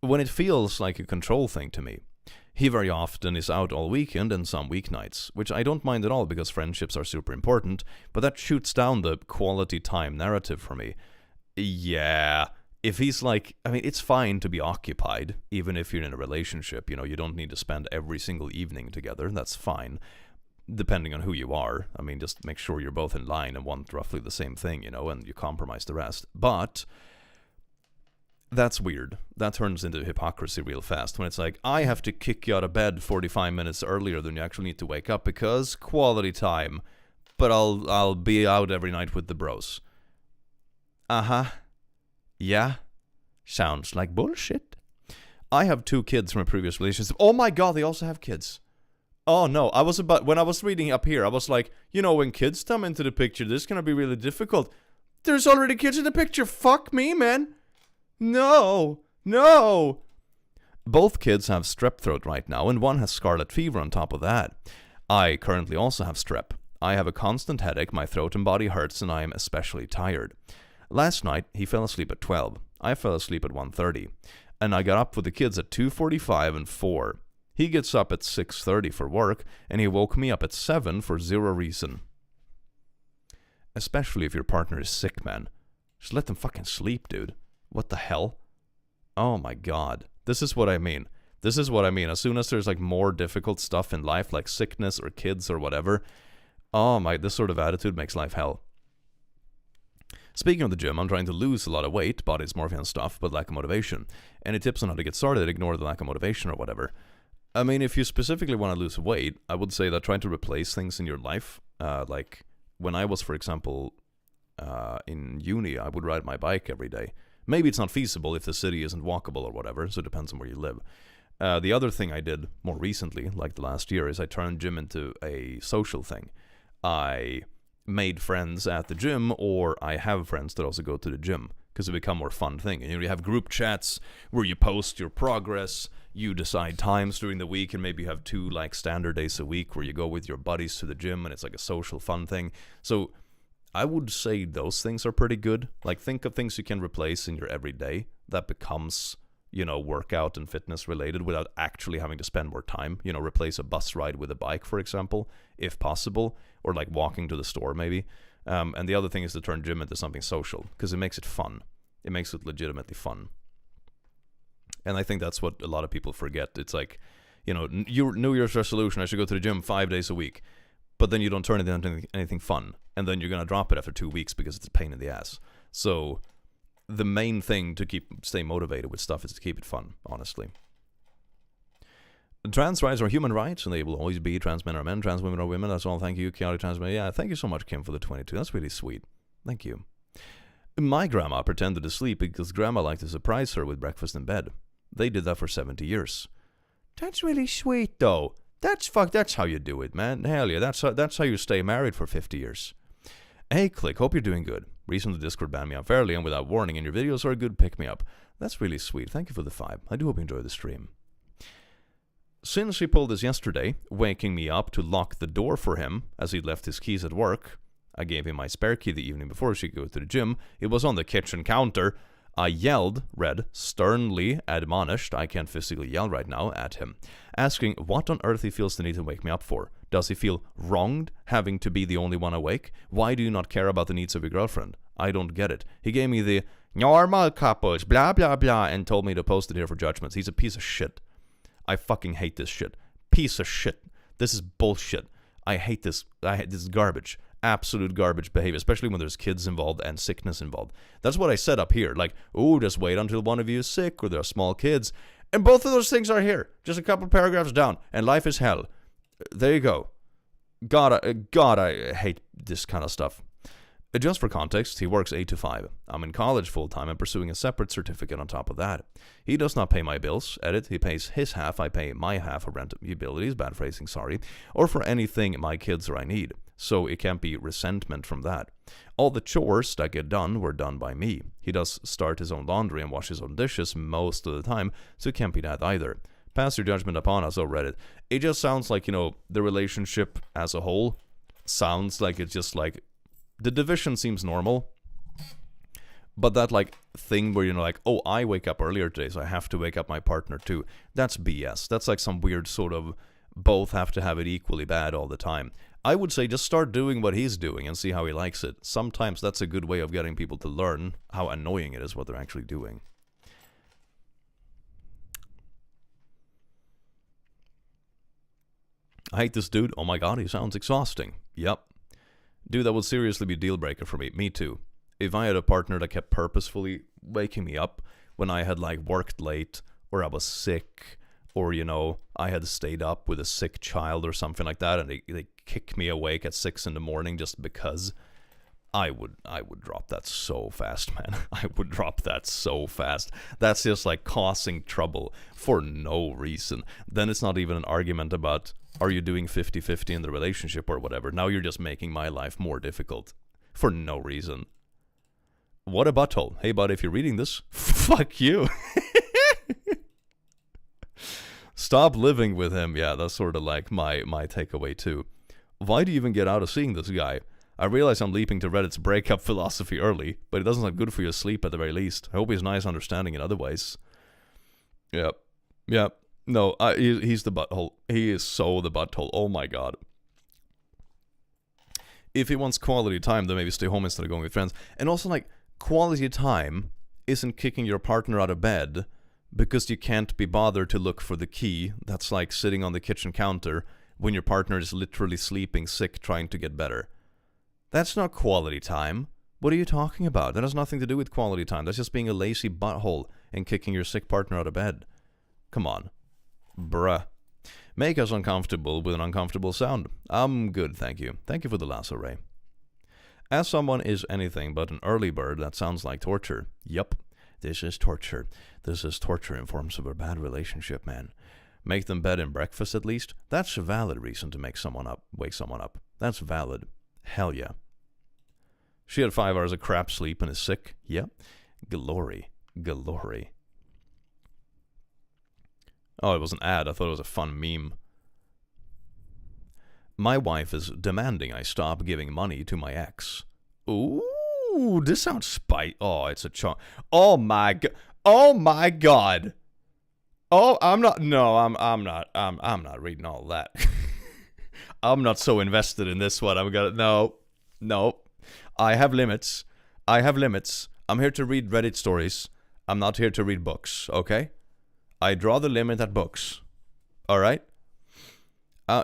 When it feels like a control thing to me, he very often is out all weekend and some weeknights, which I don't mind at all because friendships are super important, but that shoots down the quality time narrative for me. Yeah, if he's it's fine to be occupied, even if you're in a relationship, you don't need to spend every single evening together, that's fine, depending on who you are. Just make sure you're both in line and want roughly the same thing, and you compromise the rest. But that's weird. That turns into hypocrisy real fast when it's I have to kick you out of bed 45 minutes earlier than you actually need to wake up because quality time, but I'll be out every night with the bros. Uh-huh. Yeah. Sounds like bullshit. I have 2 kids from a previous relationship. Oh my god, they also have kids. Oh no, when I was reading up here, I was like, when kids come into the picture, this is going to be really difficult. There's already kids in the picture. Fuck me, man. No. Both kids have strep throat right now, and one has scarlet fever on top of that. I currently also have strep. I have a constant headache, my throat and body hurts, and I am especially tired. Last night, he fell asleep at 12. I fell asleep at 1:30. And I got up with the kids at 2:45 and 4. He gets up at 6:30 for work, and he woke me up at 7 for zero reason. Especially if your partner is sick, man. Just let them fucking sleep, dude. What the hell? Oh my god. This is what I mean. As soon as there's more difficult stuff in life, like sickness or kids or whatever, this sort of attitude makes life hell. Speaking of the gym, I'm trying to lose a lot of weight, body dysmorphia and stuff, but lack of motivation. Any tips on how to get started? Ignore the lack of motivation or whatever. If you specifically want to lose weight, I would say that trying to replace things in your life, like when I was, for example, in uni, I would ride my bike every day. Maybe it's not feasible if the city isn't walkable or whatever, so it depends on where you live. The other thing I did more recently, like the last year, is I turned gym into a social thing. I made friends at the gym, or I have friends that also go to the gym, because it become more fun thing. And you have group chats where you post your progress, you decide times during the week, and maybe you have 2 standard days a week where you go with your buddies to the gym, and it's a social fun thing. So I would say those things are pretty good. Think of things you can replace in your everyday that becomes, workout and fitness related without actually having to spend more time. Replace a bus ride with a bike, for example, if possible, or walking to the store maybe. And the other thing is to turn gym into something social, because it makes it fun. It makes it legitimately fun. And I think that's what a lot of people forget. It's like, your New Year's resolution, I should go to the gym 5 days a week. But then you don't turn it into anything fun. And then you're going to drop it after 2 weeks because it's a pain in the ass. So the main thing to stay motivated with stuff is to keep it fun, honestly. Trans rights are human rights, and they will always be. Trans men are men, trans women are women. That's all. Thank you, Chaotic Trans Men. Yeah, thank you so much, Kim, for the 22. That's really sweet. Thank you. My grandma pretended to sleep because grandma liked to surprise her with breakfast in bed. They did that for 70 years. That's really sweet, though. That's how you do it, man. Hell yeah, that's how you stay married for 50 years. Hey, Click, hope you're doing good. Recently, Discord banned me unfairly and without warning, and your videos are a good pick-me-up. That's really sweet. Thank you for the 5. I do hope you enjoy the stream. Since he pulled this yesterday, waking me up to lock the door for him as he left his keys at work, I gave him my spare key the evening before she could go to the gym. It was on the kitchen counter. I yelled, sternly admonished, I can't physically yell right now, at him, asking what on earth he feels the need to wake me up for. Does he feel wronged having to be the only one awake? Why do you not care about the needs of your girlfriend? I don't get it. He gave me the normal couples, blah blah blah, and told me to post it here for judgments. He's a piece of shit. I fucking hate this shit. Piece of shit. This is bullshit. I hate this. This is garbage. Absolute garbage behavior, especially when there's kids involved and sickness involved. That's what I said up here. Like, just wait until one of you is sick or there are small kids. And both of those things are here. Just a couple paragraphs down. And life is hell. There you go. God, I hate this kind of stuff. Just for context, he works 8 to 5. I'm in college full-time and pursuing a separate certificate on top of that. He does not pay my bills. Edit, he pays his half, I pay my half of rent utilities, bad phrasing, sorry, or for anything my kids or I need. So it can't be resentment from that. All the chores that get done were done by me. He does start his own laundry and wash his own dishes most of the time, so it can't be that either. Pass your judgment upon us, oh Reddit. It just sounds like, the relationship as a whole sounds like it's just like, the division seems normal, but that thing where I wake up earlier today, so I have to wake up my partner too. That's BS. That's like some weird sort of both have to have it equally bad all the time. I would say just start doing what he's doing and see how he likes it. Sometimes that's a good way of getting people to learn how annoying it is what they're actually doing. I hate this dude. Oh my god, he sounds exhausting. Yep. Dude, that would seriously be a deal breaker for me. Me too. If I had a partner that kept purposefully waking me up when I had worked late, or I was sick, or I had stayed up with a sick child or something like that, and they kick me awake at 6 in the morning just because, I would drop that so fast, man. I would drop that so fast. That's just causing trouble for no reason. Then it's not even an argument about, are you doing 50-50 in the relationship or whatever? Now you're just making my life more difficult for no reason. What a butthole. Hey, bud, if you're reading this, fuck you. Stop living with him. Yeah, that's sort of my takeaway too. Why do you even get out of seeing this guy? I realize I'm leaping to Reddit's breakup philosophy early, but it doesn't look good for your sleep at the very least. I hope he's nice understanding in other ways. Yep. No, he's the butthole. He is so the butthole. Oh my god. If he wants quality time, then maybe stay home instead of going with friends. And also, quality time isn't kicking your partner out of bed because you can't be bothered to look for the key that's sitting on the kitchen counter when your partner is literally sleeping sick trying to get better. That's not quality time. What are you talking about? That has nothing to do with quality time. That's just being a lazy butthole and kicking your sick partner out of bed. Come on. Bruh. Make us uncomfortable with an uncomfortable sound. I'm good, thank you. Thank you for the lasso ray. As someone is anything but an early bird, that sounds like torture. Yup. This is torture. This is torture in forms of a bad relationship, man. Make them bed and breakfast at least. That's a valid reason to wake someone up. That's valid. Hell yeah. She had 5 hours of crap sleep and is sick. Yep. Glory. Oh, it was an ad. I thought it was a fun meme. My wife is demanding I stop giving money to my ex. Ooh, this sounds Oh, it's a chunk. Oh my god. Oh, I'm not reading all that. I'm not so invested in this one. No. I have limits. I'm here to read Reddit stories. I'm not here to read books, okay? I draw the limit at books. Alright?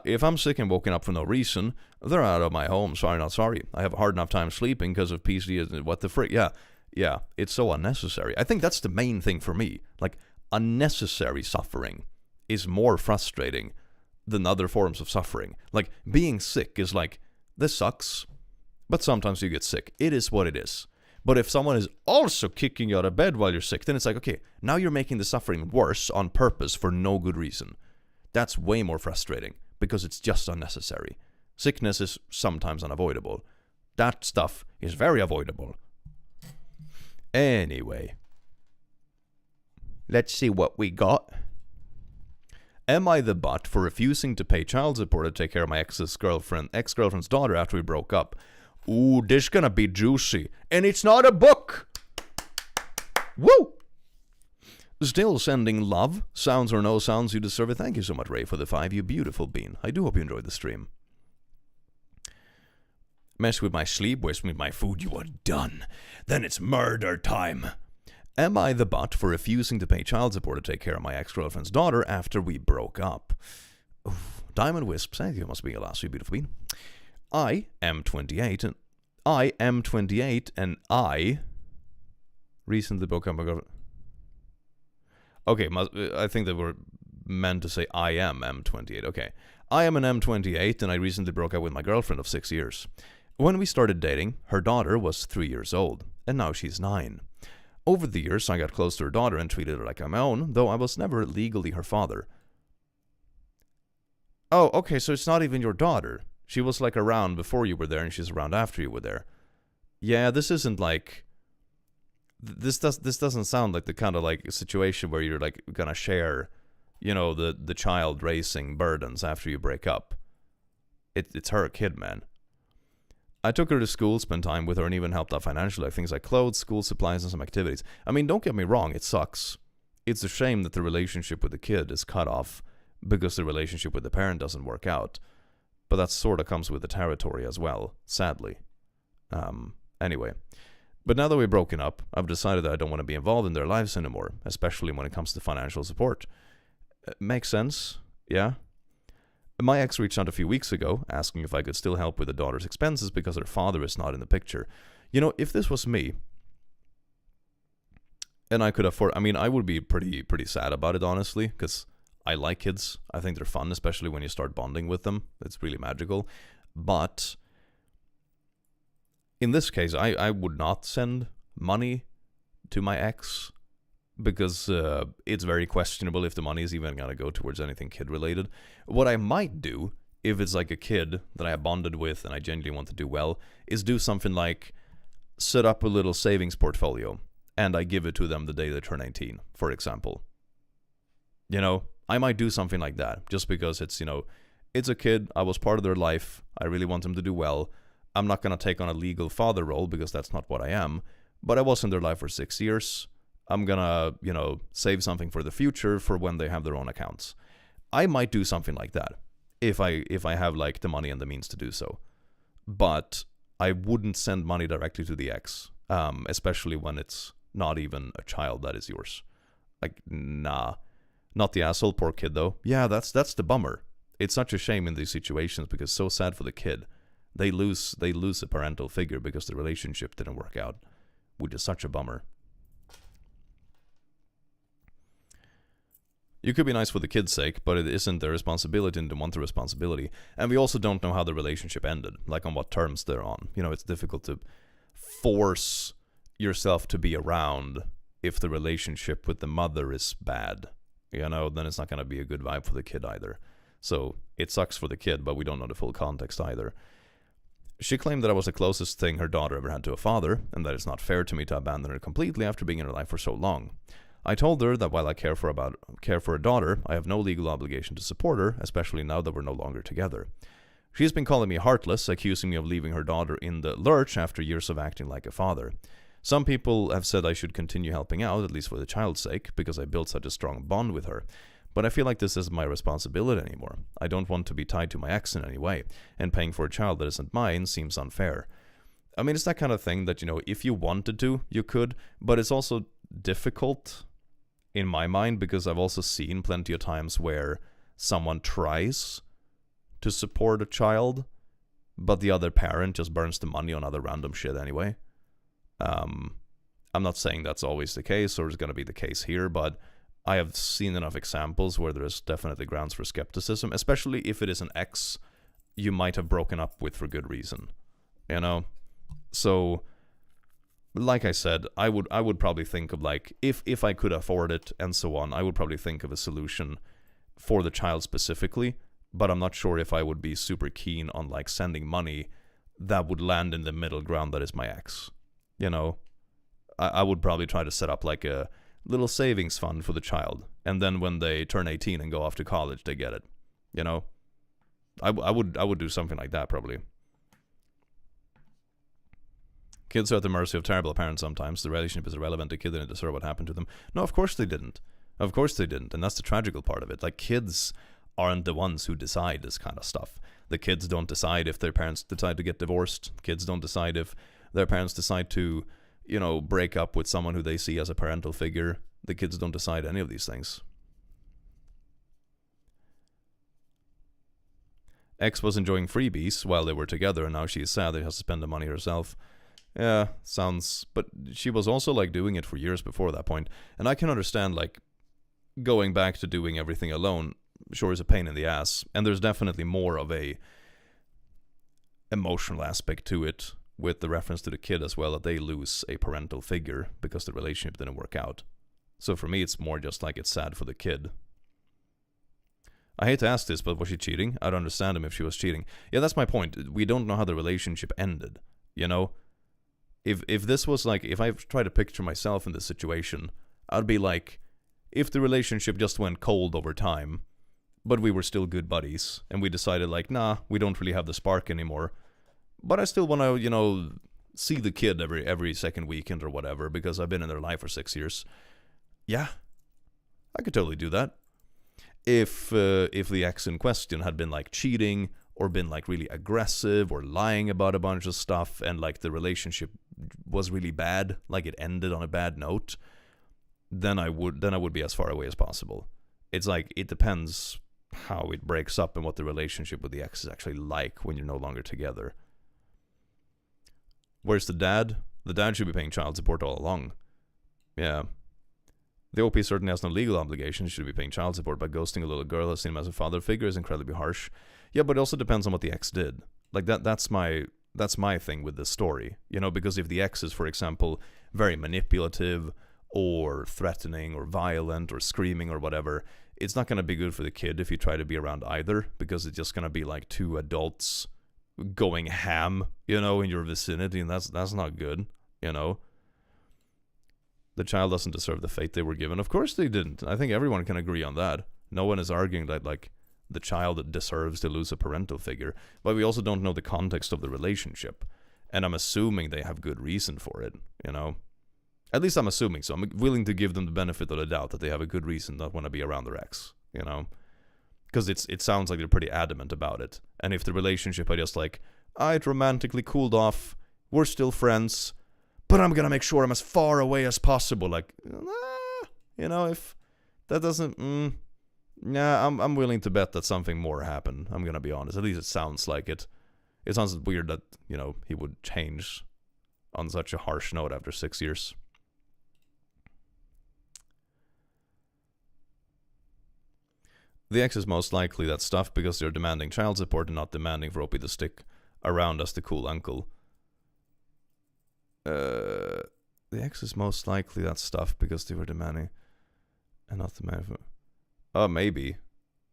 If I'm sick and woken up for no reason, they're out of my home. Sorry, not sorry. I have a hard enough time sleeping because of PC. What the frick? Yeah, it's so unnecessary. I think that's the main thing for me. Like, unnecessary suffering is more frustrating than other forms of suffering. Like, being sick is like, this sucks, but sometimes you get sick. It is what it is. But if someone is also kicking you out of bed while you're sick, then it's like, okay, now you're making the suffering worse on purpose for no good reason. That's way more frustrating, because it's just unnecessary. Sickness is sometimes unavoidable. That stuff is very avoidable. Anyway, let's see what we got. Am I the butt for refusing to pay child support to take care of my ex-girlfriend's daughter after we broke up? Ooh, this gonna be juicy. And it's not a book! Woo! Still sending love. Sounds or no sounds, you deserve it. Thank you so much, Ray, for the 5, you beautiful bean. I do hope you enjoyed the stream. Mess with my sleep, waste with my food, you are done. Then it's murder time. Am I the butt for refusing to pay child support to take care of my ex-girlfriend's daughter after we broke up? Oof. Diamond Wisp, thank you, must be a last, you beautiful bean. I am 28 and I recently broke up with my girlfriend. Okay, I think they were meant to say I am M28. Okay. I am an M28 and I recently broke up with my girlfriend of 6 years. When we started dating, her daughter was 3 years old, and now she's 9. Over the years, I got close to her daughter and treated her like my own, though I was never legally her father. Oh, okay, so it's not even your daughter. She was like around before you were there, and she's around after you were there. Yeah, this isn't like... This doesn't sound like the kind of like situation where you're like gonna share, you know, the child raising burdens after you break up. It's her kid, man. I took her to school, spent time with her, and even helped out financially, like things like clothes, school supplies, and some activities. I mean, don't get me wrong, it sucks. It's a shame that the relationship with the kid is cut off because the relationship with the parent doesn't work out. But that sort of comes with the territory as well, sadly. Anyway. But now that we've broken up, I've decided that I don't want to be involved in their lives anymore, especially when it comes to financial support. Makes sense, yeah? My ex reached out a few weeks ago, asking if I could still help with the daughter's expenses because her father is not in the picture. You know, if this was me, and I could afford... I mean, I would be pretty sad about it, honestly, because I like kids. I think they're fun, especially when you start bonding with them. It's really magical. But... in this case, I would not send money to my ex because it's very questionable if the money is even going to go towards anything kid-related. What I might do, if it's like a kid that I have bonded with and I genuinely want to do well, is do something like set up a little savings portfolio and I give it to them the day they turn 18, for example. You know, I might do something like that just because it's, you know, it's a kid, I was part of their life, I really want them to do well. I'm not going to take on a legal father role because that's not what I am, but I was in their life for 6 years. I'm going to, you know, save something for the future for when they have their own accounts. I might do something like that if I have like the money and the means to do so. But I wouldn't send money directly to the ex, especially when it's not even a child that is yours. Like, nah. Not the asshole, poor kid though. Yeah, that's the bummer. It's such a shame in these situations because it's so sad for the kid. They lose a parental figure because the relationship didn't work out, which is such a bummer. You could be nice for the kid's sake, but it isn't their responsibility and they want the responsibility. And we also don't know how the relationship ended, like on what terms they're on. You know, it's difficult to force yourself to be around if the relationship with the mother is bad. You know, then it's not going to be a good vibe for the kid either. So it sucks for the kid, but we don't know the full context either. She claimed that I was the closest thing her daughter ever had to a father, and that it's not fair to me to abandon her completely after being in her life for so long. I told her that while I care for her daughter, I have no legal obligation to support her, especially now that we're no longer together. She's been calling me heartless, accusing me of leaving her daughter in the lurch after years of acting like a father. Some people have said I should continue helping out, at least for the child's sake, because I built such a strong bond with her. But I feel like this isn't my responsibility anymore. I don't want to be tied to my ex in any way, and paying for a child that isn't mine seems unfair. I mean, it's that kind of thing that, you know, if you wanted to, you could, but it's also difficult in my mind, because I've also seen plenty of times where someone tries to support a child, but the other parent just burns the money on other random shit anyway. I'm not saying that's always the case or is going to be the case here, but I have seen enough examples where there is definitely grounds for skepticism, especially if it is an ex you might have broken up with for good reason, you know? So, like I said, I would probably think of, like, if I could afford it and so on, I would probably think of a solution for the child specifically, but I'm not sure if I would be super keen on, like, sending money that would land in the middle ground that is my ex, you know? I would probably try to set up, like, a little savings fund for the child, and then when they turn 18 and go off to college, they get it, you know? I would do something like that, probably. Kids are at the mercy of terrible parents sometimes. The relationship is irrelevant. The kid didn't deserve what happened to them. No, of course they didn't. Of course they didn't. And that's the tragical part of it. Like, kids aren't the ones who decide this kind of stuff. The kids don't decide if their parents decide to get divorced. Kids don't decide if their parents decide to, you know, break up with someone who they see as a parental figure. The kids don't decide any of these things. Ex was enjoying freebies while they were together, and now she's sad that she has to spend the money herself. Yeah, sounds... But she was also, like, doing it for years before that point. And I can understand, like, going back to doing everything alone sure is a pain in the ass. And there's definitely more of a emotional aspect to it, with the reference to the kid as well, that they lose a parental figure because the relationship didn't work out. So for me, it's more just like it's sad for the kid. I hate to ask this, but was she cheating? I don't understand him if she was cheating. Yeah, that's my point. We don't know how the relationship ended, you know? If this was like, if I try to picture myself in this situation, I'd be like, if the relationship just went cold over time, but we were still good buddies, and we decided like, nah, we don't really have the spark anymore, but I still want to, you know, see the kid every second weekend or whatever, because I've been in their life for 6 years. Yeah, I could totally do that. If the ex in question had been like cheating or been like really aggressive or lying about a bunch of stuff, and like the relationship was really bad, like it ended on a bad note, then I would be as far away as possible. It's like, it depends how it breaks up and what the relationship with the ex is actually like when you're no longer together. Where's the dad? The dad should be paying child support all along. Yeah. The OP certainly has no legal obligation. She should be paying child support, but ghosting a little girl as seen him as a father figure is incredibly harsh. Yeah, but it also depends on what the ex did. Like, that's my thing with this story. You know, because if the ex is, for example, very manipulative or threatening or violent or screaming or whatever, it's not going to be good for the kid if you try to be around either, because it's just going to be like two adults going ham, you know, in your vicinity, and that's not good, you know. The child doesn't deserve the fate they were given. Of course they didn't. I think everyone can agree on that. No one is arguing that, like, the child deserves to lose a parental figure, but we also don't know the context of the relationship, and I'm assuming they have good reason for it, you know. At least I'm assuming so. I'm willing to give them the benefit of the doubt that they have a good reason not want to be around their ex, you know. Because it sounds like they're pretty adamant about it. And if the relationship had just like, it romantically cooled off, we're still friends, but I'm gonna make sure I'm as far away as possible, like, you know, if that doesn't, I'm willing to bet that something more happened. I'm gonna be honest. At least it sounds like it. It sounds weird that, you know, he would change on such a harsh note after 6 years. The ex is most likely that stuff because they're demanding child support and not demanding for Opie to stick around as the cool uncle. The ex is most likely that stuff because they were demanding and not demanding for... Oh, maybe.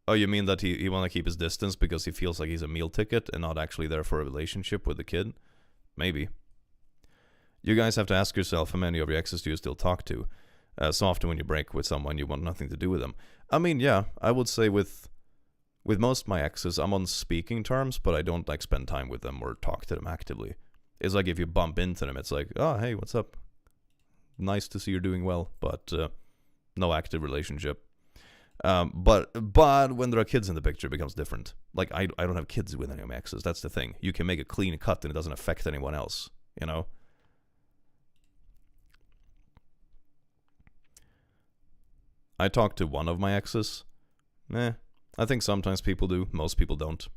Oh, you mean that he want to keep his distance because he feels like he's a meal ticket and not actually there for a relationship with the kid? Maybe. You guys have to ask yourself, how many of your exes do you still talk to? So often when you break with someone, you want nothing to do with them. I mean, yeah, I would say with most of my exes, I'm on speaking terms, but I don't like spend time with them or talk to them actively. It's like if you bump into them, it's like, oh, hey, what's up? Nice to see you're doing well, but no active relationship. But when there are kids in the picture, it becomes different. Like, I don't have kids with any of my exes. That's the thing. You can make a clean cut and it doesn't affect anyone else, you know? I talked to one of my exes. I think sometimes people do, most people don't.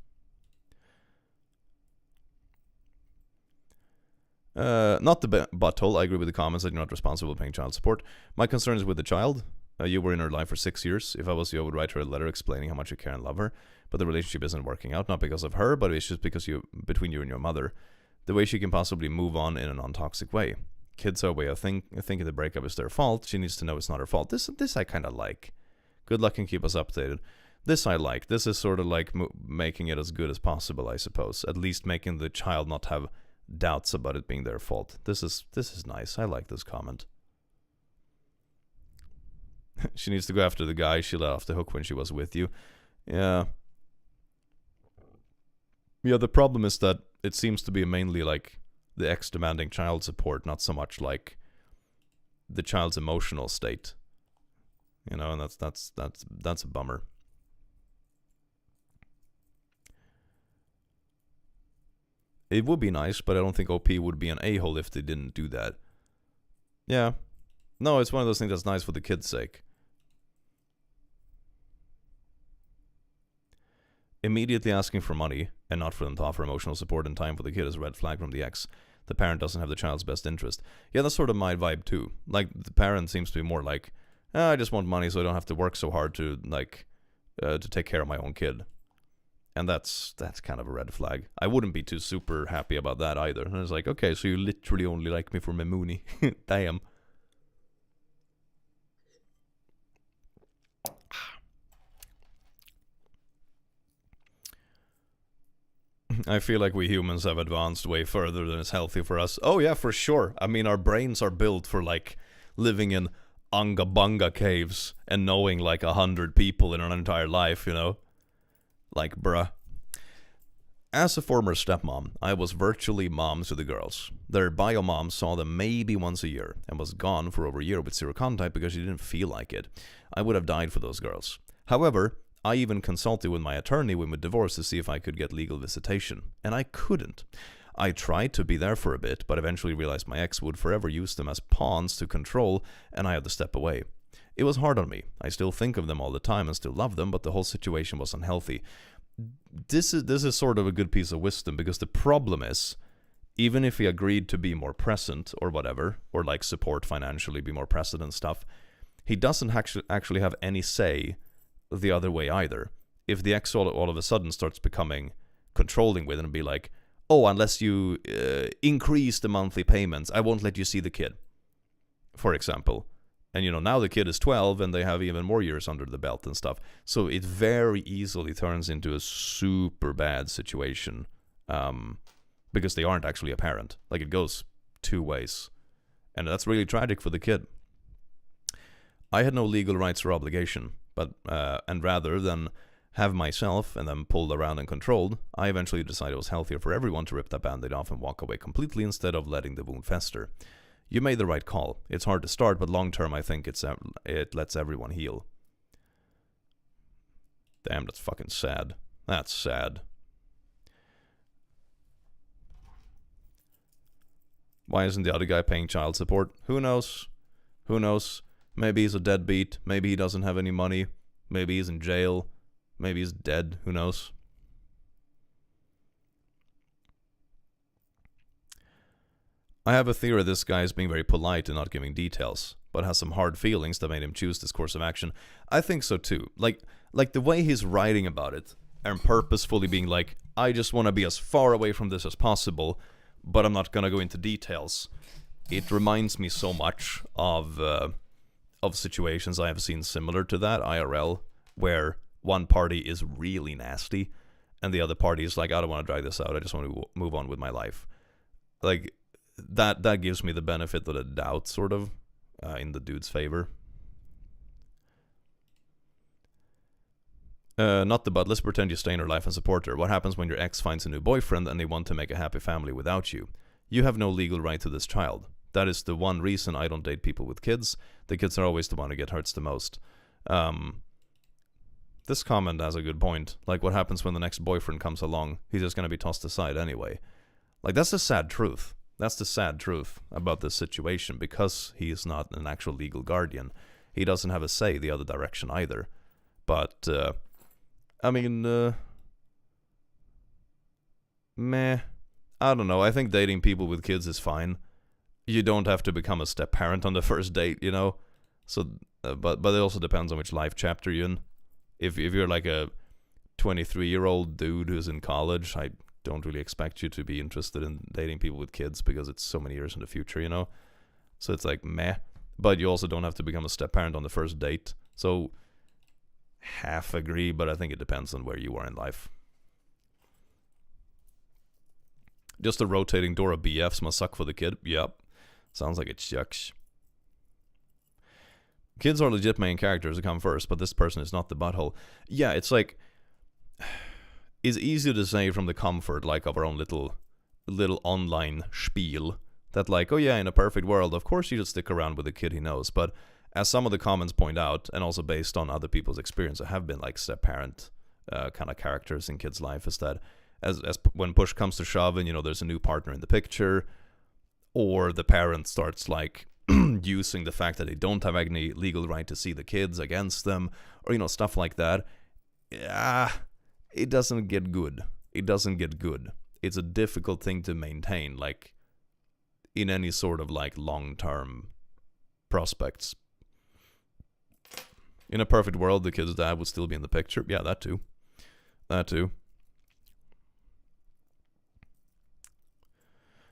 Not the butthole. I agree with the comments that you're not responsible for paying child support. My concern is with the child. You were in her life for 6 years. If I was you, I would write her a letter explaining how much you care and love her. But the relationship isn't working out, not because of her, but it's just because between you and your mother. The way she can possibly move on in a non-toxic way. Kids have a way of thinking the breakup is their fault. She needs to know it's not her fault. This I kind of like. Good luck and keep us updated. This I like. This is sort of like making it as good as possible, I suppose. At least making the child not have doubts about it being their fault. This is nice. I like this comment. She needs to go after the guy she let off the hook when she was with you. Yeah. Yeah, the problem is that it seems to be mainly like the ex demanding child support, not so much like the child's emotional state. You know, and that's a bummer. It would be nice, but I don't think OP would be an a-hole if they didn't do that. Yeah. No, it's one of those things that's nice for the kid's sake. Immediately asking for money and not for them to offer emotional support and time for the kid is a red flag from the ex. The parent doesn't have the child's best interest. Yeah, that's sort of my vibe too. Like, the parent seems to be more like, I just want money so I don't have to work so hard to, like, to take care of my own kid. And that's kind of a red flag. I wouldn't be too super happy about that either. And it's like, okay, so you literally only like me for my moonie. Damn. I feel like we humans have advanced way further than is healthy for us. Oh yeah, for sure. I mean, our brains are built for like living in Unga Bunga caves and knowing like 100 people in an entire life, you know? Like, bruh. As a former stepmom, I was virtually mom to the girls. Their bio mom saw them maybe once a year and was gone for over a year with zero contact because she didn't feel like it. I would have died for those girls. However, I even consulted with my attorney when we divorced to see if I could get legal visitation, and I couldn't. I tried to be there for a bit, but eventually realized my ex would forever use them as pawns to control, and I had to step away. It was hard on me. I still think of them all the time and still love them, but the whole situation was unhealthy. This is sort of a good piece of wisdom, because the problem is, even if he agreed to be more present or whatever, or like support financially, be more present and stuff, he doesn't actually have any say the other way either. If the ex all of a sudden starts becoming controlling with it and be like, oh, unless you increase the monthly payments, I won't let you see the kid, for example. And, you know, now the kid is 12 and they have even more years under the belt and stuff. So it very easily turns into a super bad situation because they aren't actually a parent. Like, it goes two ways. And that's really tragic for the kid. I had no legal rights or obligation, but and rather than have myself and then pulled around and controlled, I eventually decided it was healthier for everyone to rip that band-aid off and walk away completely instead of letting the wound fester. You made the right call. It's hard to start, but long term I think it lets everyone heal. Damn, that's fucking sad. That's sad. Why isn't the other guy paying child support? Who knows? Who knows? Maybe he's a deadbeat. Maybe he doesn't have any money. Maybe he's in jail. Maybe he's dead. Who knows? I have a theory this guy is being very polite and not giving details, but has some hard feelings that made him choose this course of action. I think so too. Like the way he's writing about it and purposefully being like, I just want to be as far away from this as possible, but I'm not going to go into details. It reminds me so much of situations I have seen similar to that, IRL, where one party is really nasty and the other party is like, I don't want to drag this out. I just want to move on with my life. Like, that gives me the benefit of the doubt, sort of, in the dude's favor. Not the but, let's pretend you stay in her life and support her. What happens when your ex finds a new boyfriend and they want to make a happy family without you? You have no legal right to this child. That is the one reason I don't date people with kids. The kids are always the one who get hurts the most. This comment has a good point. Like, what happens when the next boyfriend comes along? He's just going to be tossed aside anyway. Like, that's the sad truth. That's the sad truth about this situation, because he is not an actual legal guardian. he doesn't have a say the other direction either. But, I mean, meh. I don't know. I think dating people with kids is fine. You don't have to become a step-parent on the first date, you know? So, but it also depends on which life chapter you're in. If you're like a 23-year-old dude who's in college, I don't really expect you to be interested in dating people with kids because it's so many years in the future, you know? So it's like, meh. But you also don't have to become a step-parent on the first date. So, half agree, but I think it depends on where you are in life. Just a rotating door of BFs must suck for the kid. Yep. Sounds like it sucks. Kids are legit main characters that come first, but this person is not the butthole. Yeah, it's like... It's easy to say from the comfort, like, of our own little online spiel, that like, oh yeah, in a perfect world, of course you should stick around with the kid he knows. But as some of the comments point out, and also based on other people's experience, there have been like step-parent kind of characters in kids' life, is that as when push comes to shove and, you know, there's a new partner in the picture, or the parent starts like using the fact that they don't have any legal right to see the kids against them, or, you know, stuff like that. Yeah, it doesn't get good. It doesn't get good. It's a difficult thing to maintain, like, in any sort of, like, long-term prospects. In a perfect world, the kid's dad would still be in the picture. Yeah, that too. That too.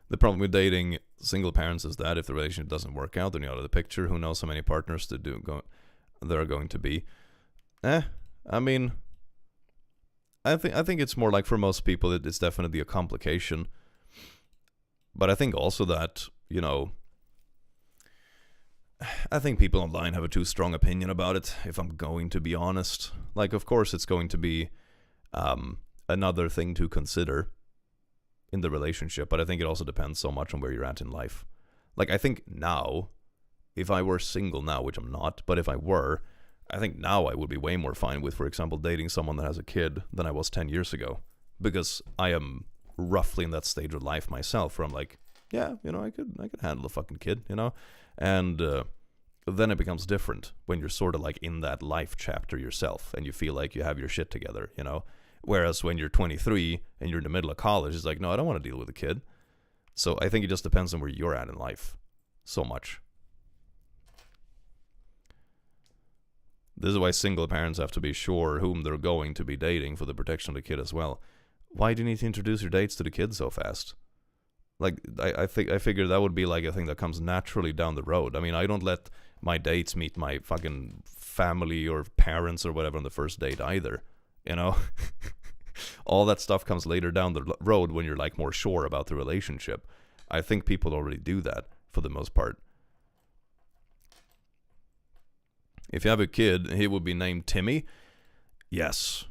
The problem with dating single parents is that if the relationship doesn't work out, then you're out of the picture. Who knows how many partners there are going to be? I mean... I think it's more like, for most people, it's definitely a complication. But I think also that, you know, I think people online have a too strong opinion about it, if I'm going to be honest. Like, of course, it's going to be another thing to consider in the relationship, but I think it also depends so much on where you're at in life. Like, I think now, if I were single now, which I'm not, but if I were... I think now I would be way more fine with, for example, dating someone that has a kid than I was 10 years ago. Because I am roughly in that stage of life myself where I'm like, yeah, you know, I could handle a fucking kid, you know? And then it becomes different when you're sort of like in that life chapter yourself and you feel like you have your shit together, you know? Whereas when you're 23 and you're in the middle of college, it's like, no, I don't want to deal with a kid. So I think it just depends on where you're at in life so much. This is why single parents have to be sure whom they're going to be dating for the protection of the kid as well. Why do you need to introduce your dates to the kid so fast? Like, I figure that would be like a thing that comes naturally down the road. I mean, I don't let my dates meet my fucking family or parents or whatever on the first date either, you know? All that stuff comes later down the road when you're like more sure about the relationship. I think people already do that for the most part. If you have a kid, he will be named Timmy? Yes.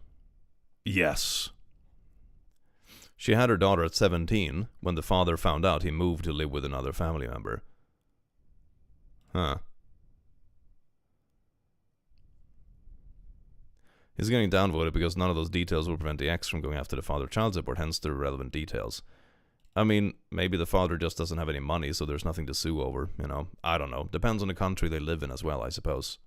Yes. She had her daughter at 17. When the father found out, he moved to live with another family member. Huh. He's getting downvoted because none of those details will prevent the ex from going after the father child support, hence the relevant details. I mean, maybe the father just doesn't have any money, so there's nothing to sue over, you know? I don't know. Depends on the country they live in as well, I suppose.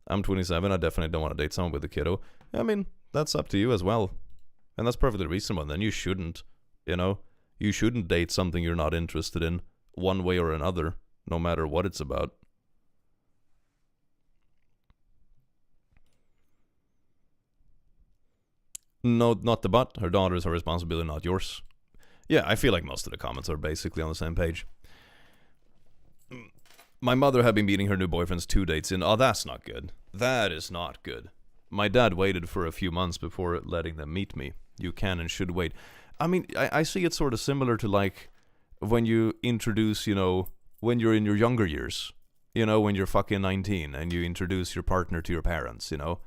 I'm 27, I definitely don't want to date someone with a kiddo. I mean, that's up to you as well. And that's perfectly reasonable. Then you shouldn't, you know? You shouldn't date something you're not interested in, one way or another, no matter what it's about. No, not the but. Her daughter is her responsibility, not yours. Yeah, I feel like most of the comments are basically on the same page. My mother had been meeting her new boyfriend's 2 dates in. Oh, that's not good. That is not good. My dad waited for a few months before letting them meet me. You can and should wait. I mean, I see it sort of similar to like when you introduce, you know, when you're in your younger years. You know, when you're fucking 19 and you introduce your partner to your parents, you know.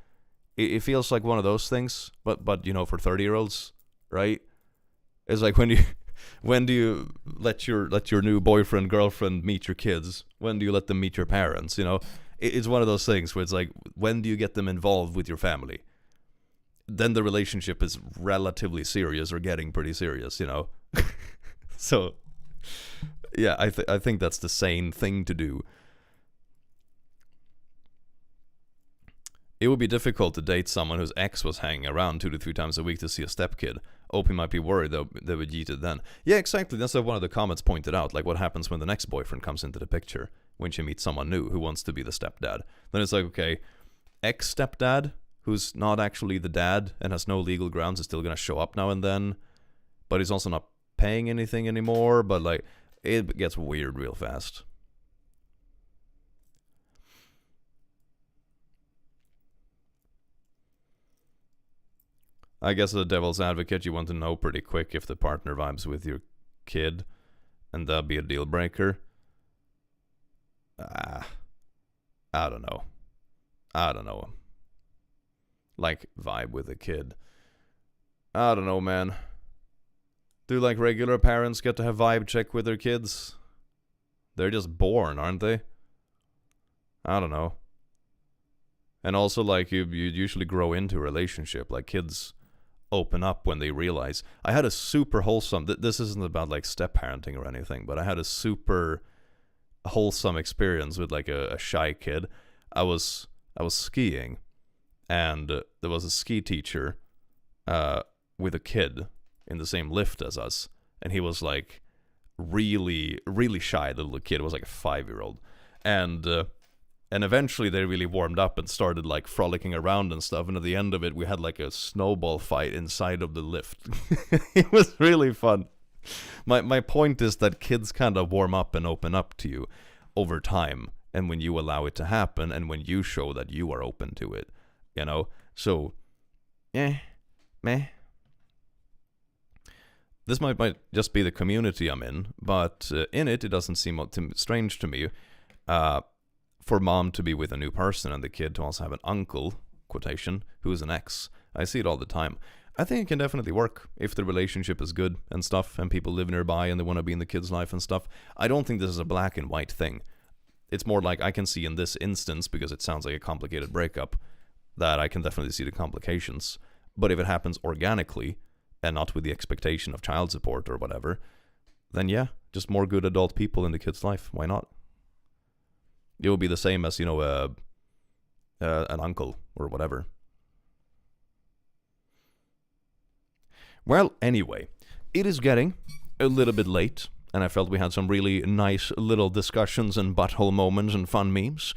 It feels like one of those things, but you know, for 30-year-olds, right? It's like when do you let your new boyfriend, girlfriend meet your kids? When do you let them meet your parents? You know, it's one of those things where it's like, when do you get them involved with your family? Then the relationship is relatively serious or getting pretty serious, you know? So, yeah, I think that's the sane thing to do. It would be difficult to date someone whose ex was hanging around 2 to 3 times a week to see a stepkid. OP might be worried they would yeet it then. Yeah, exactly. That's what one of the comments pointed out. Like, what happens when the next boyfriend comes into the picture? When she meets someone new who wants to be the stepdad. Then it's like, okay, ex-stepdad, who's not actually the dad and has no legal grounds, is still going to show up now and then. But he's also not paying anything anymore. But, like, it gets weird real fast. I guess as a devil's advocate, you want to know pretty quick if the partner vibes with your kid, and that'd be a deal breaker. I don't know. Like, vibe with a kid. I don't know, man. Do like regular parents get to have vibe check with their kids? They're just born, aren't they? I don't know. And also, like, you usually grow into a relationship. Like, kids open up when they realize. I had a super wholesome, this isn't about like step parenting or anything, but I had a super wholesome experience with like a shy kid. I was skiing, and there was a ski teacher with a kid in the same lift as us, and he was like really shy little kid. It was like a 5-year-old, and eventually they really warmed up and started like frolicking around and stuff. And at the end of it, we had like a snowball fight inside of the lift. It was really fun. My point is that kids kind of warm up and open up to you over time. And when you allow it to happen, and when you show that you are open to it, you know? So, meh. This might just be the community I'm in, but in it doesn't seem strange to me. For mom to be with a new person and the kid to also have an uncle, quotation, who is an ex. I see it all the time. I think it can definitely work if the relationship is good and stuff, and people live nearby and they want to be in the kid's life and stuff. I don't think this is a black and white thing. It's more like I can see in this instance, because it sounds like a complicated breakup, that I can definitely see the complications. But if it happens organically and not with the expectation of child support or whatever, then yeah, just more good adult people in the kid's life. Why not? It will be the same as, you know, an uncle or whatever. Well, anyway, it is getting a little bit late, and I felt we had some really nice little discussions and butthole moments and fun memes.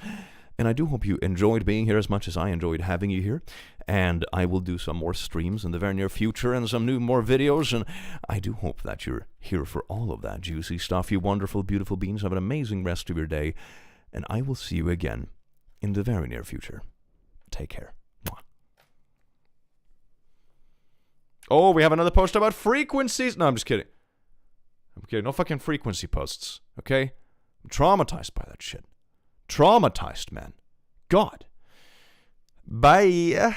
And I do hope you enjoyed being here as much as I enjoyed having you here. And I will do some more streams in the very near future and some more videos. And I do hope that you're here for all of that juicy stuff, you wonderful, beautiful beings. Have an amazing rest of your day. And I will see you again in the very near future. Take care. Mwah. Oh, we have another post about frequencies. No, I'm just kidding. No fucking frequency posts, okay? I'm traumatized by that shit. Traumatized, man. God. Bye.